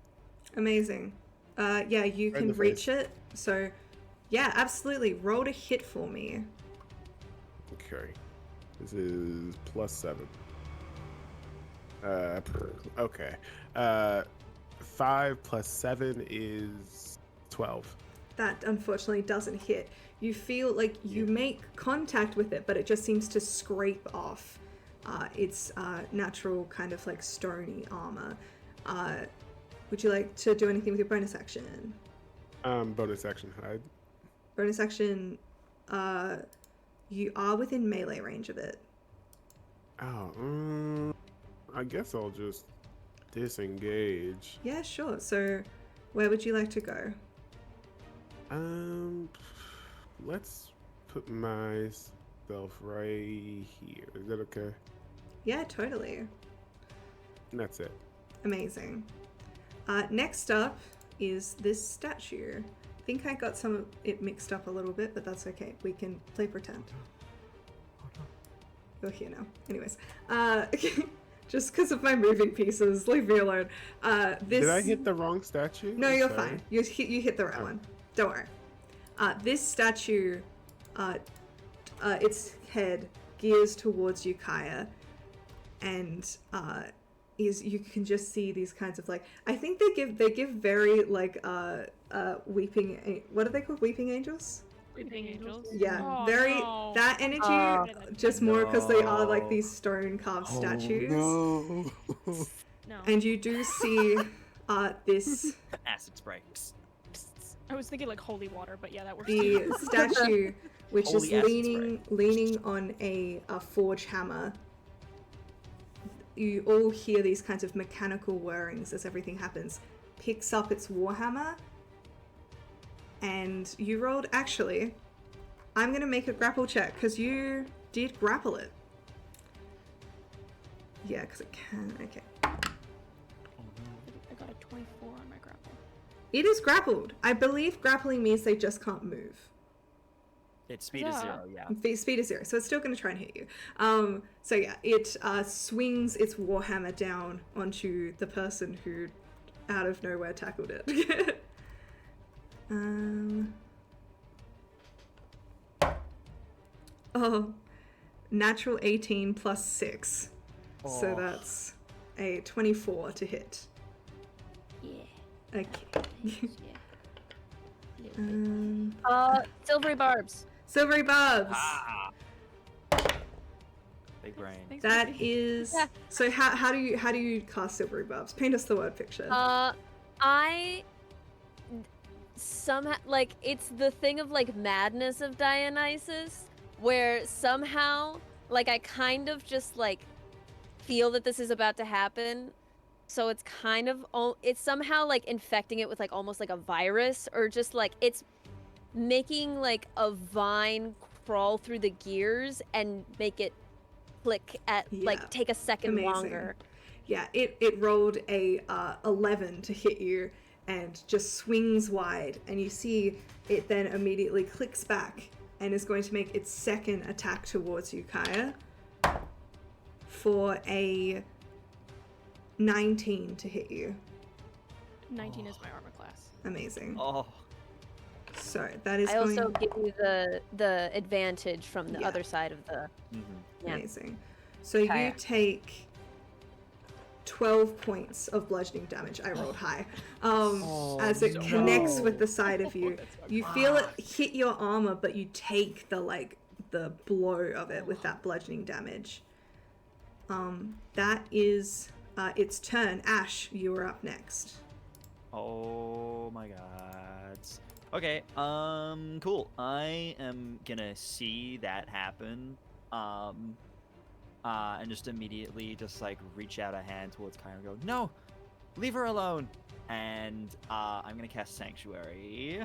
C: Amazing. Yeah, you
A: Right in
C: can
A: the
C: reach
A: face.
C: it. So, yeah, absolutely. Roll to hit for me.
A: Okay. This is +7. Okay. 5 + 7 is 12.
C: That unfortunately doesn't hit. You feel like you make contact with it, but it just seems to scrape off its natural kind of like stony armor. Would you like to do anything with your bonus action?
A: Bonus action hide.
C: Bonus action, you are within melee range of it.
A: Oh, I guess I'll just disengage.
C: Yeah, sure. So, where would you like to go?
A: Let's put myself right here. Is that okay?
C: Yeah, totally.
A: And that's it.
C: Amazing. Next up is this statue. I think I got some of it mixed up a little bit, but that's okay. We can play pretend. You're here now. Anyways, just because of my moving pieces, leave me alone.
A: Did I hit the wrong statue?
C: No,
A: I'm
C: you're
A: sorry.
C: fine. You hit the right one. Don't worry. This statue, its head gears towards you, Kaya, and you can just see these kinds of like, I think they give very like weeping, what are they called? Weeping angels?
G: Weeping angels.
C: Yeah,
G: Oh,
C: very
G: no.
C: that energy. Just more because they are like
E: No.
C: these stone carved statues.
A: No.
G: No.
C: And you do see this
E: Acid spray.
G: I was thinking like holy water, but yeah, that works.
C: the statue, which
E: Holy
C: is
E: acid
C: leaning on a forge hammer. You all hear these kinds of mechanical whirrings as everything happens. Picks up its warhammer, and you rolled. Actually, I'm gonna make a grapple check because you did grapple it. Yeah, because it can. Okay.
G: I got a 24 on my grapple.
C: It is grappled. I believe grappling means they just can't move.
E: Its speed is 0, yeah.
C: Speed is 0, so it's still going to try and hit you. So yeah, it swings its warhammer down onto the person who, out of nowhere, tackled it. Oh, natural 18 plus 6. So
E: Oh.
C: that's a 24 to hit.
D: Yeah.
C: Okay.
D: Yeah. Silvery barbs.
C: Silvery barbs.
E: Ah! Big brain.
G: Thanks,
C: That
G: Sophie.
C: is.
D: Yeah.
C: So how do you cast silvery barbs? Paint us the word picture.
D: I somehow like it's the thing of like madness of Dionysus, where somehow like I kind of just like feel that this is about to happen, so it's kind of it's somehow like infecting it with like almost like a virus, or just like it's making like a vine crawl through the gears and make it click at
C: Yeah.
D: like take a second
C: Amazing.
D: longer.
C: Yeah, it rolled a 11 to hit you and just swings wide, and you see it then immediately clicks back and is going to make its second attack towards you, Kaya, for a 19 to hit you.
G: 19 is my armor class.
C: Amazing.
E: Oh.
C: So that is
D: I
C: going
D: also give you the advantage from the
C: Yeah.
D: other side of the yeah.
C: amazing. So you
D: Kaya.
C: take 12 points of bludgeoning damage. I rolled high. As it connects with the side of you. You feel it hit your armor, but you take the blow of it with that bludgeoning damage. That is its turn. Ash, you are up next.
E: Oh my god. Okay, cool. I am gonna see that happen. And just immediately just like reach out a hand towards Kaya and go, no, leave her alone. And I'm gonna cast Sanctuary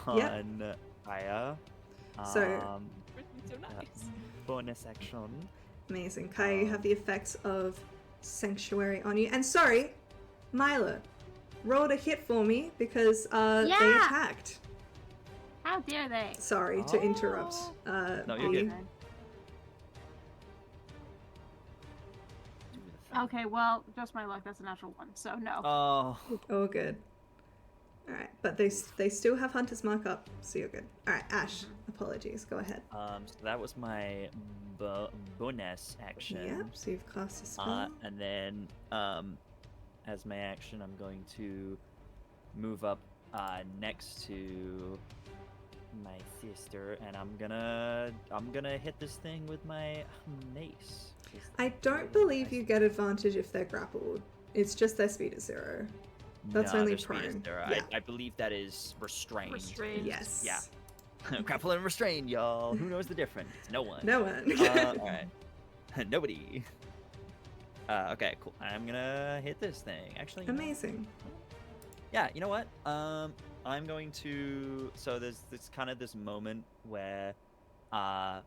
E: on Kaya.
C: So-
D: So nice.
E: Bonus action.
C: Amazing. Kaya, you have the effects of Sanctuary on you. And sorry, Mila, rolled a hit for me because they
I: Yeah.
C: attacked.
I: How dare they?
C: Sorry to interrupt.
E: No, you're
C: the-
E: good.
I: Okay, well, just my luck. That's a natural one, so no.
E: Oh.
C: Oh, good. All right, but they still have Hunter's Mark up, so you're good. All right, Ash. Apologies. Go ahead.
E: So that was my bonus action.
C: Yep. So you've cast a spell.
E: And then, as my action, I'm going to move up next to my sister, and I'm gonna hit this thing with my mace.
C: I don't believe you get advantage if they're grappled. It's just their speed is 0. That's only
E: their speed is
C: prone.
E: 0.
C: Yeah.
E: I believe that is restrained.
I: Restrained.
C: Yes.
E: Yeah. Grapple and restrained, y'all. Who knows the difference? No one.
C: No one.
E: Alright. Nobody. Okay, cool. I'm gonna hit this thing. Actually, you know what?
C: Amazing.
E: Yeah, you know what? I'm going to. So there's kind of this moment where Ash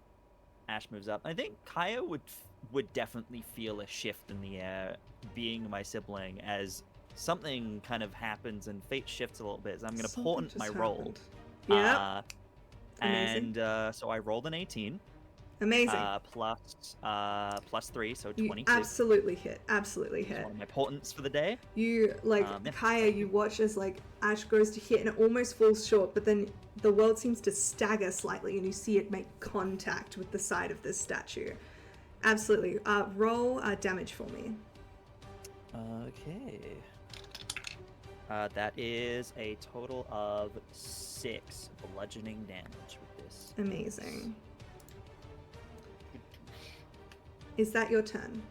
E: moves up. I think Kaya would definitely feel a shift in the air, being my sibling, as something kind of happens and fate shifts a little bit. So I'm going to
C: Something
E: portent
C: just
E: my roll.
C: happened. Yep.
E: And so I rolled an 18.
C: Amazing.
E: Plus 3, so
C: You
E: 22.
C: absolutely hit. Absolutely
E: It's
C: hit.
E: one of my portents for the day.
C: You like
E: Yeah.
C: Kaya. You watch as like Ash goes to hit and it almost falls short, but then the world seems to stagger slightly, and you see it make contact with the side of this statue. Absolutely. Roll damage for me.
E: Okay. That is a total of 6 bludgeoning damage with this.
C: Amazing. Is that your turn?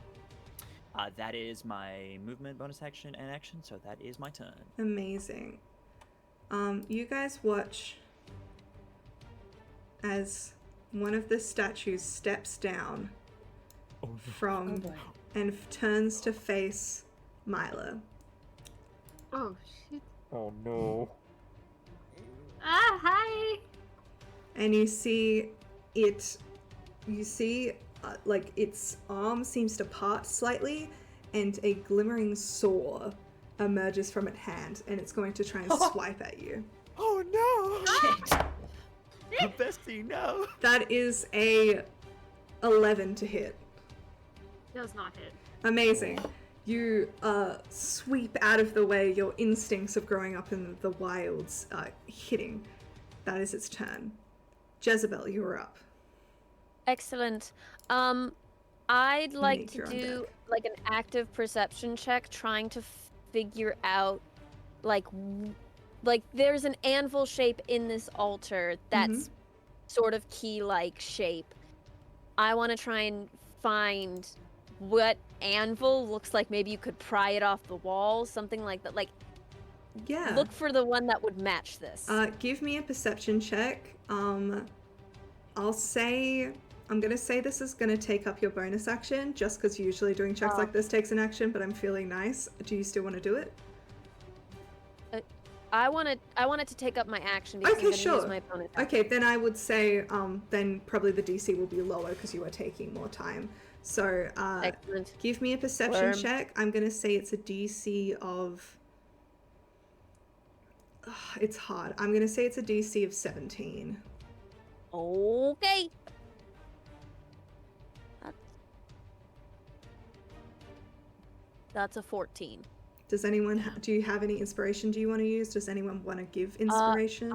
E: That is my movement, bonus action, and action, so that is my turn.
C: Amazing. You guys watch as one of the statues steps down from and turns to face Mila.
I: Oh, shit.
E: Oh no.
I: Ah, hi!
C: And you see it, like its arm seems to part slightly, and a glimmering saw emerges from its hand, and it's going to try and swipe at you.
E: Oh no! Bestie, no!
C: That is a 11 to hit.
I: Does not hit.
C: Amazing. You sweep out of the way, your instincts of growing up in the wilds hitting. That is its turn. Jezebel, you're up.
D: Excellent. I'd like
C: Make
D: to
C: your own
D: do
C: deck.
D: like an active perception check, trying to figure out like there's an anvil shape in this altar that's sort of key-like shape. I want to try and find what anvil looks like. Maybe you could pry it off the wall, something like that. Like,
C: Yeah.
D: look for the one that would match this.
C: Give me a perception check. I'm gonna say this is gonna take up your bonus action, just because usually doing checks like this takes an action, but I'm feeling nice. Do you still want to do it?
D: I want it to take up my action because
C: Okay,
D: I'm gonna
C: sure.
D: use my bonus action.
C: Okay, then I would say then probably the DC will be lower because you are taking more time. So
D: Excellent.
C: give me a perception
D: Worm.
C: check. I'm gonna say it's a DC of. It's hard. I'm gonna say it's a DC of 17.
D: Okay. That's a 14.
C: Does anyone? Do you have any inspiration? Do you want to use? Does anyone want to give inspiration?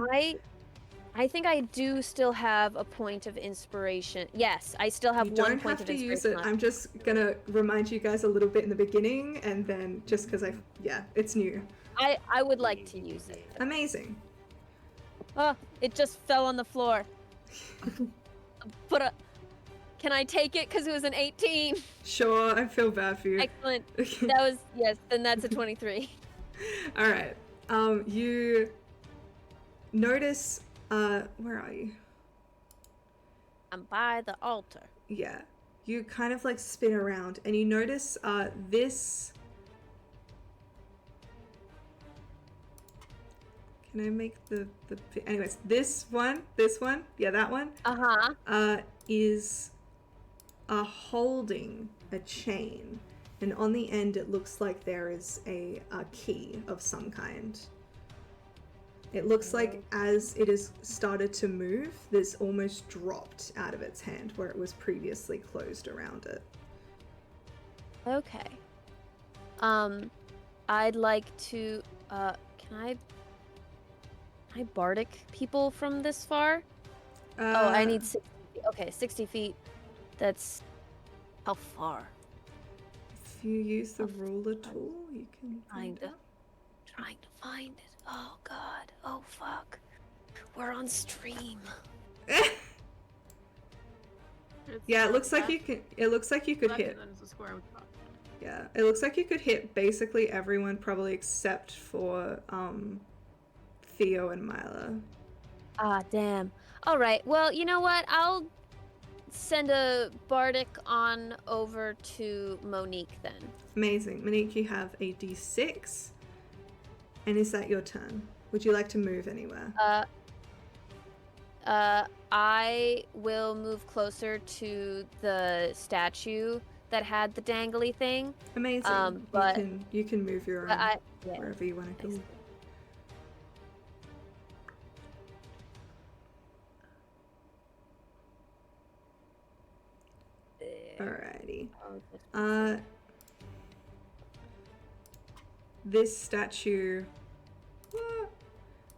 D: I think I do still have a point of inspiration. Yes, I still have
C: You
D: one
C: don't
D: point
C: have
D: of
C: to
D: inspiration.
C: use it.
D: left.
C: I'm just gonna remind you guys a little bit in the beginning, and then just because it's new.
D: I would like to use it.
C: Amazing.
D: Oh, it just fell on the floor. Can I take it because it was an 18?
C: Sure, I feel bad for you.
D: Excellent. That was, yes, then that's a 23.
C: All right. You notice, where are you?
D: I'm by the altar.
C: Yeah. You kind of like spin around and you notice, this... Can I make the... Anyways, this one, yeah, that one, is holding a chain. And on the end, it looks like there is a key of some kind. It looks like as it has started to move, this almost dropped out of its hand where it was previously closed around it.
D: Okay. I'd like to, can I bardic people from this far? I need 60 feet. Okay, 60 feet. That's... How far?
C: If you use the ruler tool, you can find out.
D: Trying to find it. Oh god. Oh fuck. We're on stream.
C: Yeah, it looks like you can. It looks like you could
I: Left,
C: hit.
I: and then it's a square with the top.
C: Yeah, it looks like you could hit basically everyone, probably except for Theo and Mila.
D: Ah, damn. All right. Well, you know what? I'll send a bardic on over to Monique then.
C: Amazing, Monique. You have a D6, and is that your turn? Would you like to move anywhere?
D: I will move closer to the statue that had the dangly thing.
C: Amazing.
D: But
C: you can move your own wherever you want to go. Alrighty. This statue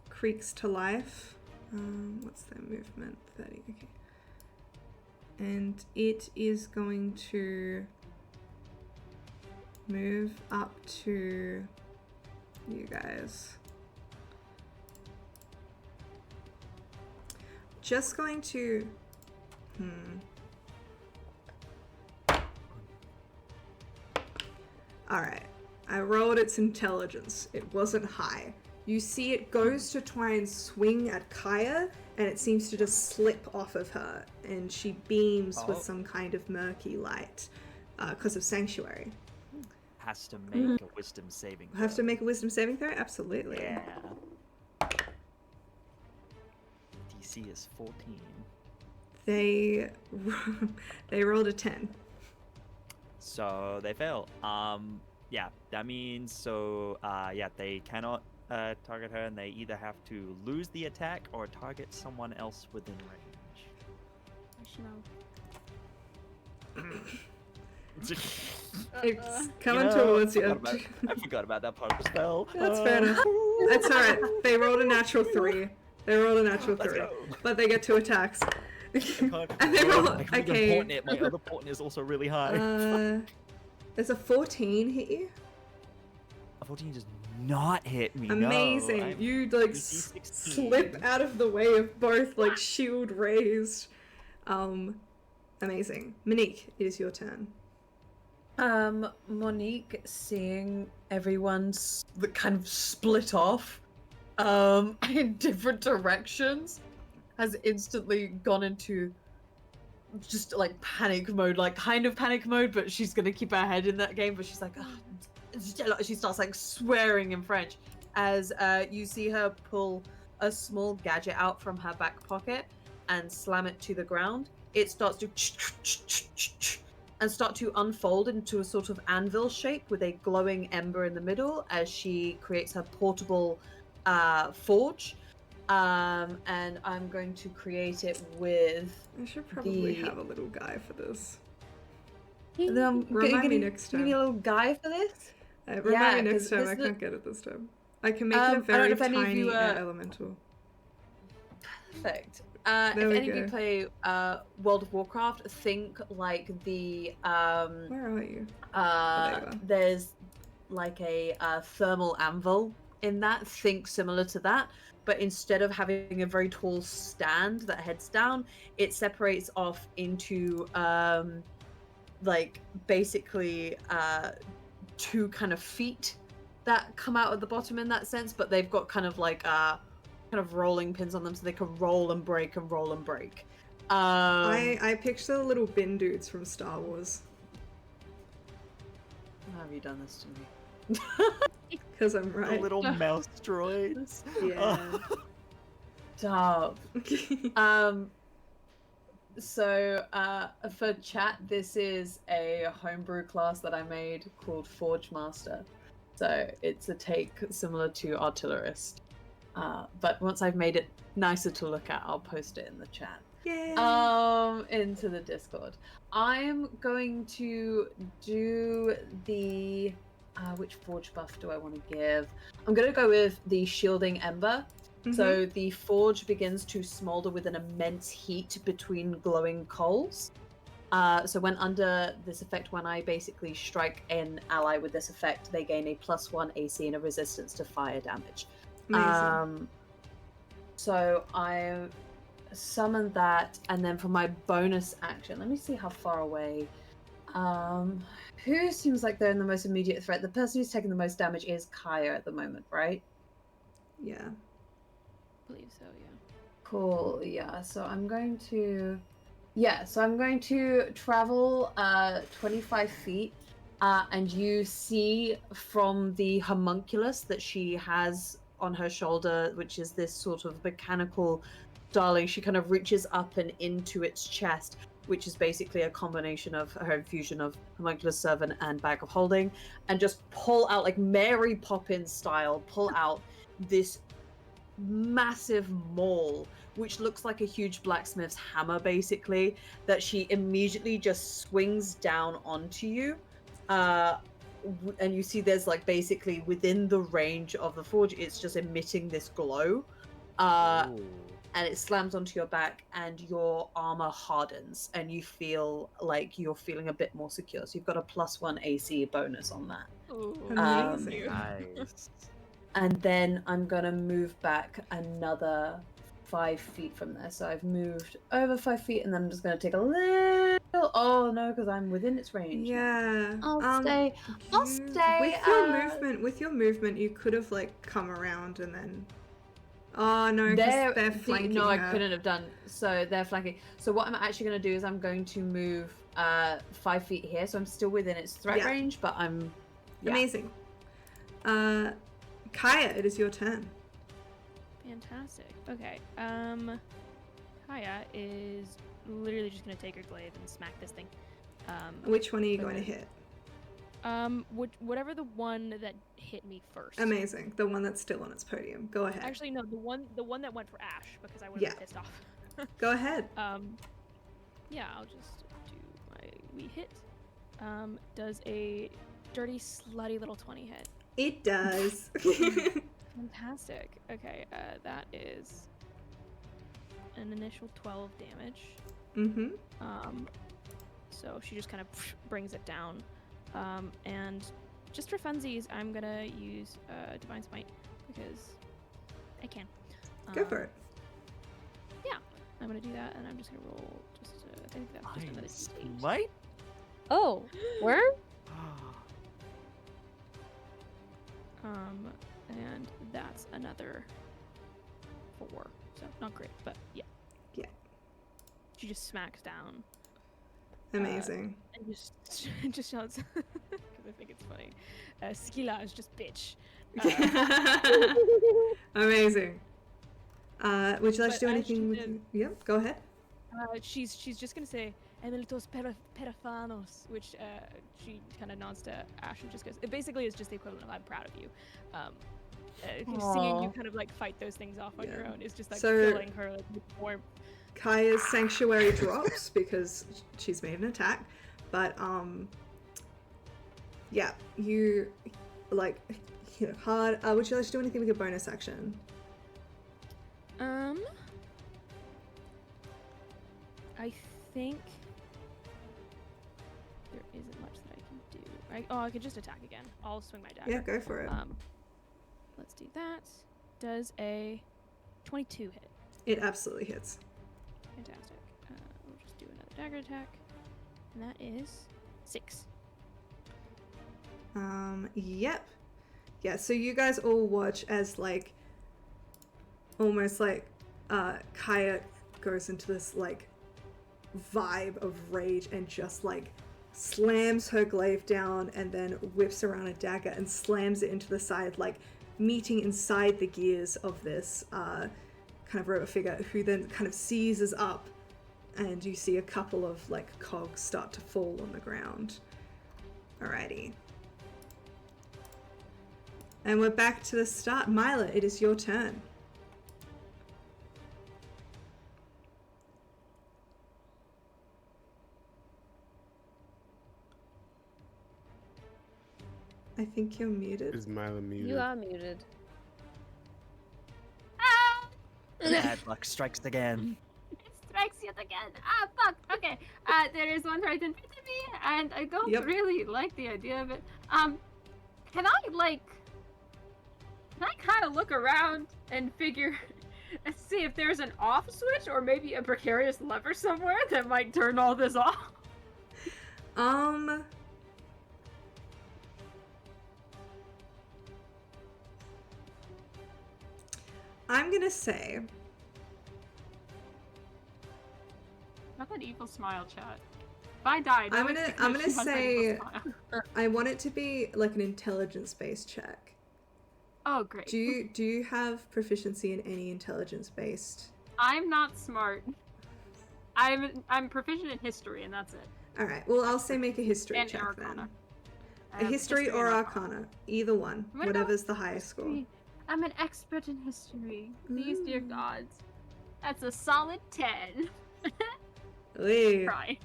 C: creaks to life. What's their movement? 30. Okay. And it is going to move up to you guys. Just going to... Alright, I rolled its intelligence. It wasn't high. You see it goes to try and swing at Kaya, and it seems to just slip off of her, and she beams with some kind of murky light because of Sanctuary.
E: Has to make a wisdom saving throw.
C: Have to make a wisdom saving throw? Absolutely.
E: Yeah. DC is 14.
C: They rolled a 10.
E: So they fail. Yeah, that means they cannot target her, and they either have to lose the attack or target someone else within range.
C: It's coming towards you.
E: I forgot about that part of the spell.
C: That's fair enough. That's alright. They rolled a natural 3. But they get 2 attacks. And they roll. Okay.
E: My other portent is also really high.
C: Does a 14 hit you?
E: A 14 does not hit me.
C: Amazing.
E: No,
C: you like slip out of the way of both, like shield raised. Amazing. Monique, it is your turn.
H: Monique, seeing everyone kind of split off in different directions, has instantly gone into just like panic mode, like kind of panic mode, but she's gonna keep her head in that game. But she's like, she starts like swearing in French as you see her pull a small gadget out from her back pocket and slam it to the ground. It starts to and start to unfold into a sort of anvil shape with a glowing ember in the middle as she creates her portable forge. And I'm going to create it with...
C: I should probably have a little guy for this.
H: Remind
C: me next time.
H: You need a little guy for this?
C: Remind me next time. I can't get it this time. I can make it a very tiny elemental.
H: Perfect. If any of you play World of Warcraft, think like the...
C: Where are you?
H: There's like a thermal anvil in that. Think similar to that. But instead of having a very tall stand that heads down, it separates off into like basically 2 kind of feet
B: that come out at the bottom in that sense, but they've got kind of like kind of rolling pins on them, so they can roll and break and roll and break.
C: I picture the little bin dudes from Star Wars.
B: How have you done this to me?
C: Because I'm
E: The
C: right.
E: little mouse droids.
C: Yeah.
B: Stop. So for chat, this is a homebrew class that I made called Forge Master. So it's a take similar to Artillerist. But once I've made it nicer to look at, I'll post it in the chat.
C: Yeah.
B: Into the Discord. I'm going to do the which forge buff do I want to give? I'm going to go with the Shielding Ember. So the forge begins to smolder with an immense heat between glowing coals. So when under this effect, when I basically strike an ally with this effect, they gain a +1 AC and a resistance to fire damage.
C: Amazing.
B: So I summon that, and then for my bonus action, let me see how far away. Who seems like they're in the most immediate threat? The person who's taking the most damage is Kaya at the moment, right?
C: Yeah.
G: I believe so, yeah.
B: Cool, yeah. So I'm going to... Yeah, so I'm going to travel 25 feet, and you see from the homunculus that she has on her shoulder, which is this sort of mechanical darling, she kind of reaches up and into its chest, which is basically a combination of her infusion of homunculus servant and bag of holding, and just pull out, like Mary Poppins style, pull out this massive maul, which looks like a huge blacksmith's hammer, basically, that she immediately just swings down onto you. And you see there's like basically within the range of the forge, it's just emitting this glow. And it slams onto your back, and your armor hardens, and you feel like you're feeling a bit more secure. So you've got a +1 AC bonus on that.
G: Ooh,
C: Amazing.
E: Nice.
B: And then I'm gonna move back another 5 feet from there. So I've moved over 5 feet, and then I'm just gonna take a little. Oh no, because I'm within its range.
C: Yeah.
B: I'll stay. I'll stay.
C: With your movement, you could have like come around and then. Oh no, because they're flanking
B: No, I
C: her.
B: couldn't have done. So they're flanking. So what I'm actually going to do is I'm going to move 5 feet here. So I'm still within its threat range, but I'm... Yeah.
C: Amazing. Kaya, it is your turn.
G: Fantastic. Okay. Kaya is literally just gonna take her glaive and smack this thing.
C: Which one are you going to hit?
G: Whatever the one that hit me first.
C: Amazing. The one that's still on its podium. Go ahead.
G: Actually, no, the one that went for Ash, because I would have been pissed off.
C: Go ahead.
G: Yeah, I'll just do my wee hit. Does a dirty, slutty little 20 hit?
C: It does.
G: Fantastic. Okay, that is an initial 12 damage.
C: Mm-hmm.
G: So she just kind of brings it down. And just for funsies, I'm gonna use Divine Smite because I can.
C: Go for it.
G: Yeah, I'm gonna do that, and I'm just gonna roll. I think that's just another D8.
E: Might?
D: Oh, where?
G: And that's another 4. So not great, but yeah.
C: Yeah.
G: She just smacks down.
C: Amazing.
G: And just shouts because I think it's funny. Skila is just bitch.
C: Amazing. Would you like to do anything with you? Yep, go ahead.
G: She's just gonna say Emilitos Perifanos, which she kind of nods to Ash and just goes. It basically is just the equivalent of "I'm proud of you." Seeing you kind of like fight those things off on your own is just like filling her like, with warmth.
C: Kaya's sanctuary drops because she's made an attack, but yeah, you like hit hard. Would you like to do anything with your bonus action?
G: I think there isn't much that I can do. I could just attack again. I'll swing my dagger.
C: Yeah, go for it.
G: Let's do that. Does a 22 hit?
C: It absolutely hits.
G: Fantastic. We'll just do another dagger attack, and that is 6.
C: Yep. Yeah, so you guys all watch as like almost like Kaya goes into this like vibe of rage and just like slams her glaive down and then whips around a dagger and slams it into the side, like meeting inside the gears of this kind of robot figure, who then kind of seizes up, and you see a couple of like cogs start to fall on the ground. Alrighty. And we're back to the start. Mila, it is your turn. I think you're muted.
A: Is Mila muted?
D: You are muted.
F: Ah!
E: Bad luck strikes again.
F: It strikes yet again. Ah, fuck. Okay. There is one right in front of me, and I don't
C: Yep.
F: really like the idea of it. Can I kind of look around and figure, and see if there's an off switch or maybe a precarious lever somewhere that might turn all this off?
C: I'm gonna say
F: Not that evil smile, chat. If I died,
C: I'm
F: no, it's
C: gonna
F: because she has that
C: say
F: evil smile.
C: I want it to be like an intelligence-based check.
F: Oh, great.
C: Do you have proficiency in any intelligence-based?
F: I'm not smart. I'm proficient in history, and that's it.
C: All right. Well, I'll say make a history
F: And
C: check
F: Arcana.
C: then.
F: I
C: A
F: have
C: history or
F: and
C: Arcana, either one,
F: What about
C: whatever's the highest score.
F: history? I'm an expert in history. These dear
C: Ooh.
F: gods. That's a solid 10.
C: Lee.
F: Try.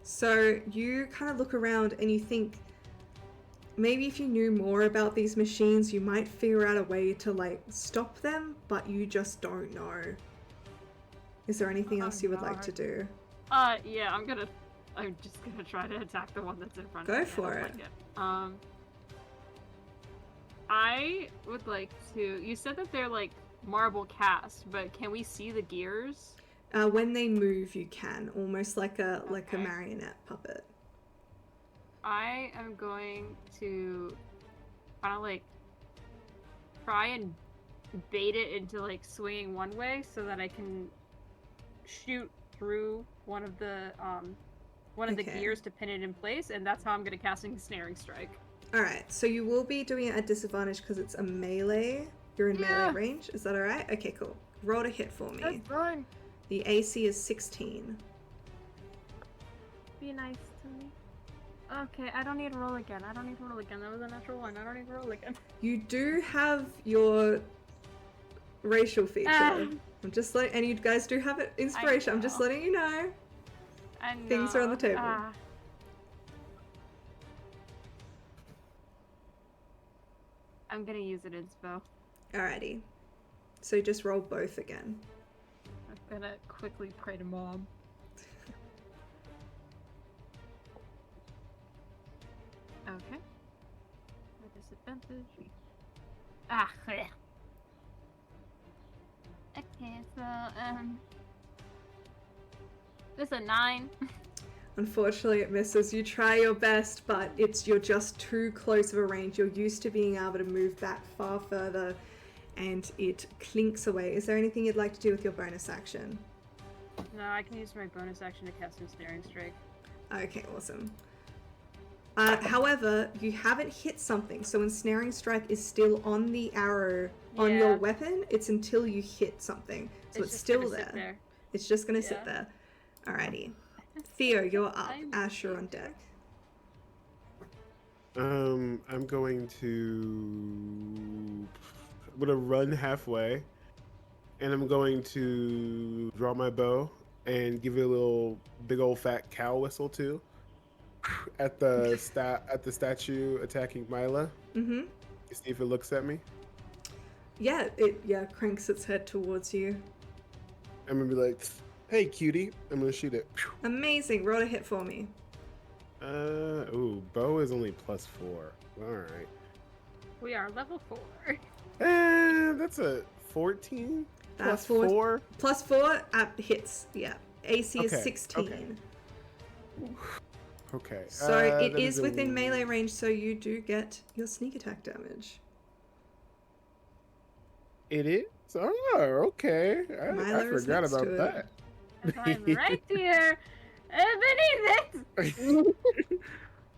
C: So you kind of look around and you think maybe if you knew more about these machines, you might figure out a way to like stop them, but you just don't know. Is there anything else you would like to do?
F: Yeah, I'm just gonna try to attack the one that's in front of
C: Go
F: me.
C: for
F: I don't
C: it.
F: like it. I would like to. You said that they're like marble cast, but can we see the gears?
C: When they move, you can, almost like a
F: Okay.
C: marionette puppet.
F: I am going to kind of like try and bait it into like swinging one way so that I can shoot through one of the
C: Okay.
F: gears to pin it in place, and that's how I'm gonna cast a snaring strike.
C: All right, so you will be doing it at disadvantage because it's a melee. You're in
F: Yeah.
C: melee range. Is that all right? Okay, cool. Roll a hit for me.
F: That's fine.
C: The AC is 16.
F: Be nice to me. Okay, I don't need to roll again. That was a natural one. I don't need to roll again.
C: You do have your racial feature. I'm just letting, and you guys do have it inspiration. I'm just
F: know.
C: letting you know.
F: I
C: Things are on the
F: know.
C: table.
F: I'm gonna use it inspo.
C: Alrighty. So just roll both again.
F: I'm gonna quickly pray to mom. Okay. A disadvantage. Bleh. Okay, so this is a 9.
C: Unfortunately, it misses. You try your best, but you're just too close of a range. You're used to being able to move back far further, and it clinks away. Is there anything you'd like to do with your bonus action?
F: No, I can use my bonus action to cast a snaring strike.
C: Okay, awesome. However, you haven't hit something, so ensnaring strike is still on the arrow on
F: Yeah.
C: your weapon. It's until you hit something, so it's
F: just
C: still
F: gonna sit
C: there.
F: there.
C: It's just gonna
F: Yeah.
C: sit there. Alrighty. Theo, you're up.
F: I'm
C: Ash, you're on deck.
A: I'm going to run halfway, and I'm going to draw my bow and give it a little big old fat cow whistle too. At the statue attacking Mila.
C: Mm-hmm.
A: See if it looks at me.
C: Yeah, it cranks its head towards you.
A: I'm gonna be like, "Hey, cutie!" I'm gonna shoot it.
C: Amazing. Roll a hit for me.
A: Bow is only +4. All right.
F: We are level 4.
A: That's a 14 plus 4.
C: Plus 4 hits. Yeah. AC is
A: Okay,
C: 16.
A: okay. Okay.
C: So it
A: that
C: is
A: a-
C: within melee range, so you do get your sneak attack damage.
A: It is? Oh, okay. I
C: Milo is
A: forgot
C: next
A: about
C: to it.
A: that.
I: I'm right here beneath it.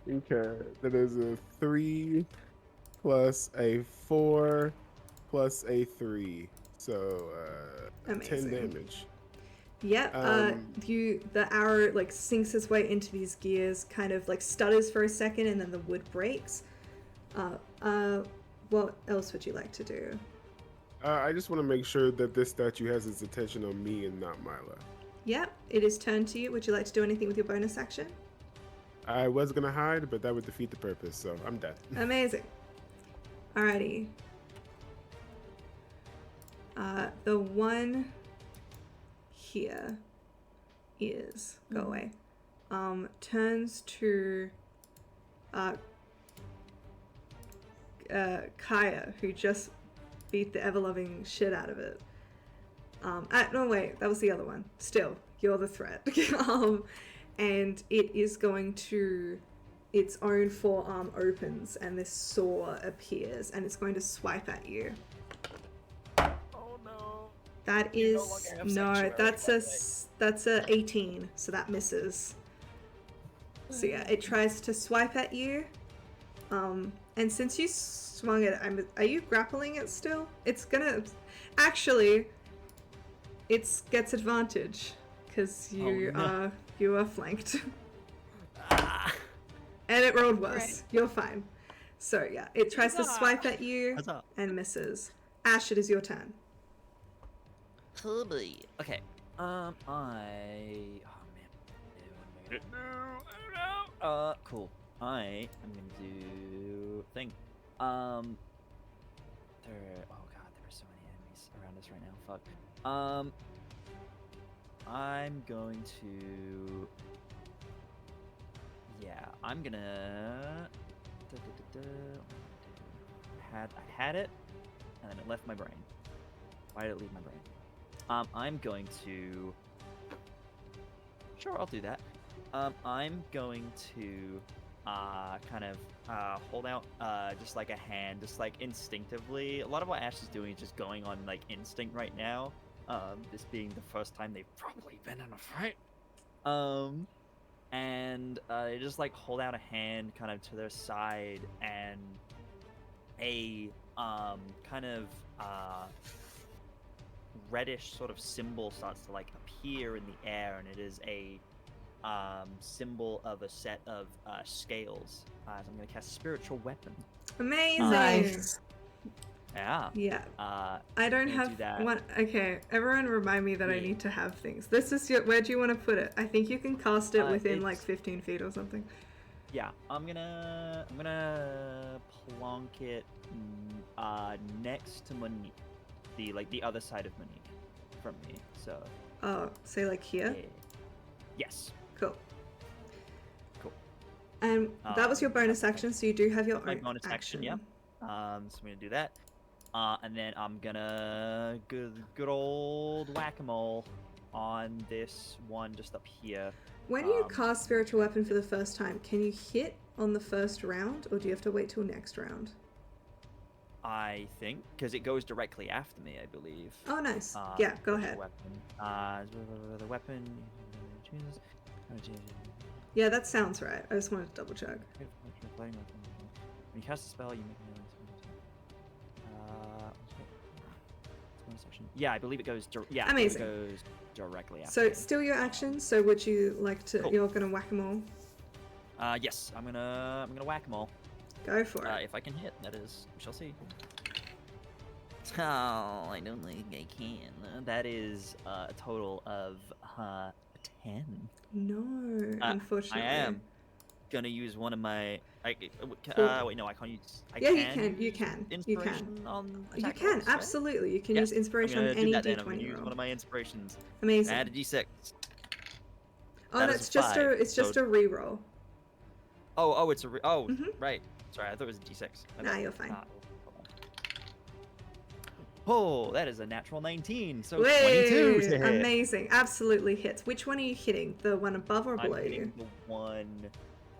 A: Okay. That is a 3 plus a 4 plus a 3. So 10
C: Amazing.
A: damage.
C: Yep. The arrow like sinks its way into these gears, kind of like stutters for a second, and then the wood breaks. What else would you like to do?
A: I just want to make sure that this statue has its attention on me and not Mila.
C: Yep. It is turned to you. Would you like to do anything with your bonus action?
A: I was gonna hide, but that would defeat the purpose, so I'm done.
C: Amazing. Alrighty. The one here is go away. Turns to Kaya, who just beat the ever-loving shit out of it. No wait, that was the other one. Still, you're the threat. And it is going to, its own forearm opens and this saw appears and it's going to swipe at you.
E: Oh no.
C: That
E: You
C: is
E: no longer have
C: no,
E: sanctuary,
C: that's a 18, so that misses. So yeah, it tries to swipe at you. And since you swung it, are you grappling it still? It's gonna actually. It gets advantage because you are flanked. And it rolled worse.
E: Right.
C: You're fine. So yeah, it tries to swipe at you
E: Huzzah.
C: and misses. Ash, it is your turn.
E: Cool. Okay. Oh man. No. Cool. I am gonna do thing. There. Oh god, there are so many enemies around us right now. Fuck. I'm going to. Yeah, I'm gonna. I had it, and then it left my brain. Why did it leave my brain? I'm going to. Sure, I'll do that. I'm going to kind of hold out just like a hand, just like instinctively. A lot of what Ash is doing is just going on like instinct right now. This being the first time they've probably been in a fight. And they just like hold out a hand kind of to their side, and a kind of reddish sort of symbol starts to like appear in the air, and it is a symbol of a set of scales. So I'm gonna cast Spiritual Weapon.
C: Amazing.
H: Nice.
E: Yeah.
C: Yeah.
E: I
C: don't
E: do
C: have
E: that.
C: one. Okay, everyone remind me that I
E: Yeah.
C: need to have things. This is your. Where do you want to put it? I think you can cast it within like
E: it's-
C: 15 feet or something.
E: Yeah, I'm gonna plonk it next to Monique, the other side of Monique from me. So
C: Oh, say like here.
E: yeah. Yes.
C: Cool.
E: Cool.
C: And that was your bonus action, so you do have your
E: My
C: own
E: bonus action, yeah. So I'm gonna do that, and then I'm gonna good old whack-a-mole on this one just up here.
C: When you cast Spiritual Weapon for the first time, can you hit on the first round, or do you have to wait till next round?
E: I think because it goes directly after me, I believe.
C: Oh, nice. Yeah, go ahead.
E: Weapon. The weapon.
C: Yeah, that sounds right. I just wanted to double check.
E: When you cast a spell, you make yeah, I believe it goes. Yeah,
C: Amazing.
E: It goes directly after.
C: So it's still your action. So would you like to?
E: Cool.
C: You're gonna whack them all.
E: Yes, I'm gonna whack them all.
C: Go for it.
E: If I can hit, that is. We shall see. Oh, I don't think I can. That is a total of 10.
C: No, unfortunately.
E: I am gonna use one of my. Wait, no, I can't use.
C: Yeah, you
E: can
C: can. You can.
E: Inspiration on
C: You
E: attack
C: can
E: rolls, right?
C: absolutely. You can
E: Yeah,
C: use inspiration
E: I'm
C: on
E: gonna
C: any
E: do that then. I'm
C: D20
E: gonna use
C: roll.
E: one of my inspirations.
C: Amazing.
E: Add a D6.
C: Oh,
E: that
C: that's
E: is
C: just
E: five,
C: it's just
E: so-
C: a reroll.
E: Oh, it's a.
C: Mhm.
E: Right. Sorry, I thought it was a D6.
C: Nah, you're fine.
E: Hold on. Oh, that is a natural 19. So
C: Way!
E: 22 to hit.
C: Amazing. Absolutely hits. Which one are you hitting? The one above or
E: I'm
C: below
E: hitting
C: you?
E: the one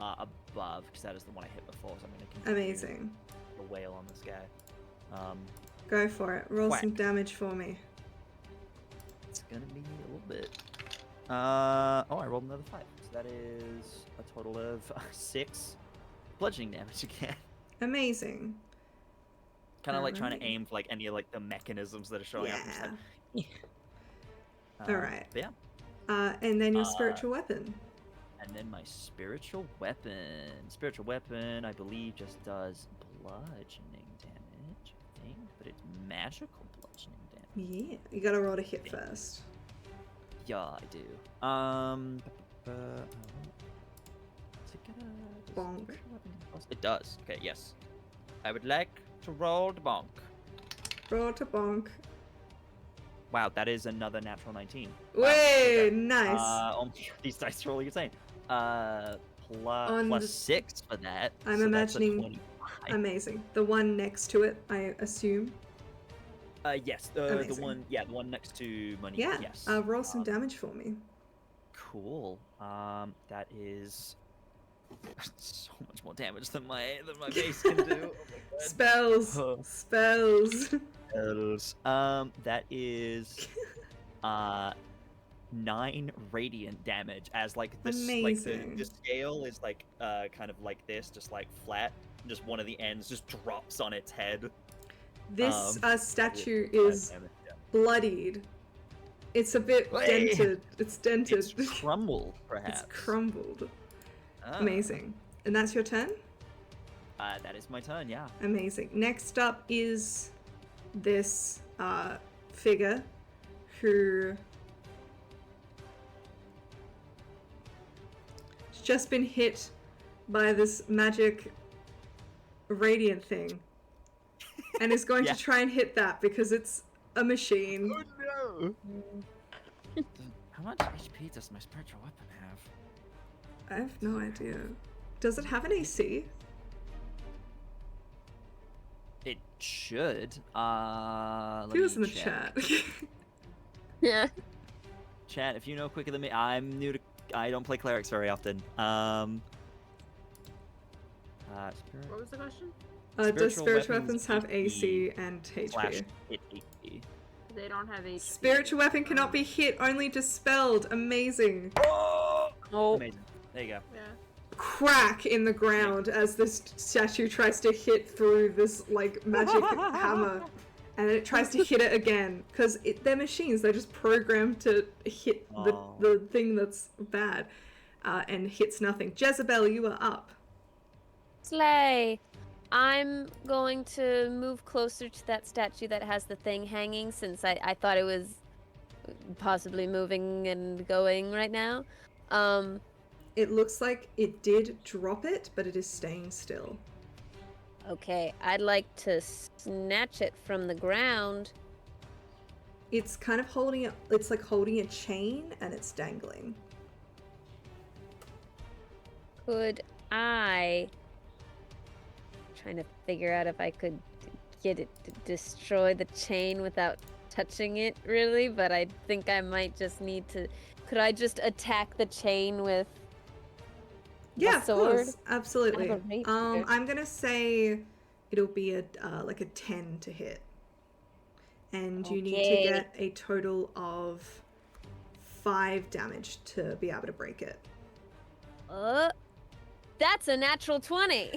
E: above, because that is the one I hit before. So I'm gonna continue
C: Amazing.
E: the wail on this guy.
C: Go for it. Roll
E: Whack.
C: some damage for me.
E: It's gonna be a little bit. I rolled another 5. So that is a total of 6 bludgeoning damage again.
C: Amazing.
E: Kind of like trying to
C: Alright.
E: aim for like any of like the mechanisms that are showing up. I'm just like,
C: Alright.
E: But yeah.
C: And then your spiritual weapon.
E: And then my spiritual weapon. Spiritual weapon, I believe, just does bludgeoning damage, I think, but it's magical bludgeoning damage.
C: Yeah. You gotta roll to hit first.
E: Yeah, I do.
C: Bonk.
E: It does. Okay, yes. I would like to roll the bonk.
C: Roll to bonk.
E: Wow, that is another natural 19.
C: Way,
E: Okay.
C: nice.
E: Oh my God, these dice are all insane.
C: On
E: Plus
C: the-
E: 6 for that.
C: I'm
E: so that's a
C: imagining
E: 25.
C: Amazing. The one next to it, I assume.
E: Yes, the
C: Amazing.
E: one next to money.
C: Yeah.
E: Yes.
C: Roll some damage for me.
E: Cool. That is so much more damage than my base can do. Oh my God.
C: Spells.
E: Huh.
C: Spells.
E: That is 9 radiant damage, as like this like
C: Amazing.
E: the scale is like kind of like this, just like flat. Just one of the ends just drops on its head.
C: This statue
E: Yeah,
C: is
E: damage, yeah.
C: bloodied. It's a bit
E: Hey!
C: dented. It's dented.
E: It's crumbled, perhaps.
C: It's crumbled.
E: Ah.
C: Amazing. And that's your turn?
E: That is my turn, yeah.
C: Amazing. Next up is this figure who has just been hit by this magic radiant thing and is going
E: Yeah.
C: to try and hit that because it's a machine.
E: no! How much HP does my spiritual weapon have?
C: I have no idea. Does it have an AC?
E: It should. Let
C: He was
E: me
C: in the
E: check.
C: chat.
D: Yeah.
E: Chat, if you know quicker than me, I'm new to. I don't play clerics very often. Spirit
I: What was the question?
C: Does
E: Spiritual
C: spiritual
E: weapons
C: weapons have
E: HP
C: AC and
E: slash
C: HP?
E: hit HP.
I: They don't have HP.
C: Spiritual weapon cannot be hit, only dispelled. Amazing.
E: Oh! Amazing. There you go.
I: Yeah.
C: Crack in the ground as this statue tries to hit through this like magic hammer, and then it tries to hit it again because they're machines. They're just programmed to hit
E: Oh.
C: the thing that's bad, and hits nothing. Jezebel, you are up.
D: Slay. I'm going to move closer to that statue that has the thing hanging, since I thought it was possibly moving and going right now.
C: It looks like it did drop it, but it is staying still.
D: Okay, I'd like to snatch it from the ground.
C: It's kind of holding it. It's like holding a chain, and it's dangling.
D: Could I... Trying to figure out if I could get it to destroy the chain without touching it, really, but I think I might just need to... Could I just attack the chain with
C: Yeah,
D: the
C: of
D: sword?
C: course, absolutely.
D: I have a rapier.
C: I'm gonna say it'll be a like a 10 to hit, and you need to
D: Okay.
C: get a total of 5 damage to be able to break it.
D: That's a natural 20.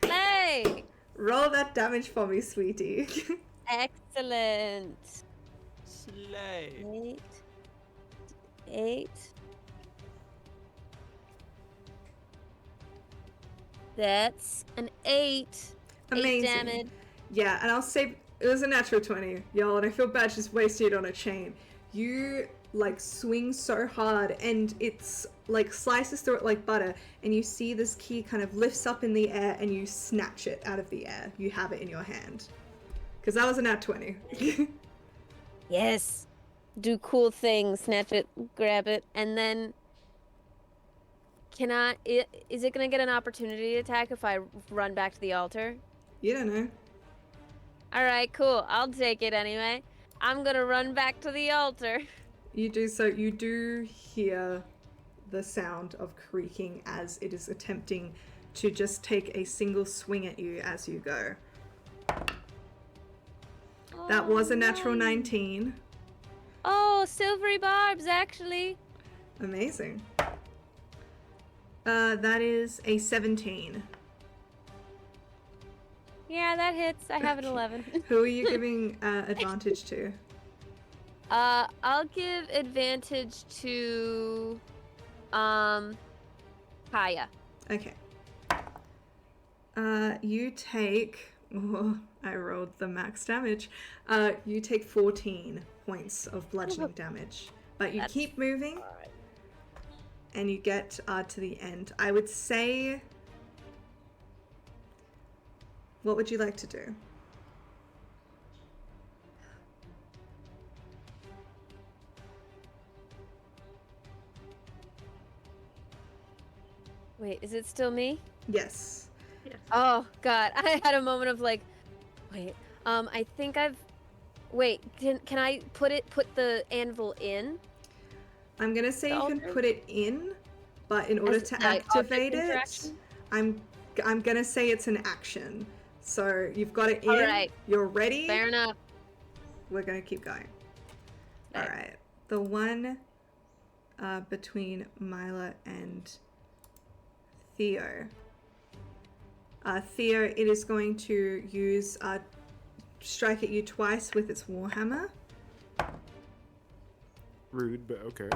D: Hey!
C: Roll that damage for me, sweetie.
D: Excellent.
E: Slay.
D: 8. That's an 8. 8
C: Amazing.
D: damage.
C: Yeah, and I'll say it was a natural 20, y'all, and I feel bad just wasting it on a chain. You like swing so hard and it's like slices through it like butter, and you see this key kind of lifts up in the air and you snatch it out of the air. You have it in your hand. Because that was a nat 20.
D: Yes. Do cool things. Snatch it, grab it, and then... Is it gonna get an opportunity attack if I run back to the altar?
C: You don't know.
D: Alright, cool. I'll take it anyway. I'm gonna run back to the altar.
C: You do so. You do hear the sound of creaking as it is attempting to just take a single swing at you as you go. That was a natural 19.
D: Oh, silvery barbs, actually.
C: Amazing. That is a 17.
D: Yeah, that hits. I have an 11.
C: Who are you giving advantage to?
D: I'll give advantage to, Aeaea.
C: Okay. You take... Oh, I rolled the max damage. You take 14 points of bludgeoning damage. But you keep moving, and you get to the end. I would say... What would you like to do?
D: Wait, is it still me?
C: Yes.
D: Oh god, I had a moment of like, wait, I think I've. Wait, can I put the anvil in?
C: I'm gonna say
D: The
C: you can
D: altar?
C: put it in, but in order
D: As,
C: to
D: like, object
C: activate it,
D: interaction?
C: I'm gonna say it's an action. So you've got it in.
D: Alright.
C: You're ready.
D: Fair enough.
C: We're gonna keep going.
D: Okay.
C: All right. The one between Mila and Theo. Theo, it is going to use strike at you twice with its warhammer.
A: Rude, but okay.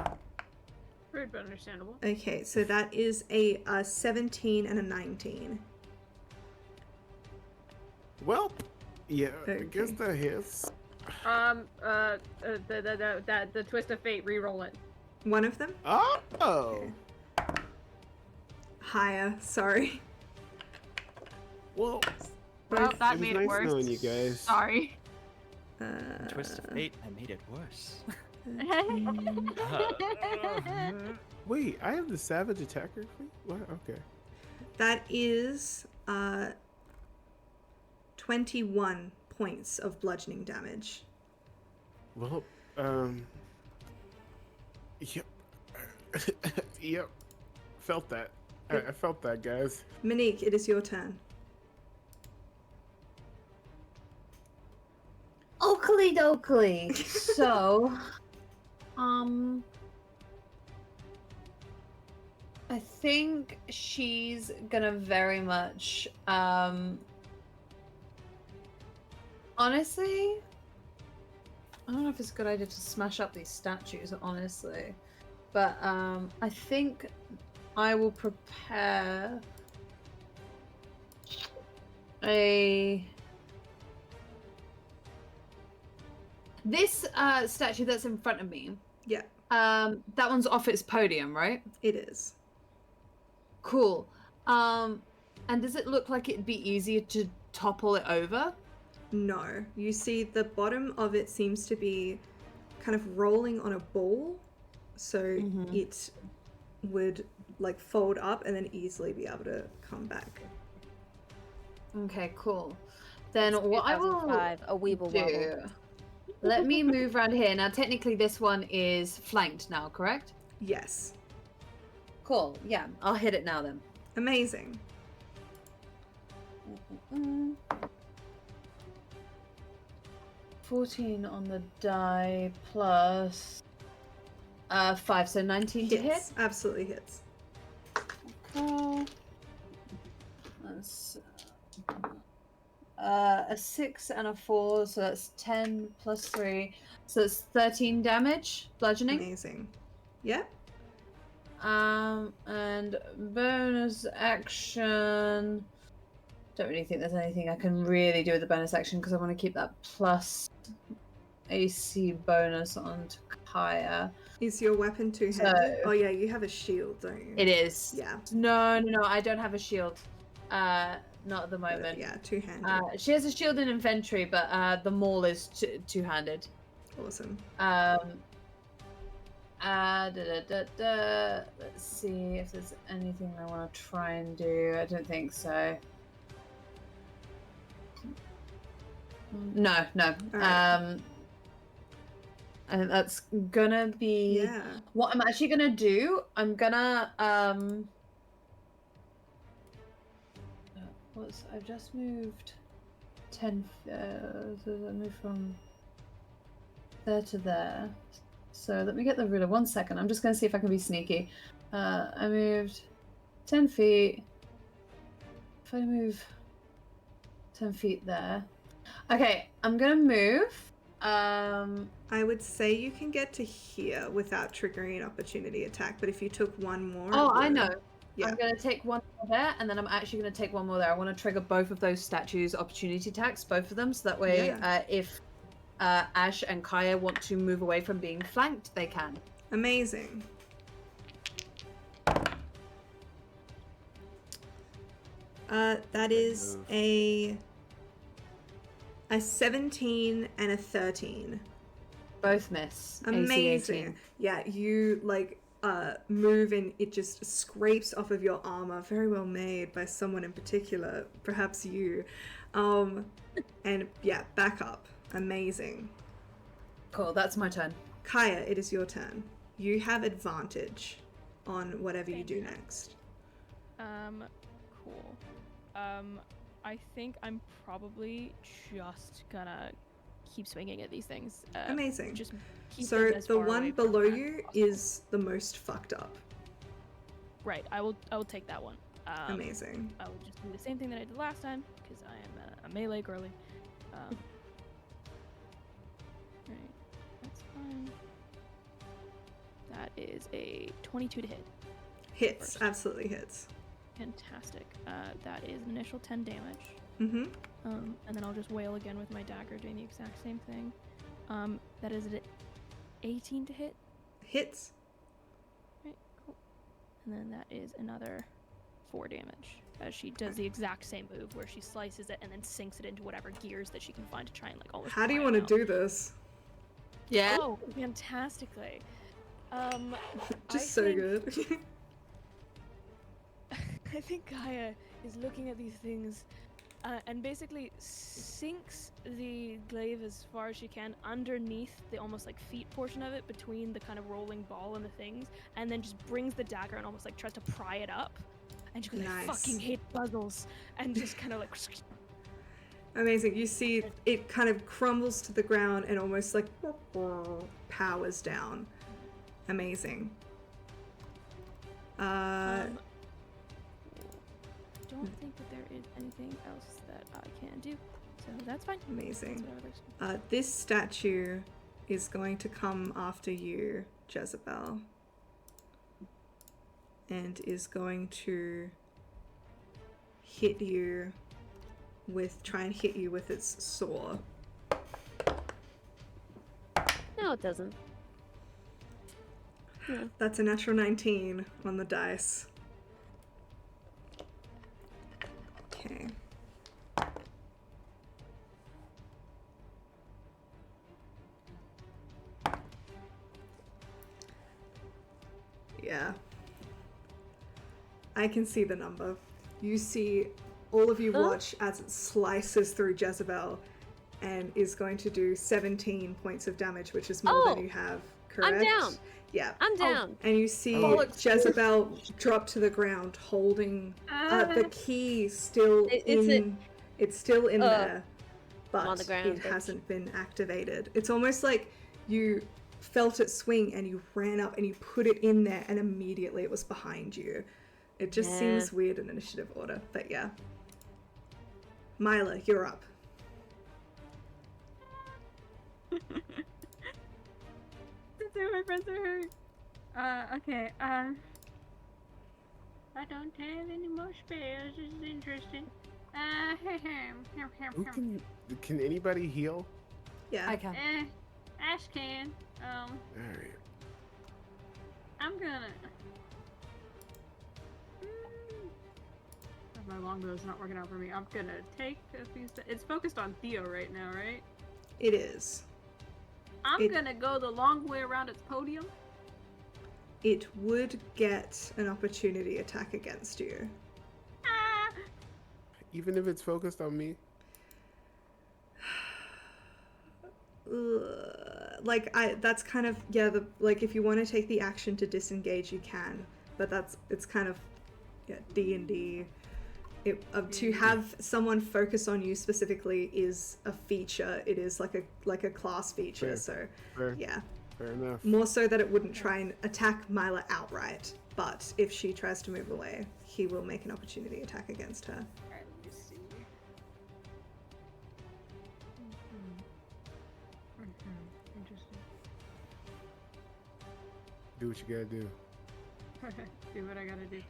I: Rude but understandable.
C: Okay, so that is a 17 and a 19.
A: Well, yeah, I
C: Okay.
A: guess that hits.
I: The twist of fate, re-roll it.
C: One of them?
A: Oh!
C: Higher, sorry.
A: Well,
I: Well,
A: it
I: that
A: was
I: made
A: nice
I: it worse.
A: knowing you guys.
I: Sorry.
E: Twist of fate, I made it worse.
A: Wait, I have the savage attacker? What? Okay.
C: That is 21 points of bludgeoning damage.
A: Well, yep. Yep. Felt that. I felt that, guys.
C: Monique, it is your turn.
H: Oakley dokley. So, I think she's gonna very much, honestly, I don't know if it's a good idea to smash up these statues, honestly, but, I think I will prepare this statue that's in front of me.
C: Yeah,
H: That one's off its podium, right?
C: it is.
H: Cool. And does it look like it'd be easier to topple it over?
C: No, you see the bottom of it seems to be kind of rolling on a ball, so it would like fold up and then easily be able to come back.
H: Okay, cool. Then what I will
D: 2005, a weeble wobble.
H: do... Let me move around here. Now, technically, this one is flanked now, correct?
C: Yes.
H: Cool. Yeah, I'll hit it now then.
C: Amazing.
H: 14 on the die plus 5, so 19 to hit.
C: Hits. Absolutely hits.
H: Okay. That's a 6 and a 4, so that's 10 plus 3, so it's 13 damage, bludgeoning.
C: Amazing. Yep.
H: And bonus action. Don't really think there's anything I can really do with the bonus action because I want to keep that plus AC bonus on Aeaea.
C: Is your weapon two-handed?
H: So-
C: Oh yeah, you have a shield, don't you?
H: It is.
C: Yeah.
H: No, I don't have a shield. Not at the moment.
C: Yeah, two-handed.
H: She has a shield in inventory, but the maul is two-handed.
C: Awesome.
H: Let's see if there's anything I want to try and do. I don't think so. No.
C: Alright.
B: And that's gonna be
C: Yeah.
B: what I'm actually gonna do. I'm gonna I've just moved 10 so I moved from there to there. So let me get the ruler. 1 second. I'm just gonna see if I can be sneaky. I moved 10 feet. If I move 10 feet there. Okay, I'm gonna move.
C: I would say you can get to here without triggering an opportunity attack, but if you took one more.
B: Oh,
C: it
B: I
C: would.
B: know.
C: Yeah.
B: I'm gonna take one more there, and then I'm actually gonna take one more there. I want to trigger both of those statues' opportunity attacks, both of them, so that way,
C: Yeah.
B: If Ash and Kaya want to move away from being flanked, they can.
C: Amazing. That is a 17 and a 13.
B: Both miss. AC
C: Amazing.
B: 18.
C: Yeah, you like move and it just scrapes off of your armor. Very well made by someone in particular, perhaps you. And yeah, back up. Amazing.
B: Cool. That's my turn.
C: Kaya, it is your turn. You have advantage on whatever you do next.
G: Cool. I think I'm probably just gonna keep swinging at these things.
C: Amazing.
G: Just keep
C: So
G: them as
C: the
G: far
C: one
G: away from
C: below
G: that
C: you
G: as possible.
C: is the most fucked up.
G: Right. I will take that one.
C: Amazing.
G: I will just do the same thing that I did last time because I am a melee girly. Right. That's fine. That is a 22 to hit.
C: Hits.
G: First.
C: Absolutely hits.
G: Fantastic. That is an initial 10 damage.
C: Mm-hmm.
G: And then I'll just wail again with my dagger, doing the exact same thing. That is an 18 to hit.
C: Hits.
G: Right, cool. And then that is another 4 damage, as she does the exact same move where she slices it and then sinks it into whatever gears that she can find to try and like almost.
C: How do you
G: pry it
C: want to
G: out.
C: do this?
B: Yeah.
G: Oh, fantastically.
C: Just so good.
G: I think Gaia is looking at these things and basically sinks the glaive as far as she can underneath the almost like feet portion of it, between the kind of rolling ball and the things, and then just brings the dagger and almost like tries to pry it up. And she goes, I
C: Nice.
G: fucking hate puzzles. And just kind of like.
C: Amazing. You see it kind of crumbles to the ground and almost like powers down. Amazing.
G: I don't think that there is anything else that I can do, so that's fine.
C: Amazing.
G: That's what I would like to
C: This statue is going to come after you, Jezebel, and is going to try and hit you with its saw.
D: No, it doesn't.
C: That's a natural 19 on the dice. Okay. Yeah. I can see the number. You see, all of you watch as it slices through Jezebel and is going to do 17 points of damage, which is more than you have, correct?
D: I'm down.
C: Yeah.
D: I'm down.
C: And you see Jezebel drop to the ground, holding the key still it's still in there, but
D: on the ground,
C: it
D: bitch.
C: hasn't been activated. It's almost like you felt it swing and you ran up and you put it in there and immediately it was behind you. It just seems weird in initiative order, but yeah. Myla, you're up.
I: My friends are hurt. Okay, I don't have any more spells. This is interesting.
A: Can anybody heal?
C: Yeah.
B: I can.
I: Ash can.
A: Alright.
I: I'm gonna. My longbow's not working out for me. I'm gonna take a few steps. It's focused on Theo right now, right?
C: It is.
I: I'm gonna go the long way around its podium.
C: It would get an opportunity attack against you.
A: Even if it's focused on me?
C: that's kind of, yeah, like if you want to take the action to disengage, you can, but it's kind of, yeah, D&D. To have someone focus on you specifically is a feature. It is like a class feature.
A: Fair.
C: Yeah.
A: Fair enough.
C: More so that it wouldn't try and attack Mila outright, but if she tries to move away, he will make an opportunity attack against her.
F: Alright, let me see. Interesting.
A: Do what you gotta do.
F: Do what I gotta do.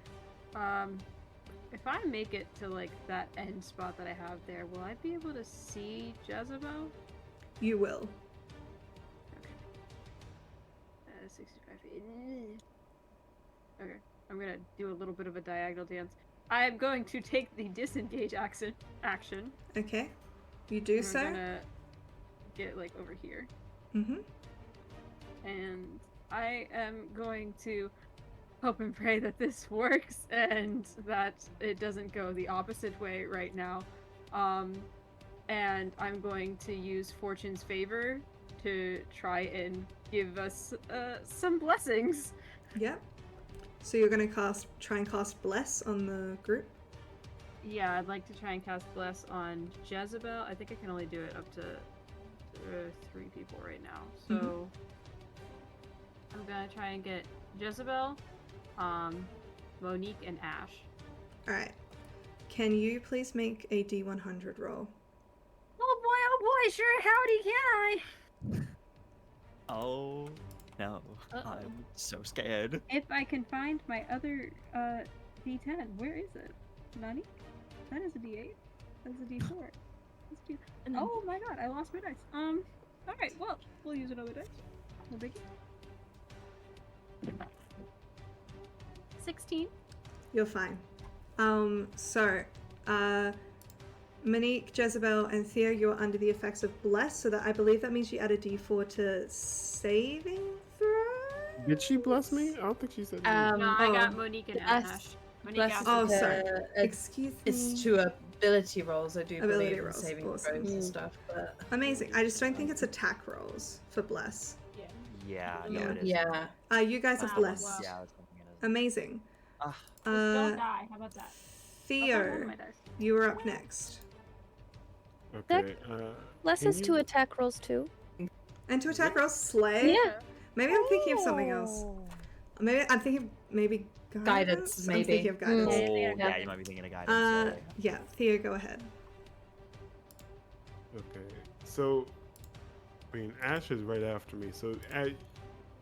F: If I make it to like that end spot that I have there, will I be able to see Jezebel?
C: You will.
F: Okay. 65 feet. Okay, I'm gonna do a little bit of a diagonal dance. I am going to take the disengage action.
C: Okay. You do
F: and
C: so.
F: I'm gonna get like over here,
C: Mm-hmm.
F: and I am going to hope and pray that this works and that it doesn't go the opposite way right now. And I'm going to use Fortune's favor to try and give us some blessings.
C: Yep. So you're gonna try and cast Bless on the group.
F: Yeah, I'd like to try and cast Bless on Jezebel. I think I can only do it up to 3 people right now. So I'm gonna try and get Jezebel, Monique, and Ash.
C: All right. Can you please make a D100 roll?
F: Oh boy, sure, howdy can I?
E: Oh no, I'm so scared.
F: If I can find my other D10, where is it? Nani? That is a D8. That's a D4. That's a D...
G: And then-
F: Oh my god, I lost my dice. Alright, well, we'll use another dice. No biggie. 16.
C: You're fine. Monique, Jezebel, and Thea, you're under the effects of Bless, so that I believe that means you add a D4 to saving throw.
A: Did she bless me? I don't think she said that.
F: No, I got Monique and
H: Bless-
F: Ash. Monique,
H: Bless
F: Ash,
H: is
C: Oh,
H: a-
C: sorry.
H: a-
C: Excuse me.
H: It's to ability rolls, I do
C: Ability
H: believe,
C: rolls,
H: in saving
C: awesome.
H: throws and stuff. But
C: Amazing. I just don't think it's attack rolls for Bless.
E: Yeah, no, it is.
H: yeah,
C: You guys have
F: Wow,
C: Bless.
F: wow.
E: Yeah, I was thinking it is.
C: Amazing.
E: Ah.
F: Just don't die. How about that?
C: Theo,
F: I'll find my dice.
C: you are up next.
A: Okay.
D: Bless
A: Can
D: us to
A: you-
D: attack rolls too.
C: And to attack rolls, Slay.
D: Yeah.
C: Maybe I'm thinking of something else. Maybe I'm thinking
H: Guidance,
C: I'm
H: maybe.
C: thinking of guidance.
E: Oh,
D: Yeah.
E: yeah, you might be thinking of guidance.
C: Yeah, Theo, go ahead.
A: Okay. So, I mean, Ash is right after me. So,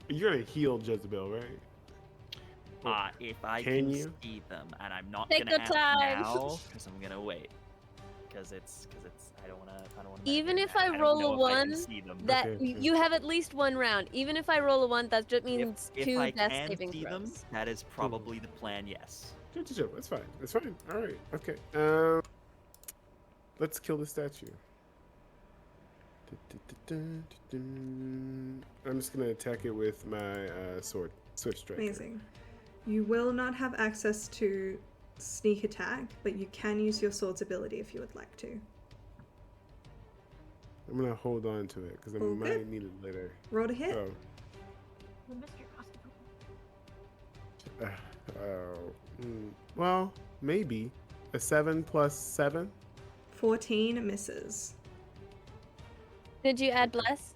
A: you're gonna heal Jezebel, right?
E: If I
A: Can
E: can
A: you?
E: see them, and I'm not
D: Take
E: gonna
D: your
E: act
D: time.
E: now because I'm gonna wait. Because it's I don't wanna.
D: Even
E: meditate.
D: if I
E: don't
D: roll
E: know
D: a
E: if I can
D: 1,
E: see them.
D: that
A: Okay, okay.
D: you have at least 1 round. Even if I roll a 1, that just means
E: if
D: 2
E: I
D: death
E: can
D: saving
E: see them,
D: throws.
E: that is probably the plan. Yes.
A: Chill. That's fine. That's fine. All right. Okay. Let's kill the statue. I'm just gonna attack it with my sword, Swift Strike.
C: Amazing. You will not have access to sneak attack, but you can use your sword's ability if you would like to.
A: I'm gonna hold on to it because I
C: Okay.
A: might need it later.
C: Roll to hit.
A: Oh.
F: We missed your costume.
A: Well, maybe a 7 plus 7.
C: 14 misses.
D: Did you add bless?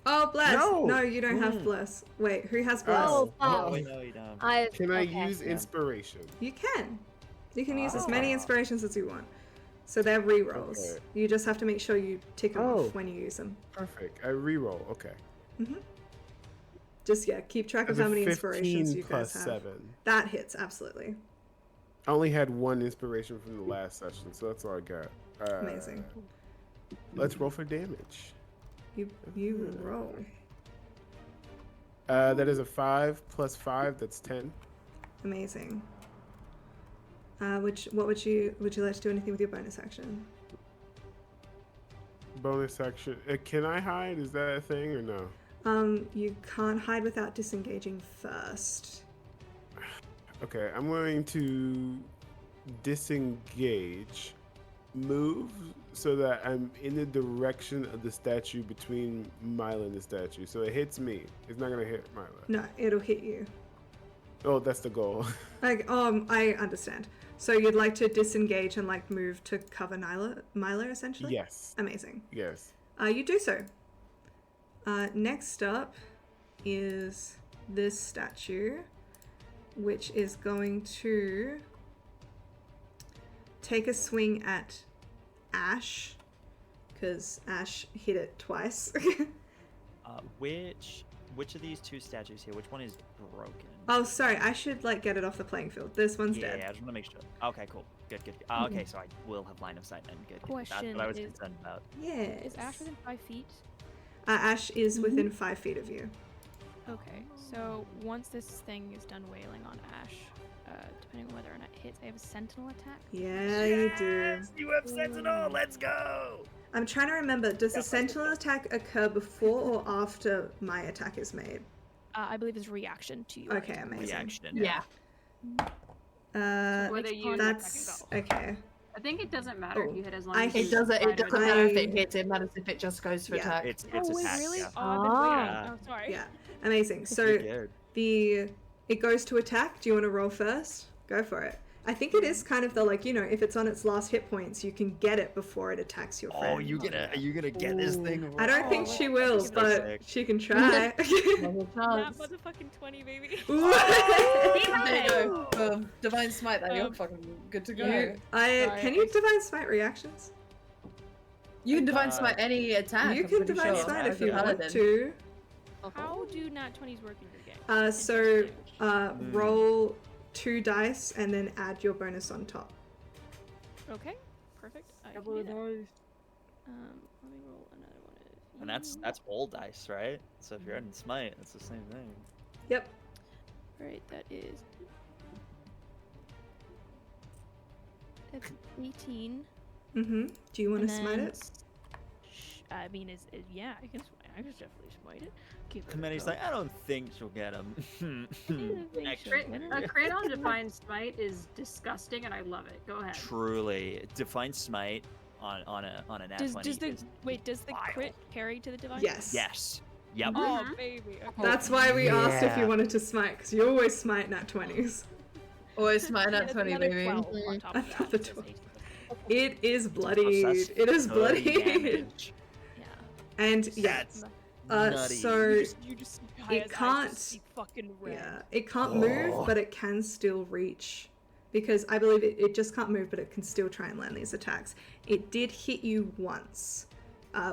C: Oh, Bless!
A: No!
C: No, you don't have
E: Mm.
C: Bless. Wait, who has Bless?
D: Oh,
E: Oh,
D: fuck.
E: no, you don't.
A: Can I
D: okay.
A: use inspiration?
C: You can. You can use as many
E: Ah.
C: inspirations as you want. So they're rerolls.
A: Okay.
C: You just have to make sure you tick them
A: Oh.
C: off when you use them.
A: Perfect. I reroll. Okay.
C: Just, keep track of
A: That's
C: how
A: a
C: many inspirations
A: 15
C: you
A: plus
C: guys have.
A: 7.
C: That hits, absolutely.
A: I only had 1 inspiration from the last session, so that's all I got.
C: Amazing.
A: Let's roll for damage.
C: You roll.
A: That is a 5 plus 5. That's 10.
C: Amazing. What would you like to do anything with your bonus action?
A: Bonus action. Can I hide? Is that a thing or no?
C: You can't hide without disengaging first.
A: Okay, I'm going to disengage, move so that I'm in the direction of the statue between Mila and the statue. So it hits me. It's not gonna hit Mila.
C: No, it'll hit you.
A: Oh, that's the goal.
C: Like, I understand. So you'd like to disengage and like move to cover Mila essentially?
A: Yes.
C: Amazing.
A: Yes.
C: You do so. Next up is this statue, which is going to take a swing at Ash, because Ash hit it twice.
E: Which of these two statues here? Which one is broken?
C: Oh, sorry, I should like get it off the playing field. This one's
E: Yeah,
C: dead.
E: I just want to make sure. Okay, cool. Good. Okay, so I will have line of sight then. Good. That's
G: Question
E: what I was
G: is-
E: concerned about.
C: Yeah.
G: Is Ash within 5 feet?
C: Ash is within 5 feet of you.
G: Okay, so once this thing is done wailing on Ash, depending on whether or not it hits, I have a sentinel attack.
C: Yeah, you do.
E: Yes, you have Sentinel. Let's go.
C: I'm trying to remember, does the
E: That's
C: sentinel attack occur before or after my attack is made?
G: I believe it's reaction to your
C: Okay,
G: attack.
C: amazing.
E: Reaction.
B: Yeah.
C: Uh,
F: Whether you
C: that's okay.
I: I think it doesn't matter if you hit as long
C: I
I: as
C: hate
I: you
B: It
I: try to
B: doesn't matter if it
C: I-
B: hits, it matters if it just goes for
C: Yeah.
B: attack.
E: It's
G: Oh, wait,
E: attack.
G: really?
E: Yeah.
G: Oh, I've been waiting.
E: Ah.
G: Oh, sorry.
C: Yeah, amazing. So it goes to attack. Do you want to roll first? Go for it. I think it is kind of the like, you know, if it's on its last hit points, you can get it before it attacks your friend.
E: Oh, are you gonna get this thing?
C: I don't think
G: Oh,
C: she
G: let's
C: will,
G: give it a
C: but
E: sec.
C: she can try.
B: Double
G: That
B: chance.
G: motherfucking 20, baby.
C: Ooh.
B: There you go. Boom. Divine Smite, then you're
G: Um,
B: fucking good to go.
C: Can
G: Sorry,
C: you
G: I-
C: divine smite reactions?
B: You can Divine Smite any attack.
C: You
B: I'm
C: can
B: pretty
C: divine
B: sure,
C: smite
B: as
C: if
B: a
C: you want
B: paladin.
C: to.
G: How do nat 20s work in your game?
C: So roll 2 dice and then add your bonus on top.
G: Okay, perfect. I can
I: Double
G: do
I: the
G: that.
I: dice.
G: Let me roll another one. of
E: And
G: you.
E: that's all dice, right? So if you're adding smite, it's the same thing.
C: Yep.
G: Alright, that is. That's 18.
C: Mm-hmm. Do you want to
G: and
C: smite
G: then
C: it?
G: I mean, yeah, I can smite. I can definitely smite it. Keep it
E: And then he's
G: going.
E: like, I don't think she'll get him.
G: Actually,
I: A crit on Divine Smite is disgusting, and I love it. Go ahead.
E: Truly, divine smite on a nat 20
G: Does the
E: is
G: does the
E: wild.
G: crit carry to the divine?
C: Yes.
E: Yes. Yep.
G: Oh
I: Mhm.
G: baby. Okay.
C: That's why we asked if you
E: Yeah.
C: wanted to smite, because you always smite nat 20s.
B: Always smite
G: Yeah,
B: at
G: it's
B: 20,
G: another
B: baby.
G: 12 on top of that,
C: Another
G: so it's
C: 12.
G: 18.
C: It is
E: Plus,
C: bloodied.
E: that's
C: It is
E: 30
C: bloodied.
E: damage.
G: Yeah.
C: And yeah,
E: That's
C: uh,
E: nutty.
C: so
G: You just see
C: it
G: Kaya's eyes
C: can't-
G: just see fucking red.
C: yeah, it can't move, but it can still reach. Because I believe it just can't move, but it can still try and land these attacks. It did hit you once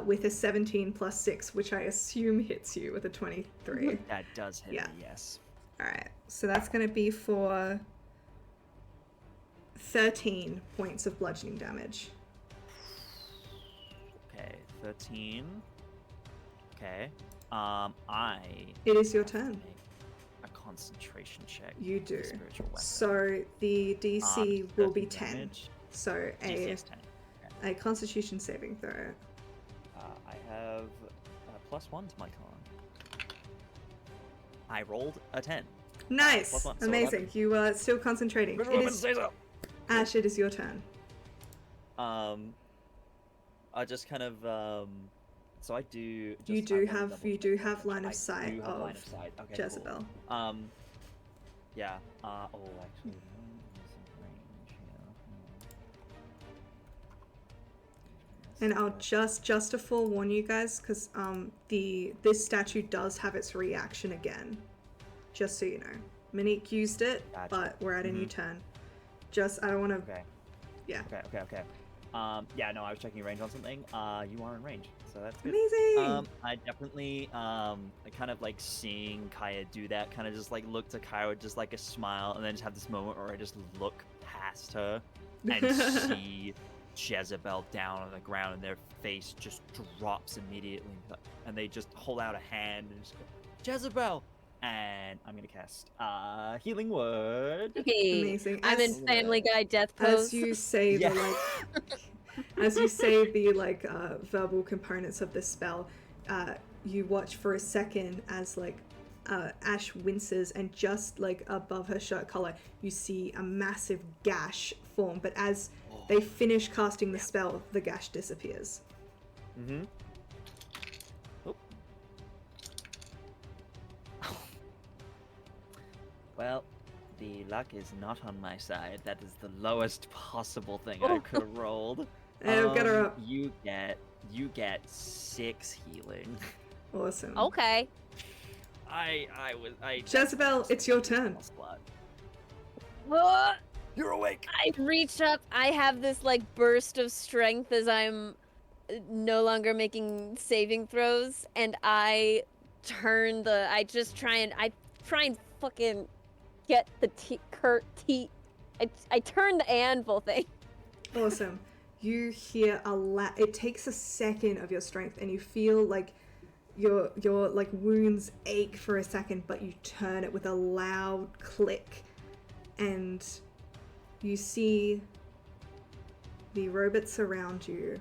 C: with a 17 plus 6, which I assume hits you with a 23.
E: That does hit
C: Yeah.
E: me, yes.
C: Alright, so that's going to be for 13 points of bludgeoning damage.
E: Okay, 13. Okay.
C: It is your turn.
E: make a concentration check.
C: You
E: with
C: do.
E: a spiritual weapon.
C: So the DC will be 10.
E: 13 damage.
C: So
E: DC
C: a,
E: is 10.
C: a constitution saving throw.
E: I have +1 to my con. I rolled a 10.
C: Nice!
E: plus one, so
C: Amazing.
E: 11.
C: You are still concentrating.
E: Good
C: It
E: woman,
C: is,
E: say so.
C: Ash, it is your turn.
E: I just kind of so I do.
C: You
E: just-
C: do
E: I wanna
C: have-
E: double
C: you
E: check
C: do
E: how
C: have
E: much
C: line of
E: I
C: sight
E: do have line
C: of
E: of sight. Okay, cool.
C: Jezebel.
E: Yeah. Oh, actually, there's some range here.
C: And I'll just to forewarn you guys, because this statue does have its reaction again. Just so you know. Monique used it,
E: Gotcha.
C: but we're at a new
E: Mhm.
C: turn. Just I don't want to.
E: Okay.
C: Yeah.
E: Okay. Yeah, no, I was checking range on something. You are in range, so that's good.
C: Amazing.
E: I definitely, I kind of like seeing Kaya do that, kind of just like look to Kaya with just like a smile, and then just have this moment where I just look past her and see Jezebel down on the ground, and their face just drops immediately, and they just hold out a hand and just go, Jezebel! And I'm gonna cast Healing Word.
C: Amazing.
D: I'm in
C: As-
D: Family Guy death
C: As
D: pose.
C: you say
E: Yeah.
C: the as you say the verbal components of the spell, you watch for a second as like Ash winces, and just like above her shirt collar, you see a massive gash form. But as they finish casting the spell, the gash disappears.
E: Mm-hmm. Oh. Well, the luck is not on my side. That is the lowest possible thing I could have rolled.
C: Get her up.
E: You get 6 healing.
C: Awesome.
D: Okay.
E: I
C: Jezebel, it's your turn.
E: You're awake.
D: I reach up. I have this like burst of strength as I'm no longer making saving throws, and I turn the. I try and fucking get the I turn the anvil thing.
C: Awesome. You hear it takes a second of your strength, and you feel like your like wounds ache for a second, but you turn it with a loud click, and you see the robots around you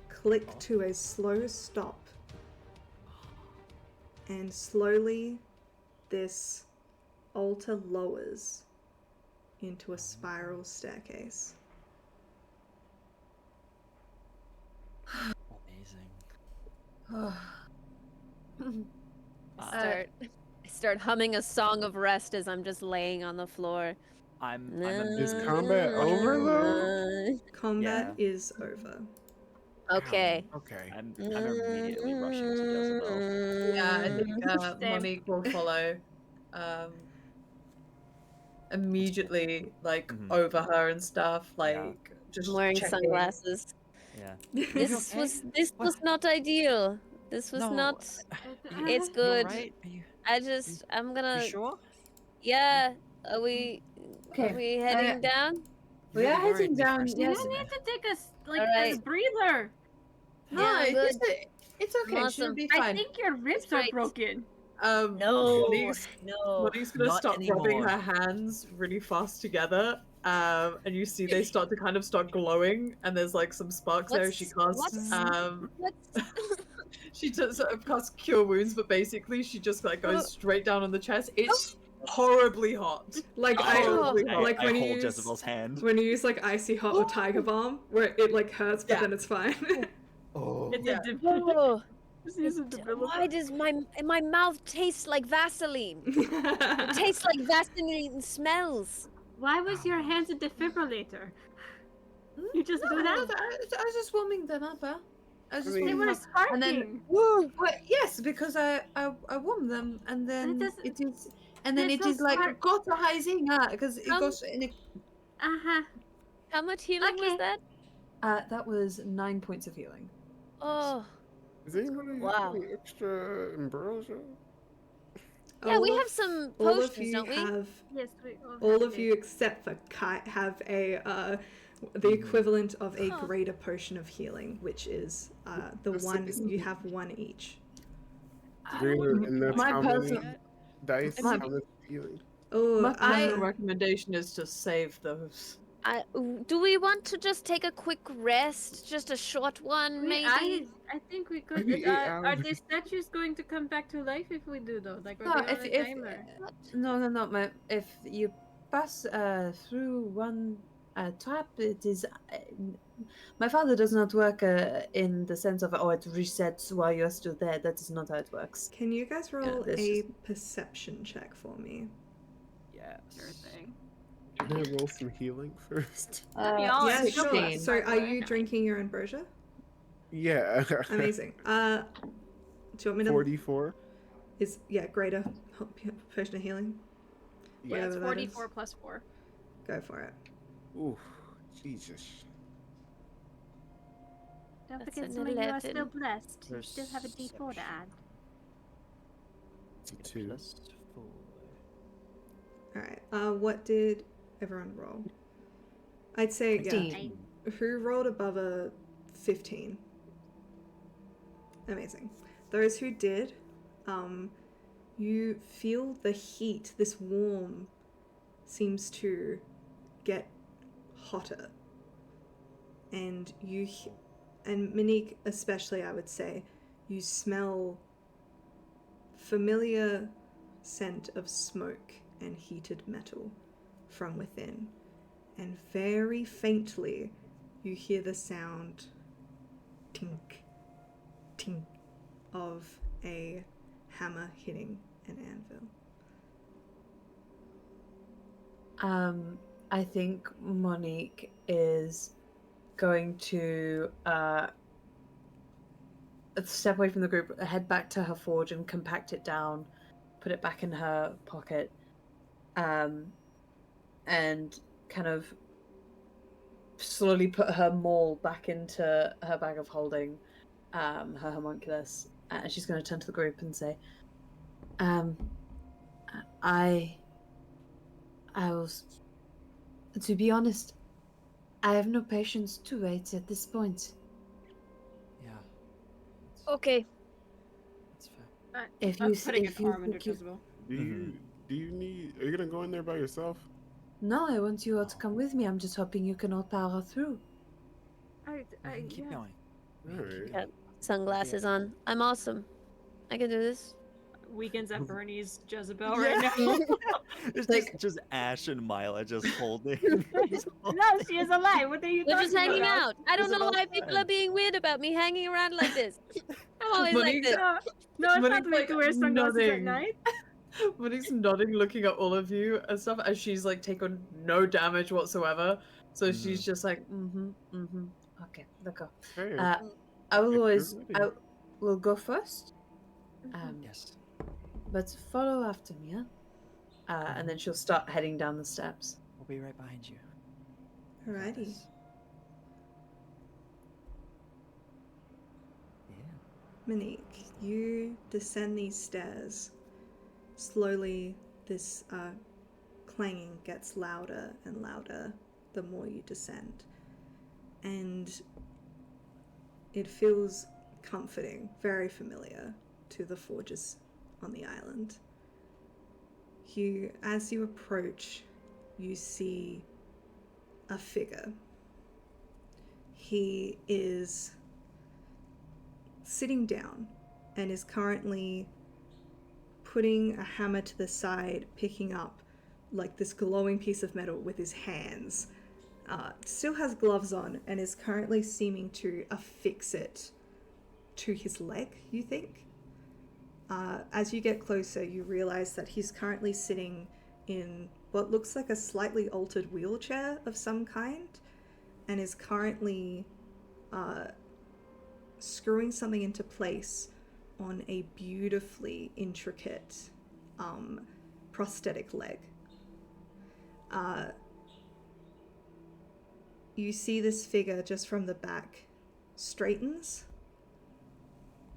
C: click to a slow stop, and slowly this altar lowers into a spiral staircase.
E: Amazing.
D: I start humming a song of rest as I'm just laying on the floor.
A: Is combat over though?
C: Combat is over.
D: Okay.
A: Okay.
E: I'm kind of immediately rushing to Jezebel.
B: Yeah, I think Monique will follow. Immediately, like over her and stuff, like just
D: wearing
B: checking.
D: sunglasses.
E: Yeah.
D: This was not ideal. This was not. It's good.
E: Right?
D: I'm gonna.
E: You sure?
D: Yeah. Are we heading down?
B: We are heading down.
I: You
B: Yes.
I: need to take a
D: Alright.
I: breather.
B: No,
D: Yeah,
B: it's
D: good.
B: it's okay. She'll
D: Awesome.
B: be
I: I
B: fine.
I: think your ribs
D: That's
I: are
D: right.
I: broken.
D: No.
B: Monique's gonna
E: not
B: start rubbing
E: anymore.
B: her hands really fast together. And you see they start glowing, and there's like some sparks there. She casts she just sort of casts cure wounds, but basically she just like goes straight down on the chest. It's horribly hot.
C: Like
B: Horribly hot.
C: like
E: I
C: when you
E: hold
C: use
E: Jezebel's hand.
C: when you use like icy hot or tiger balm, where it like hurts, but then it's fine.
E: Oh.
I: It's
B: Yeah.
D: Oh,
I: This is
D: why does my mouth taste like Vaseline? It tastes like Vaseline smells.
I: Why was your hands a defibrillator? You just do that?
B: I was just warming them up. Huh? I was just
A: I mean-
I: They
B: warming
I: were
B: them up. And then,
I: sparking.
B: well, yes, because I warm them, and then
I: doesn't-
B: it is, and then
I: they're
B: it
I: so
B: is like
I: smart.
B: cauterizing, because it goes in a,
I: Uh-huh.
D: How much healing was
I: Okay.
D: that?
B: that was 9 points of healing.
D: Oh,
A: Is anybody
D: Wow.
A: having extra ambrosia?
D: yeah, we
C: All
D: have
C: of-
D: some
C: all of
D: potions,
C: you
D: don't we?
C: have
I: Yes, we
C: all of you except for Kite have a the equivalent of a
D: Huh.
C: greater potion of healing, which is the
A: That's
C: one
A: amazing.
C: you have one each.
A: Greater, and that's
B: My
A: how many
B: personal-
A: dice?
B: My-
A: How much healing?
C: Oh,
B: My personal recommendation is to save those.
D: Do we want to just take a quick rest? Just a short one, maybe?
I: I think we could.
A: Maybe 8
I: Are
A: hours.
I: the statues going to come back to life if we do though? Like,
B: No,
I: are they
B: if
I: on a
B: if
I: timer?
B: no, if you pass through one trap, it is. My father does not work in the sense of it resets while you're still there. That is not how it works.
C: Can you guys roll
B: that's
C: a perception check for me?
E: Yes.
I: Sure thing.
A: Can I roll some healing first?
I: Be all
C: Yeah,
I: right.
C: sure.
B: 16.
C: So, are you drinking your ambrosia?
A: Yeah.
C: Amazing. Do you want me to?
A: 44.
C: Is greater potion of healing.
A: Yeah.
G: Yeah, it's
C: Whatever that is.
G: 44 plus 4.
C: Go for it.
A: Ooh, Jesus.
I: Don't
D: That's
I: forget,
D: an
I: some of you are
D: 11.
I: still blessed. You still have a D4 to add.
A: It's a 2.
E: Plus 4.
C: All right. What did everyone roll? I'd say
B: 15.
C: Who rolled above a 15? Amazing. Those who did, you feel the heat. This warm seems to get hotter, and and Monique especially, I would say, you smell familiar scent of smoke and heated metal from within. And very faintly, you hear the sound tink, tink of a hammer hitting an anvil.
H: I think Monique is going to step away from the group, head back to her forge and compact it down, put it back in her pocket, and kind of slowly put her maul back into her bag of holding, her homunculus, and she's going to turn to the group and say, I was, to be honest, I have no patience to wait at this point.
E: Yeah.
D: Okay.
E: That's fair.
H: If
F: I'm
H: you
F: putting
H: if
F: an
H: you
F: arm under
H: think you-
F: Jezebel.
A: Do you need? Are you gonna go in there by yourself?
H: No, I want you all to come with me. I'm just hoping you can all power through.
E: We can keep
F: Yeah.
E: going. We
A: All
E: can keep
A: right.
E: going.
D: Sunglasses on. I'm awesome. I can do this.
F: Weekends at Bernie's Jezebel right now.
E: It's
H: Like-
E: just Ash and Mila just holding.
F: No, she is alive. What are you
D: We're
F: talking
D: just hanging
F: about?
D: out. I don't know
E: Isabel's
D: why people
E: fine.
D: are being weird about me hanging around like this. I'm always like
H: Monique-
D: this.
F: No, it's not
H: Monique's,
F: to make
H: like,
F: you wear sunglasses at
H: nodding.
F: night.
H: Monique's nodding, looking at all of you and stuff, as she's like taken no damage whatsoever. So she's just like, okay, let's go.
A: Hey,
H: I will
A: if you're
H: always,
A: ready.
H: I will go first.
E: Yes.
H: But follow after me, huh? And then she'll start heading down the steps.
E: We'll be right behind you.
C: Alrighty.
E: Yes. Yeah.
C: Monique, you descend these stairs. Slowly, this clanging gets louder and louder the more you descend. And it feels comforting, very familiar to the forges on the island. As you approach, you see a figure. He is sitting down and is currently putting a hammer to the side, picking up like this glowing piece of metal with his hands. Still has gloves on and is currently seeming to affix it to his leg, you think? As you get closer, you realize that he's currently sitting in what looks like a slightly altered wheelchair of some kind and is currently screwing something into place on a beautifully intricate prosthetic leg. You see this figure just from the back straightens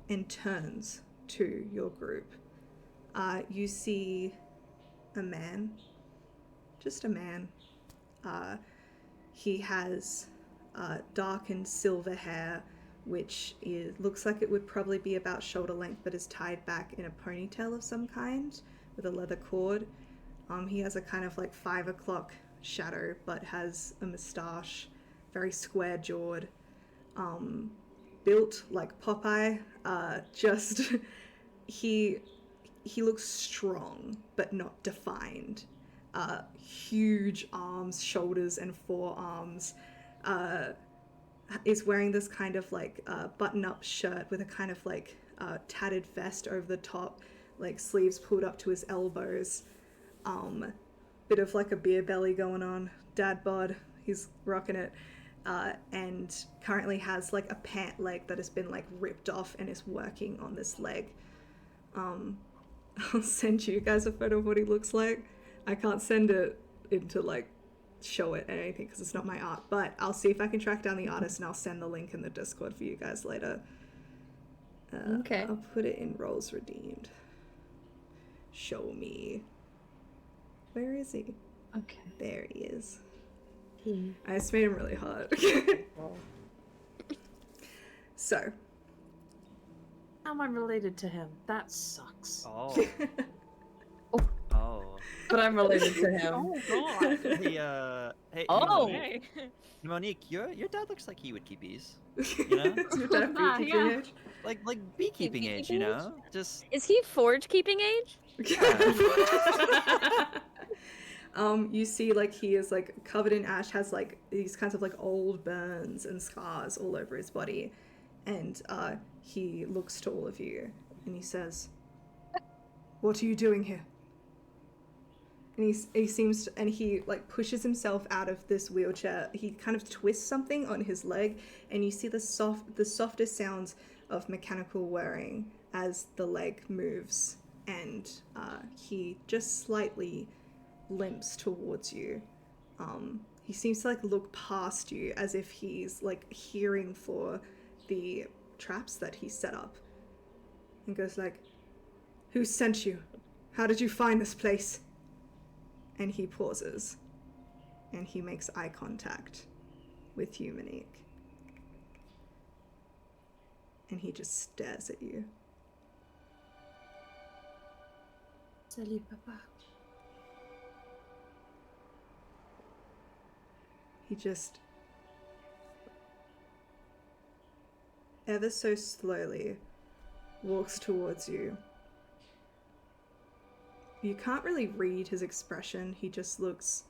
C: and turns to your group. You see a man, just a man. He has dark and silver hair, which looks like it would probably be about shoulder length, but is tied back in a ponytail of some kind with a leather cord. He has a kind of like 5 o'clock shadow, but has a moustache, very square-jawed, built like Popeye. He looks strong, but not defined. Huge arms, shoulders, and forearms. Is wearing this kind of like button-up shirt with a kind of like tattered vest over the top, like sleeves pulled up to his elbows. Bit of like a beer belly going on. Dad bod, he's rocking it. And currently has like a pant leg that has been like ripped off and is working on this leg. I'll send you guys a photo of what he looks like. I can't send it into like show it and anything because it's not my art, but I'll see if I can track down the artist and I'll send the link in the Discord for you guys later.
H: Okay.
C: I'll put it in Rolls Redeemed. Show me. Where is he?
H: Okay.
C: There he is.
H: Hmm.
C: I just made him really hard. So.
H: How am I related to him? That sucks.
E: Oh. Oh.
B: but I'm related to him.
G: Oh god.
E: Hey,
B: Oh.
G: Hey.
E: Monique, your dad looks like he would keep bees. You know,
C: Is your dad beekeeping
F: Yeah.
C: age?
E: like beekeeping age. You
D: beekeeping age?
E: know, just
D: Is he forge keeping age?
C: You see like he is like covered in ash, has like these kinds of like old burns and scars all over his body, and he looks to all of you and he says, "What are you doing here?" And he seems to, and he like pushes himself out of this wheelchair. He kind of twists something on his leg, and you see the softest sounds of mechanical whirring as the leg moves, and he just slightly limps towards you. He seems to like look past you as if he's like hearing for the traps that he set up, and goes like, "Who sent you? How did you find this place?" And he pauses, and he makes eye contact with you, Monique. And he just stares at you.
H: Salut, Papa.
C: He just ever so slowly walks towards you. You can't really read his expression. He just looks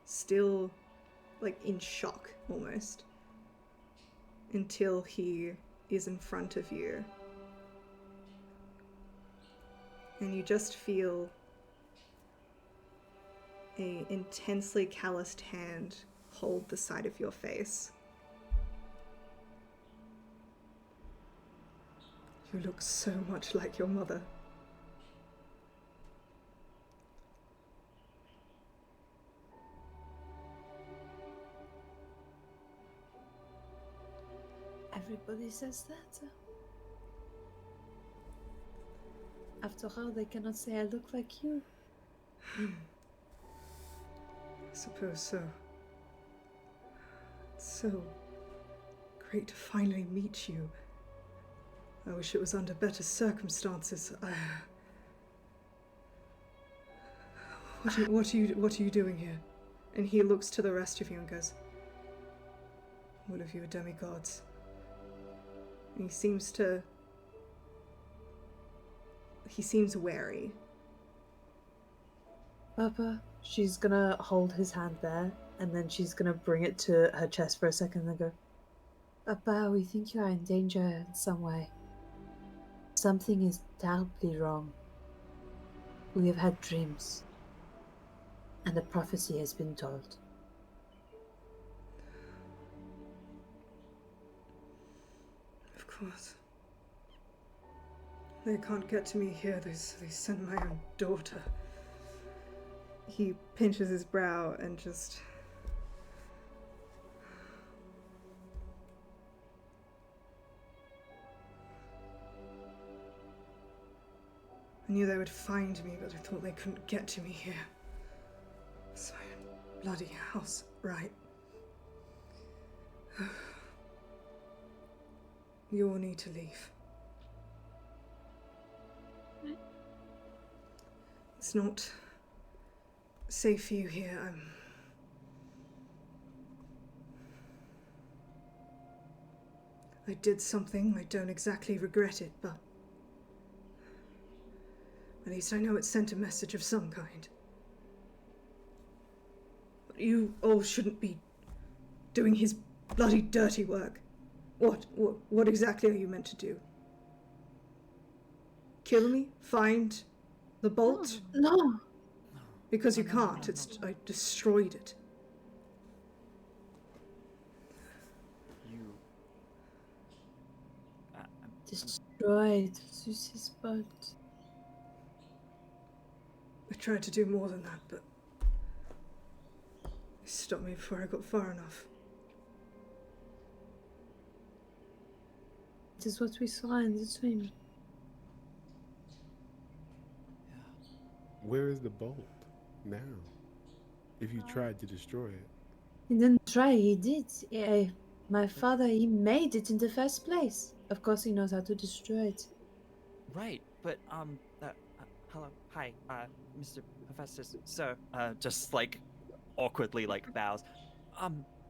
C: still like in shock almost until he is in front of you. And you just feel a intensely calloused hand hold the side of your face. "You look so much like your mother."
H: Everybody says that. After all, they cannot say I look like you.
C: I suppose so. It's so great to finally meet you. I wish it was under better circumstances. What are you doing here? And he looks to the rest of you and goes, "All of you are demigods." And he seems wary.
H: Papa, she's gonna hold his hand there, and then she's gonna bring it to her chest for a second and go, "Papa, we think you are in danger in some way. Something is terribly wrong. We have had dreams, and a prophecy has been told."
C: Of course. They can't get to me here. They sent my own daughter. He pinches his brow and just... I knew they would find me, but I thought they couldn't get to me here. So bloody house, right. You all need to leave. It's not safe for you here. I did something. I don't exactly regret it, but at least I know it sent a message of some kind. But you all shouldn't be doing his bloody dirty work. What exactly are you meant to do? Kill me? Find the bolt?
H: No!
C: Because you can't. I destroyed it.
E: you.
H: Destroyed Zeus's boat.
C: I tried to do more than that, but he stopped me before I got far enough.
H: It is what we saw in the dream.
A: Where is the bolt now? If you tried to destroy it.
H: He didn't try, he did. My father, he made it in the first place. Of course he knows how to destroy it.
E: Right, but hello, hi, Mr. Professor, sir. Just like awkwardly like bows.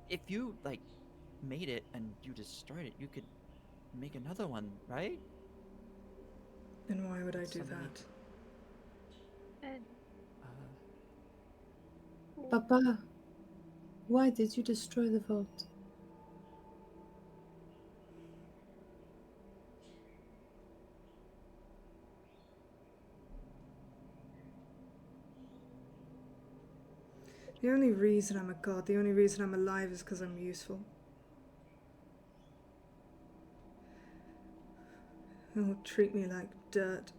E: If you like made it and you destroyed it, you could make another one, right?
C: And why would I do
E: Somebody-
C: that?
H: Papa, why did you destroy the vault?
C: The only reason I'm a god, the only reason I'm alive is because I'm useful. Don't treat me like dirt,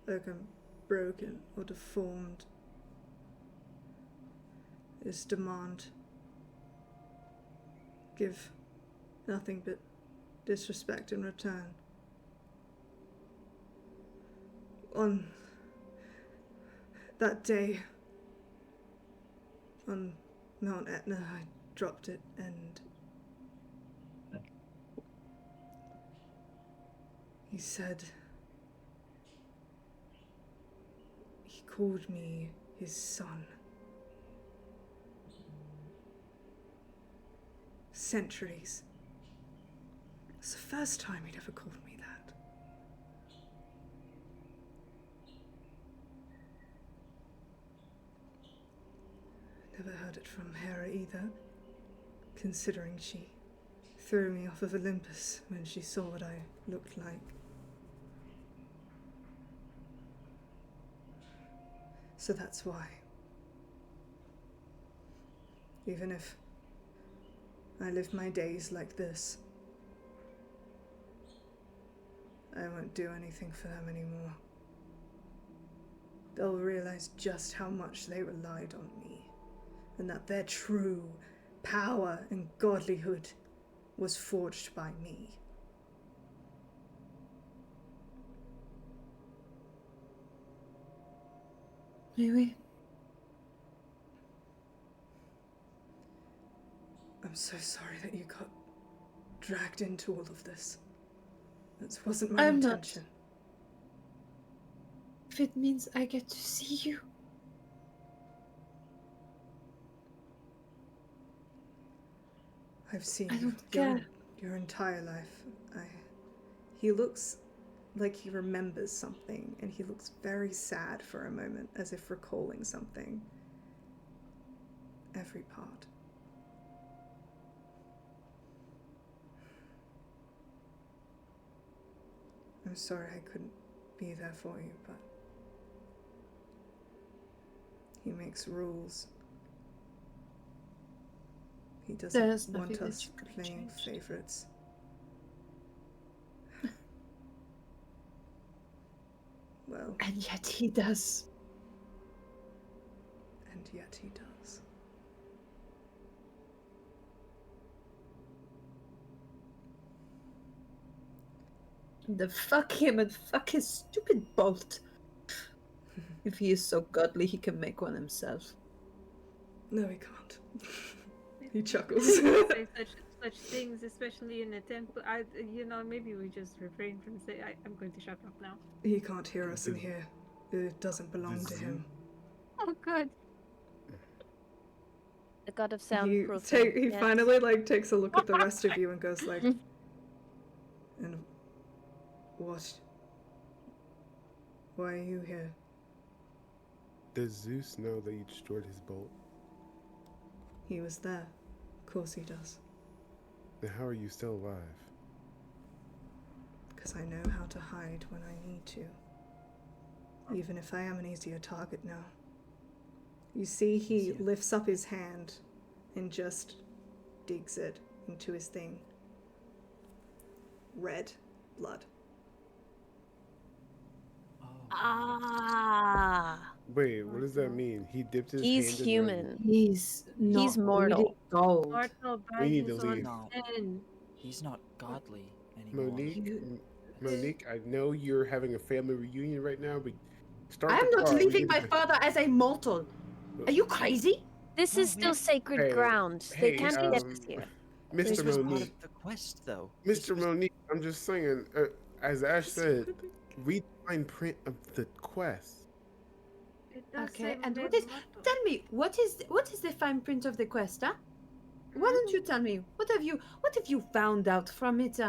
C: like I'm broken or deformed. This demand. Give nothing but disrespect in return. On that day, on Mount Etna, I dropped it and he said, he called me his son. Centuries. It's the first time he'd ever called me that. Never heard it from Aeaea either, considering she threw me off of Olympus when she saw what I looked like. So that's why. Even if I live my days like this, I won't do anything for them anymore. They'll realize just how much they relied on me, and that their true power and godlyhood was forged by me.
H: Maybe.
C: I'm so sorry that you got dragged into all of this. That wasn't my
H: I'm not.
C: intention.
H: If it means I get to see you.
C: I've seen
H: I
C: you
H: don't care.
C: your entire life. He looks like he remembers something, and he looks very sad for a moment, as if recalling something. Every part. I'm sorry I couldn't be there for you, but he makes rules. He doesn't
H: There's
C: want
H: nothing that
C: us
H: you could have
C: playing
H: changed.
C: favorites. Well,
H: And yet he does.
C: and yet he does.
H: The fuck him and fuck his stupid bolt. If he is so godly, he can make one himself.
C: No, he can't. He chuckles.
I: Say such things, especially in a temple. Maybe we just refrain from saying. I'm going to shut up now.
C: He can't hear us in here. It doesn't belong to him.
I: Oh, good.
D: The god of
C: He
D: soundproofing.
C: he
D: yes.
C: finally takes a look at the rest of you and goes like, and what? Why are you here?
A: Does Zeus know that you destroyed his bolt?
C: He was there. Of course he does.
A: Then how are you still alive?
C: Because I know how to hide when I need to. Even if I am an easier target now. You see, he lifts up his hand and just digs it into his thing. Red blood.
D: Ah,
A: Wait, what does that mean? He dipped his
D: he's
A: hand in
D: human.
H: He's not
D: He's mortal.
H: really gold.
I: Mortal by
A: We need
I: his
A: to
I: own
A: leave.
E: No.
I: sin.
E: He's not godly anymore.
A: Monique, I know you're having a family reunion right now, but start
H: I am
A: the
H: not
A: car. We
H: leaving
A: need
H: my
A: to-
H: father as a mortal. Are you crazy?
D: This is still sacred
A: Hey,
D: ground.
A: hey,
D: They can't get us here.
E: This
A: Mr.
E: was part
A: Monique,
E: of the quest, though.
A: Mr. Monique, I'm just saying, as Ash said, fine print of the quest.
I: It does
H: Okay,
I: say
H: and
I: made
H: what is?
I: mortal.
H: Tell me, what is the fine print of the quest, huh? Why don't you tell me? What have you found out from it,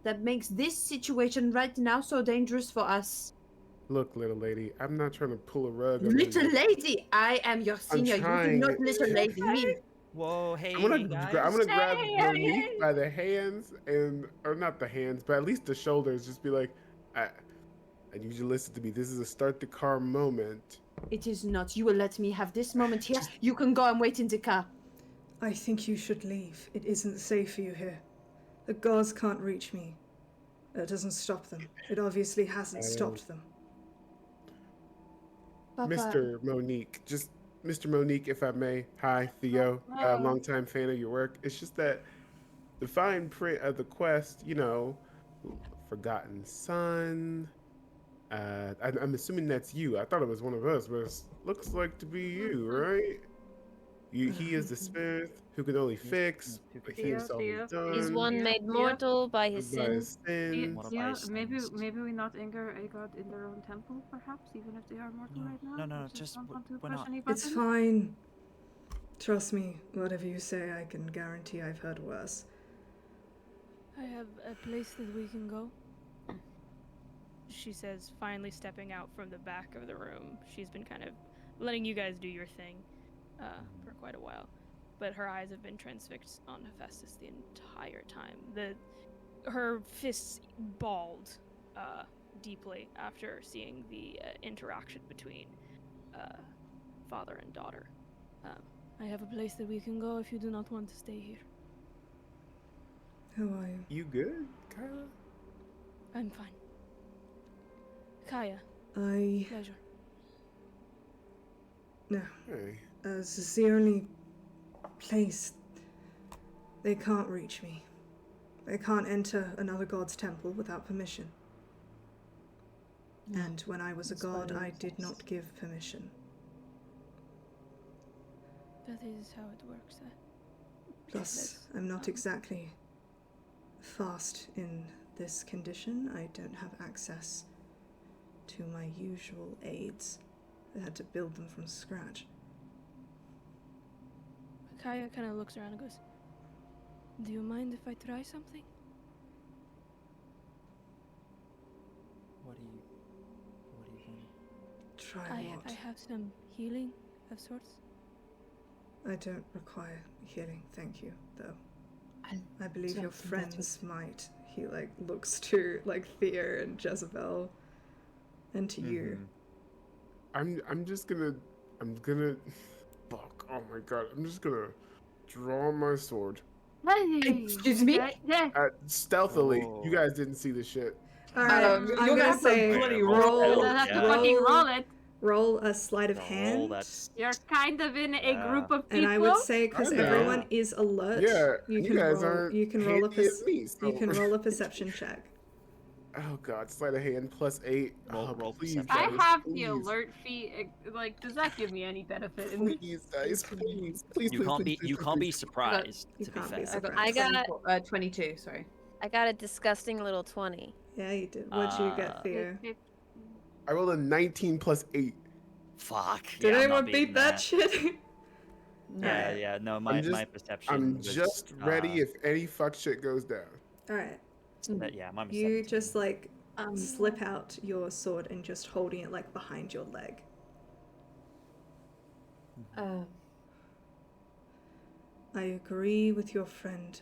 H: that makes this situation right now so dangerous for us?
A: Look, little lady, I'm not trying to pull a rug under
H: Little
A: your.
H: lady, I am your senior. You do
A: trying.
H: not little lady me.
E: Whoa, hey,
A: I'm gonna,
E: hey
A: I'm
E: guys.
A: gonna grab
I: Hey, hey,
A: Monique
I: hey.
A: by the hands or not the hands, but at least the shoulders. Just be like, I need you to listen to me. This is a start the car moment.
H: It is not. You will let me have this moment here. You can go and wait in the car.
C: I think you should leave. It isn't safe for you here. The gods can't reach me. It doesn't stop them. It obviously hasn't stopped them.
H: Papa,
A: Mr. Monique, if I may. Hi, Theo, longtime fan of your work. It's just that the fine print of the quest, Forgotten Son. I'm assuming that's you. I thought it was one of us, but it looks like to be you, right? He is the smith who can only fix what he himself has done.
D: He's one made mortal by his
A: by
D: sin.
A: his sin.
I: Maybe we not anger a god in their own temple, perhaps, even if they are mortal right now.
E: No,
I: I
E: just
I: don't want to
E: we're
I: push
E: not.
I: any
C: It's
I: buttons.
C: fine. Trust me, whatever you say, I can guarantee I've heard worse.
G: I have a place that we can go. She says, finally stepping out from the back of the room. She's been kind of letting you guys do your thing for quite a while. But her eyes have been transfixed on Hephaestus the entire time. Her fists balled deeply after seeing the interaction between father and daughter. I have a place that we can go if you do not want to stay here.
C: How are you?
A: You good, Kyla?
G: I'm fine. Kaya,
C: I...
G: pleasure.
C: No.
A: Hey.
C: This is the only place they can't reach me. They can't enter another god's temple without permission. And when I was a god, I did not give permission.
G: That is how it works.
C: Plus, I'm not exactly fast in this condition. I don't have access to my usual aids. I had to build them from scratch.
G: Kaya kind of looks around and goes, "Do you mind if I try something?"
E: What are you doing?
C: Try what?
G: I have some healing of sorts.
C: I don't require healing, thank you, though. I believe
H: don't
C: your
H: think that
C: friends might. He looks to Thea and Jezebel and to you.
A: I'm gonna fuck. Oh my god. I'm just gonna draw my sword.
H: Excuse me?
I: Yeah.
A: Stealthily.
E: Whoa.
A: You guys didn't see the shit.
C: Alright, I'm
H: you're
C: gonna
H: gonna have to
C: say
H: bloody
E: roll.
H: roll.
I: You don't have to fucking roll it.
C: roll a sleight of
E: Roll,
C: hand.
E: that's
I: You're kind of in a
E: Yeah.
I: group of people.
C: And I would say, because
A: I know.
C: everyone is alert,
A: Yeah,
C: you
A: you
C: can
A: guys
C: roll.
A: aren't
C: You can roll a
A: handy at me, so-
C: you can roll a perception check.
A: Oh god, sleight of hand +8.
E: Roll
A: Please,
E: perception.
I: I
A: guys,
I: have the
A: please.
I: alert feat. Like, does that give me any benefit?
A: Please, guys, please.
E: You can't be surprised.
C: You
E: To be
C: can't
E: fair,
C: be surprised.
D: I got
H: 22, sorry.
D: I got a disgusting little 20.
C: Yeah, you did. What'd you get, Theo?
A: I rolled a 19 +8.
E: fuck.
C: Did
E: yeah, I'm not
C: anyone
E: beating
C: beat that shit?
E: Yeah. No, my perception.
A: I'm
E: was,
A: just ready if any fuck shit goes down.
C: Alright.
E: Yeah, mine was
C: You
E: 17.
C: just slip out your sword and just holding it behind your leg. I agree with your friend.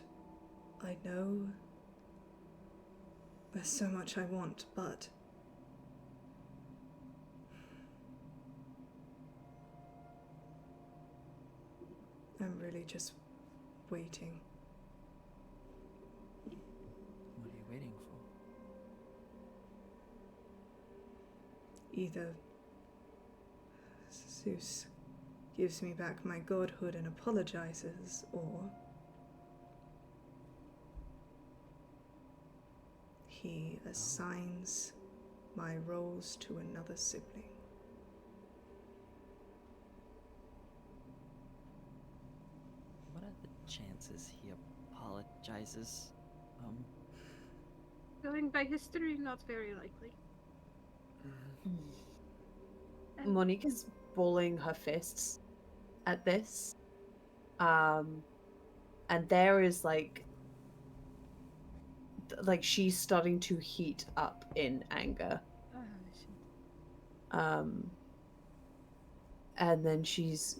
C: I know there's so much I want, but I'm really just waiting.
E: What are you waiting for?
C: Either Zeus gives me back my godhood and apologizes, or he assigns my roles to another sibling.
E: What are the chances he apologizes?
I: Going by history, not very likely.
H: Monique is balling her fists at this. And there is like she's starting to heat up in anger.
F: Oh, shit.
H: And then she's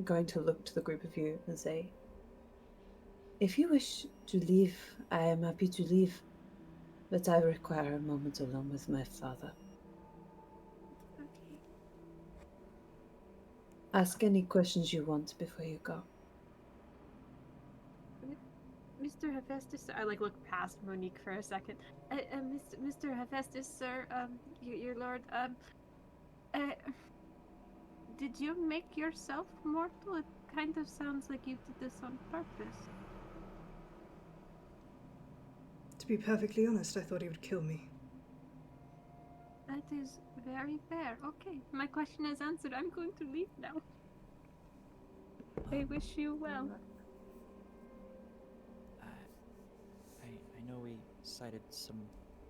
H: going to look to the group of you and say, if you wish to leave, I am happy to leave, but I require a moment alone with my father.
F: Okay.
H: Ask any questions you want before you go.
F: Mr. Hephaestus, I like look past Monique for a second. Mr. Hephaestus, sir, your lord, did you make yourself mortal? It kind of sounds like you did this on purpose.
C: To be perfectly honest, I thought he would kill me.
F: That is very fair. Okay, my question is answered. I'm going to leave now. I wish you well.
E: I know we cited some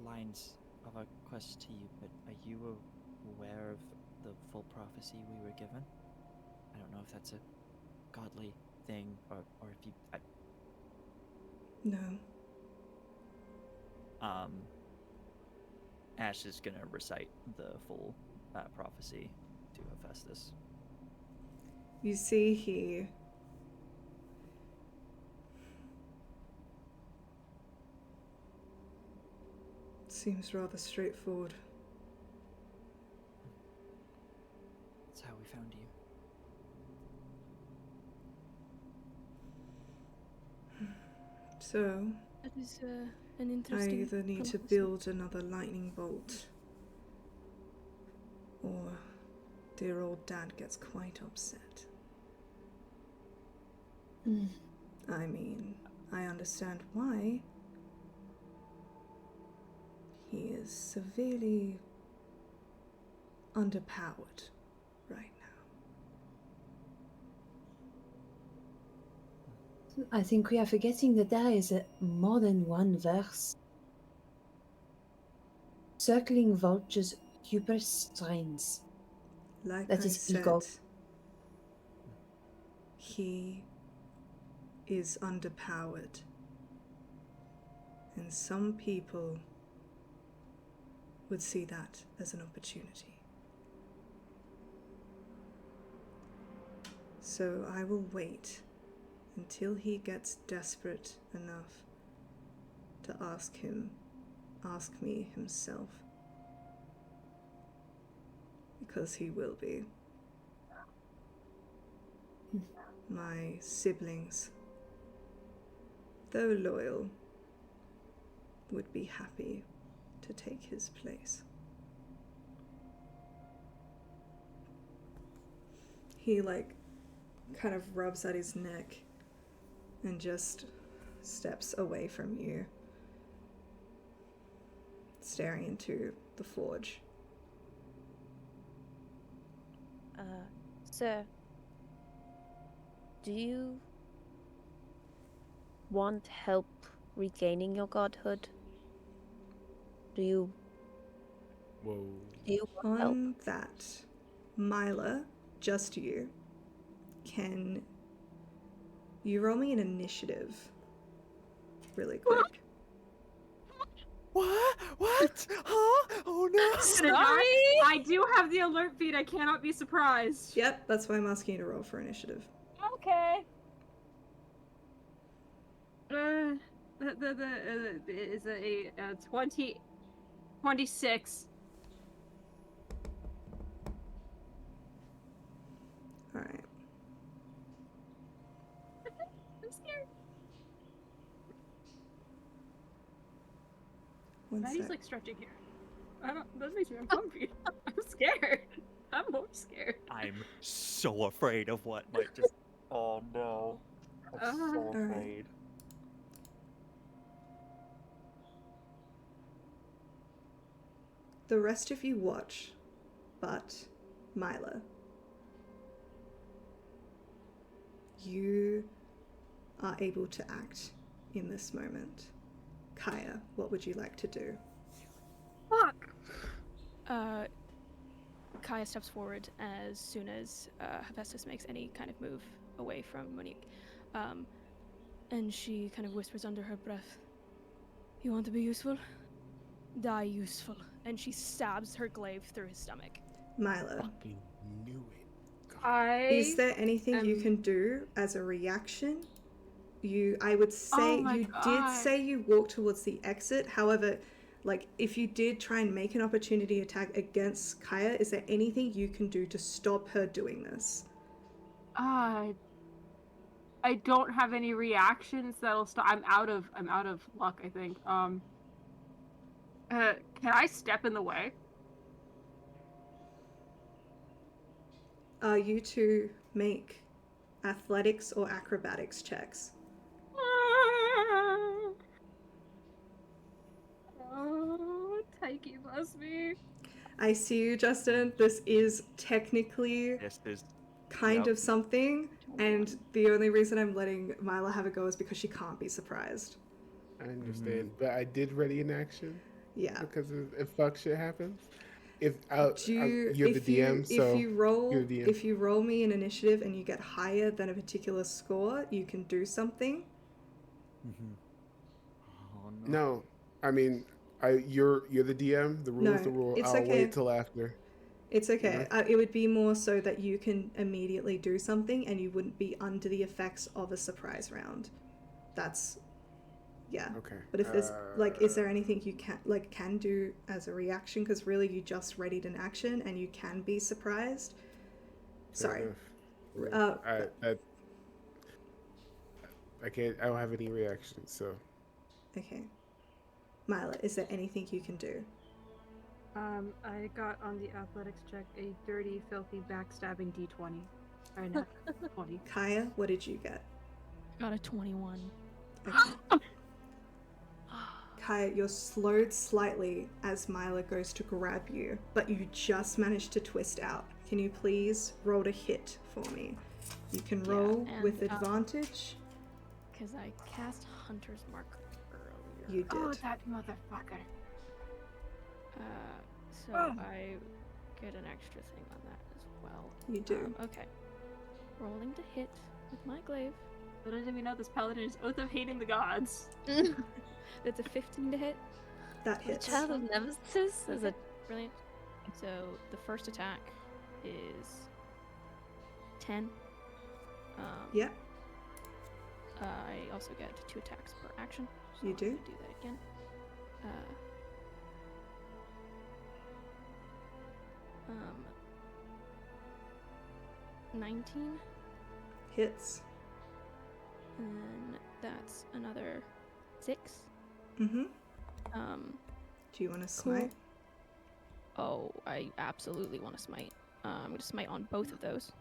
E: lines of our quest to you, but are you aware of the full prophecy we were given? I don't know if that's a godly thing, or if you...
C: No.
E: Ash is gonna recite the full prophecy to Hephaestus.
C: You see, he seems rather straightforward.
E: That's how we found you.
C: So,
G: That is an
C: I
G: interesting.
C: either need to
G: prophecy.
C: build another lightning bolt, or dear old dad gets quite upset. I mean, I understand why. He is severely underpowered right now.
H: I think we are forgetting that there is more than one verse. Circling vultures, hubris strains.
C: Like
H: That
C: I
H: is
C: said,
H: ego.
C: he is underpowered. And some people would see that as an opportunity. So I will wait until he gets desperate enough to ask me himself. Because he will be. My siblings, though loyal, would be happy to take his place. He kind of rubs at his neck and just steps away from you, staring into the forge.
D: Sir, do you want help regaining your godhood? Do you
A: Whoa.
D: want help?
C: On that, Myla, just you, can you roll me an initiative really quick?
E: What? What? Huh? Oh no!
F: Sorry! I do have the alert feed. I cannot be surprised.
C: Yep, that's why I'm asking you to roll for initiative.
F: Okay. Is a 26.
C: Alright.
F: I'm scared.
C: One
F: Maddie's
C: sec.
F: like stretching here. That makes me uncomfy. I'm scared. I'm more scared.
E: I'm so afraid of what might just... Oh no. I'm so
C: Alright.
E: afraid.
C: The rest of you watch, but Myla, you are able to act in this moment. Kaya, what would you like to do?
F: Fuck.
G: Kaya steps forward as soon as Hephaestus makes any kind of move away from Monique. And she kind of whispers under her breath, "You want to be useful? Die useful." And she stabs her glaive through his stomach.
C: Milo,
A: Fucking knew it.
C: is there anything you can do as a reaction? I would say you did say you walked towards the exit. However, like if you did try and make an opportunity attack against Kaya, is there anything you can do to stop her doing this?
I: I don't have any reactions that'll stop. I'm out of luck, I think. Can I step in the way?
C: You two make athletics or acrobatics checks.
I: Oh, Taiki bless me.
C: I see you, Justin. This is technically
E: This is
C: kind of something, and the only reason I'm letting Mila have a go is because she can't be surprised.
A: I understand, but I did ready an action.
C: Yeah.
A: Because if fuck shit happens, you're
C: If
A: the DM, so you're the DM.
C: If you roll me an initiative and you get higher than a particular score, you can do something.
E: Oh,
A: No, I mean, you're the DM. The rule is the rule.
C: It's
A: I'll
C: okay.
A: wait till after.
C: It's okay. It would be more so that you can immediately do something and you wouldn't be under the effects of a surprise round. That's, yeah.
A: Okay.
C: But if there's, is there anything you can do as a reaction? Because really you just readied an action and you can be surprised. Sorry.
A: I can't, I don't have any reactions, so.
C: Okay. Mila, is there anything you can do?
I: I got on the athletics check a dirty, filthy, backstabbing D20. Or not 20.
C: Kaya, what did you get?
G: Got a 21.
C: Okay. Kaya, you're slowed slightly as Mila goes to grab you, but you just managed to twist out. Can you please roll to hit for me? You can roll with advantage.
G: Because I cast Hunter's Mark earlier.
C: You did.
I: Oh, that motherfucker.
G: So I get an extra thing on that as well.
C: You do.
G: Okay. Rolling to hit with my glaive.
I: Little did we know this paladin is Oath of Hating the Gods.
G: That's a 15 to hit.
C: That hits.
D: Child of Nemesis is a
G: Brilliant. So the first attack is 10.
C: Yep.
G: I also get 2 attacks per action. So
C: You
G: I'm
C: do?
G: gonna do that again. 19.
C: Hits.
G: And then that's another 6.
C: Mm-hmm. Do you want to
G: Cool.
C: smite?
G: Oh, I absolutely want to smite. I'm going to smite on both of those.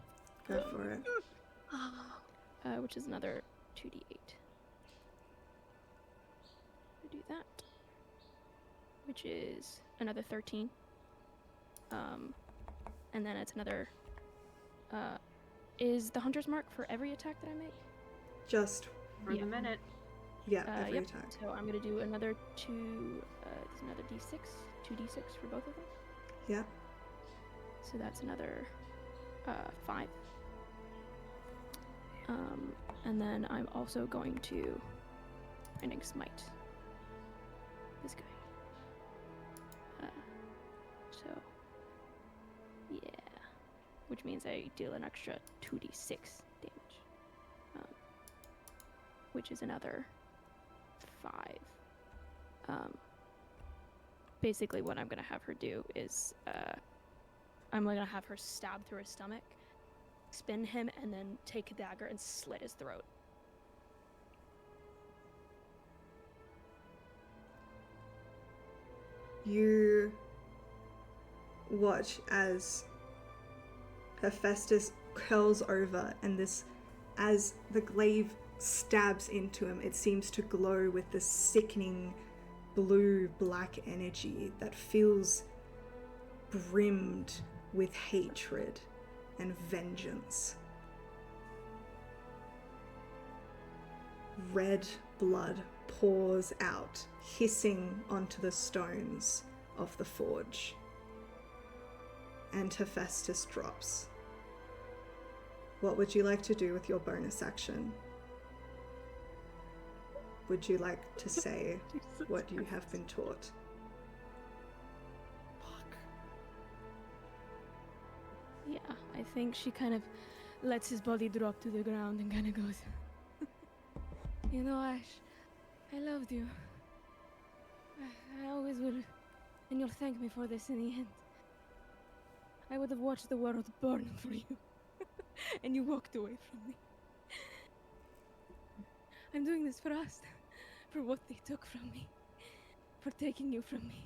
C: Go for it.
G: Which is another 2d8. Do that. Which is another 13. And then it's another... is the Hunter's Mark for every attack that I make?
C: Just,
I: For the minute.
C: yeah, every
G: Yep.
C: attack.
G: So I'm going to do another 2... it's another d6. 2d6 for both of them.
C: Yeah.
G: So that's another 5. And then I'm also going to Grinding Smite this guy. So, yeah. Which means I deal an extra 2d6 damage. Which is another 5. Basically what I'm going to have her do is I'm going to have her stab through his stomach, spin him, and then take a dagger and slit his throat.
C: You watch as Hephaestus curls over, and as the glaive stabs into him, it seems to glow with this sickening blue-black energy that feels brimmed with hatred and vengeance. Red blood pours out, hissing onto the stones of the forge. and Hephaestus drops. What would you like to do with your bonus action? Would you like to say what you have been taught?
G: Yeah, I think she kind of lets his body drop to the ground and kind of goes, you know, Ash, I loved you. I always will, and you'll thank me for this in the end. I would have watched the world burn for you, and you walked away from me. I'm doing this for us, for what they took from me, for taking you from me,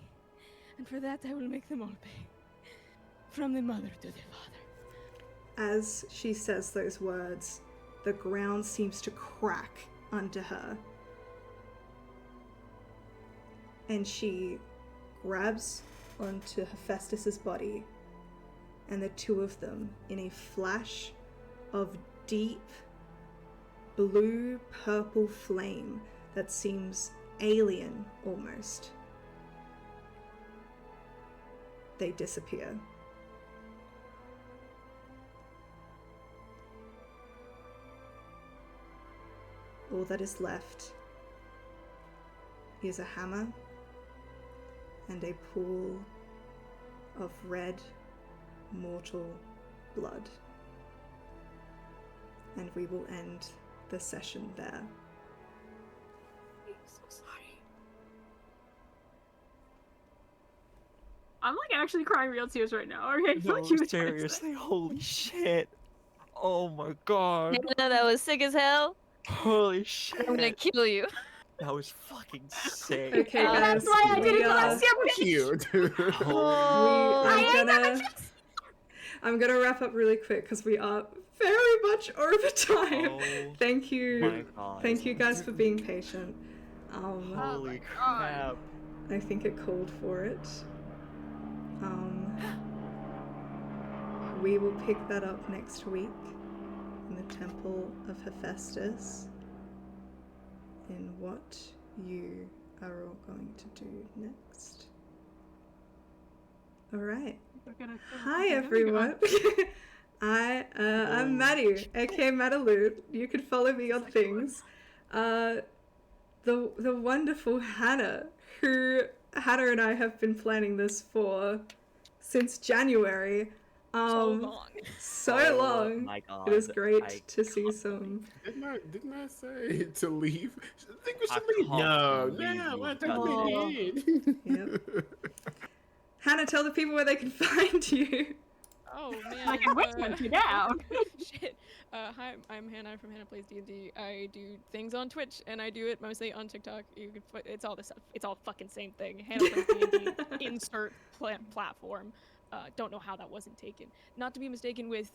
G: and for that I will make them all pay. From the mother to the father.
C: As she says those words, the ground seems to crack under her. And she grabs onto Hephaestus's body, and the two of them, in a flash of deep blue purple flame that seems alien almost, they disappear. All that is left is a hammer and a pool of red, mortal blood. And we will end the session there.
G: I'm so sorry.
I: I'm like actually crying real tears right now. Okay,
E: No,
I: fuck you.
E: seriously, holy shit. Oh my god.
D: Hannah, that was sick as hell.
E: Holy shit.
D: I'm gonna kill you.
E: That was fucking sick.
C: Okay,
D: Oh,
C: guys.
I: That's why I
C: we,
I: didn't want to see
A: Fuck you.
C: I'm gonna wrap up really quick because we are very much over time.
E: Oh
C: Thank you.
E: my god.
C: Thank you guys for being patient.
E: Holy crap.
C: I think it called for it. We will pick that up next week in the Temple of Hephaestus in what you are all going to do next. Alright. Hi everyone. I'm Maddie, aka Maddaloon. You can follow me on things. The wonderful Hannah, who Hannah and I have been planning this for since January.
G: So long.
C: So long.
E: My god.
C: It is great
E: I
C: to see
E: can't
C: some.
A: Didn't I say to leave? I think we should
E: I
A: leave.
E: can't
A: No,
E: believe
A: no,
E: you've
A: I
E: done
A: think we did.
C: Yep. Hannah, tell the people where they can find you.
G: Oh man.
I: I can wait to hunt you down.
G: Shit. Hi, I'm Hannah from Hannah Plays D&D. I do things on Twitch, and I do it mostly on TikTok. You can, it's all this stuff. It's all fucking same thing. Hannah Plays D&D. Insert platform. Don't know how that wasn't taken. Not to be mistaken with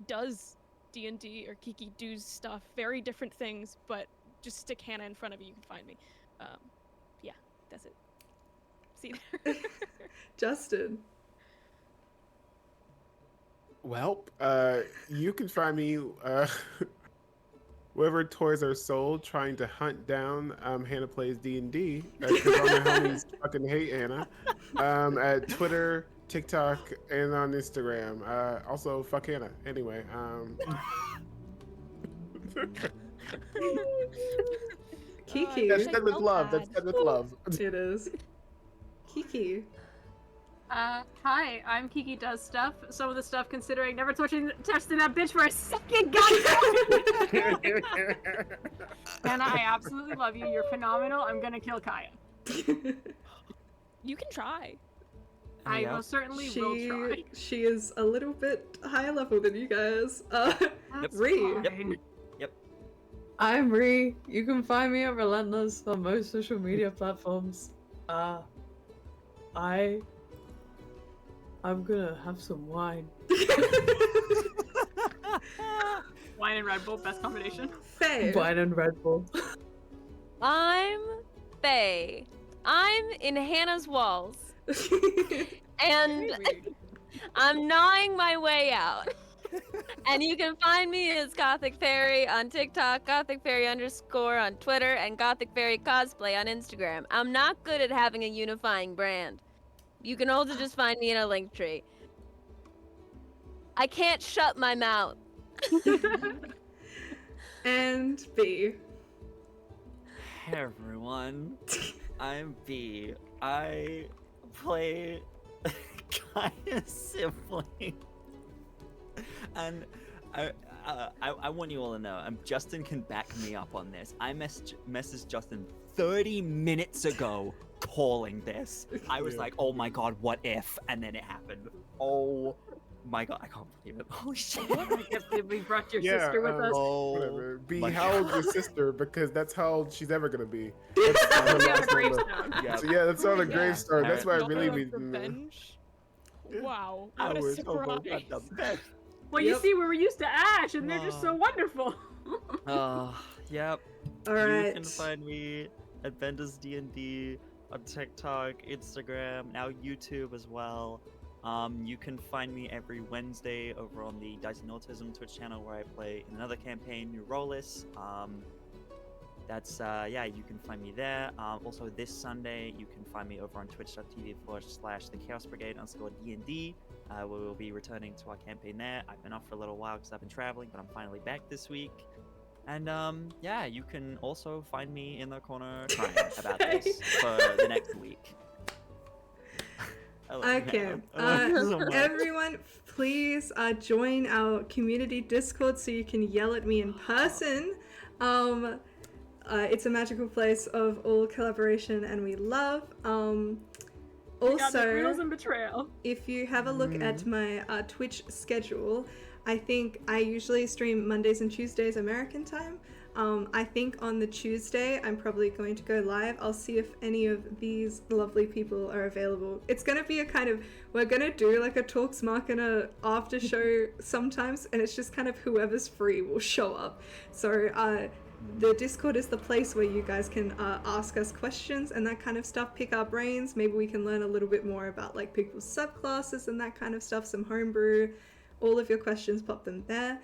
G: does D&D or Kiki does stuff. Very different things, but just stick Hannah in front of you. You can find me. Yeah, that's it. See you there.
C: Justin.
A: Well, you can find me wherever toys are sold, trying to hunt down Hannah Plays D&D, because all my homies fucking hate Hannah. At Twitter, TikTok, and on Instagram. Also, fuck Hannah. Anyway.
C: Kiki.
A: That's said with love. That's said with love.
C: It is. Kiki.
I: Hi, I'm Kiki Does Stuff. Some of the stuff considering never touching that bitch for a second, goddamn. Hannah, I absolutely love you. You're phenomenal. I'm gonna kill Kaya.
G: You can try.
I: I most certainly will try.
C: She is a little bit higher level than you guys. Ree.
E: Yep.
H: I'm Ree. You can find me at Relentless on most social media platforms. I'm gonna have some wine.
I: Wine and Red Bull, best combination.
C: Faye.
H: Wine and Red Bull.
D: I'm Faye. I'm in Hannah's walls. And I'm gnawing my way out. And you can find me as Gothic Fairy on TikTok, Gothic Fairy _ on Twitter, and Gothic Fairy Cosplay on Instagram. I'm not good at having a unifying brand. You can also just find me in a link tree. I can't shut my mouth.
C: And B.
E: Hey everyone, I'm B. I play Kaia's sibling, and I want you all to know, Justin can back me up on this. I messaged Justin 30 minutes ago calling this. I was like, oh my god, what if? And then it happened. Oh my god, I can't believe it. Holy shit.
I: I can't believe we brought your sister with us.
A: Whatever. B,
E: my
A: how old's
E: God.
A: your sister? Because that's how old she's ever gonna be.
I: That's
A: That's her
I: on a
A: last number.
I: gravestone.
E: Yeah.
A: So yeah, that's on a
G: Yeah.
A: gravestone. That's why I
G: Daughter
A: really
G: of
A: need.
G: revenge.
A: Yeah.
G: Wow,
E: I
G: what a
E: was almost
G: surprise.
E: at the best.
I: Well, you
C: Yep.
I: see, we're used to Ash, and they're just so wonderful.
E: Yep.
C: All
E: You
C: right.
E: can find me at Bender's DnD on TikTok, Instagram, now YouTube as well. You can find me every Wednesday over on the Dice and Autism Twitch channel where I play in another campaign, New Rollis. That's yeah, you can find me there. Also this Sunday, you can find me over on twitch.tv/the Chaos Brigade _DnD. We will be returning to our campaign there. I've been off for a little while because I've been traveling, but I'm finally back this week. And yeah, you can also find me in the corner crying about this for the next week. I love you,
C: Okay.
E: Hannah. I love you so much.
C: Everyone, please join our community Discord so you can yell at me in person. It's a magical place of all collaboration and we love.
I: We got the rules
C: Also,
I: and betrayal.
C: if you have a look at my Twitch schedule, I think I usually stream Mondays and Tuesdays American time. I think on the Tuesday I'm probably going to go live. I'll see if any of these lovely people are available. It's going to be a kind of, we're going to do like a Talksmark and a after show sometimes, and it's just kind of whoever's free will show up. So the Discord is the place where you guys can ask us questions and that kind of stuff, pick our brains. Maybe we can learn a little bit more about like people's subclasses and that kind of stuff, some homebrew. All of your questions, pop them there.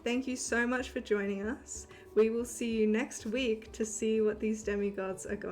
C: Thank you so much for joining us. We will see you next week to see what these demigods are going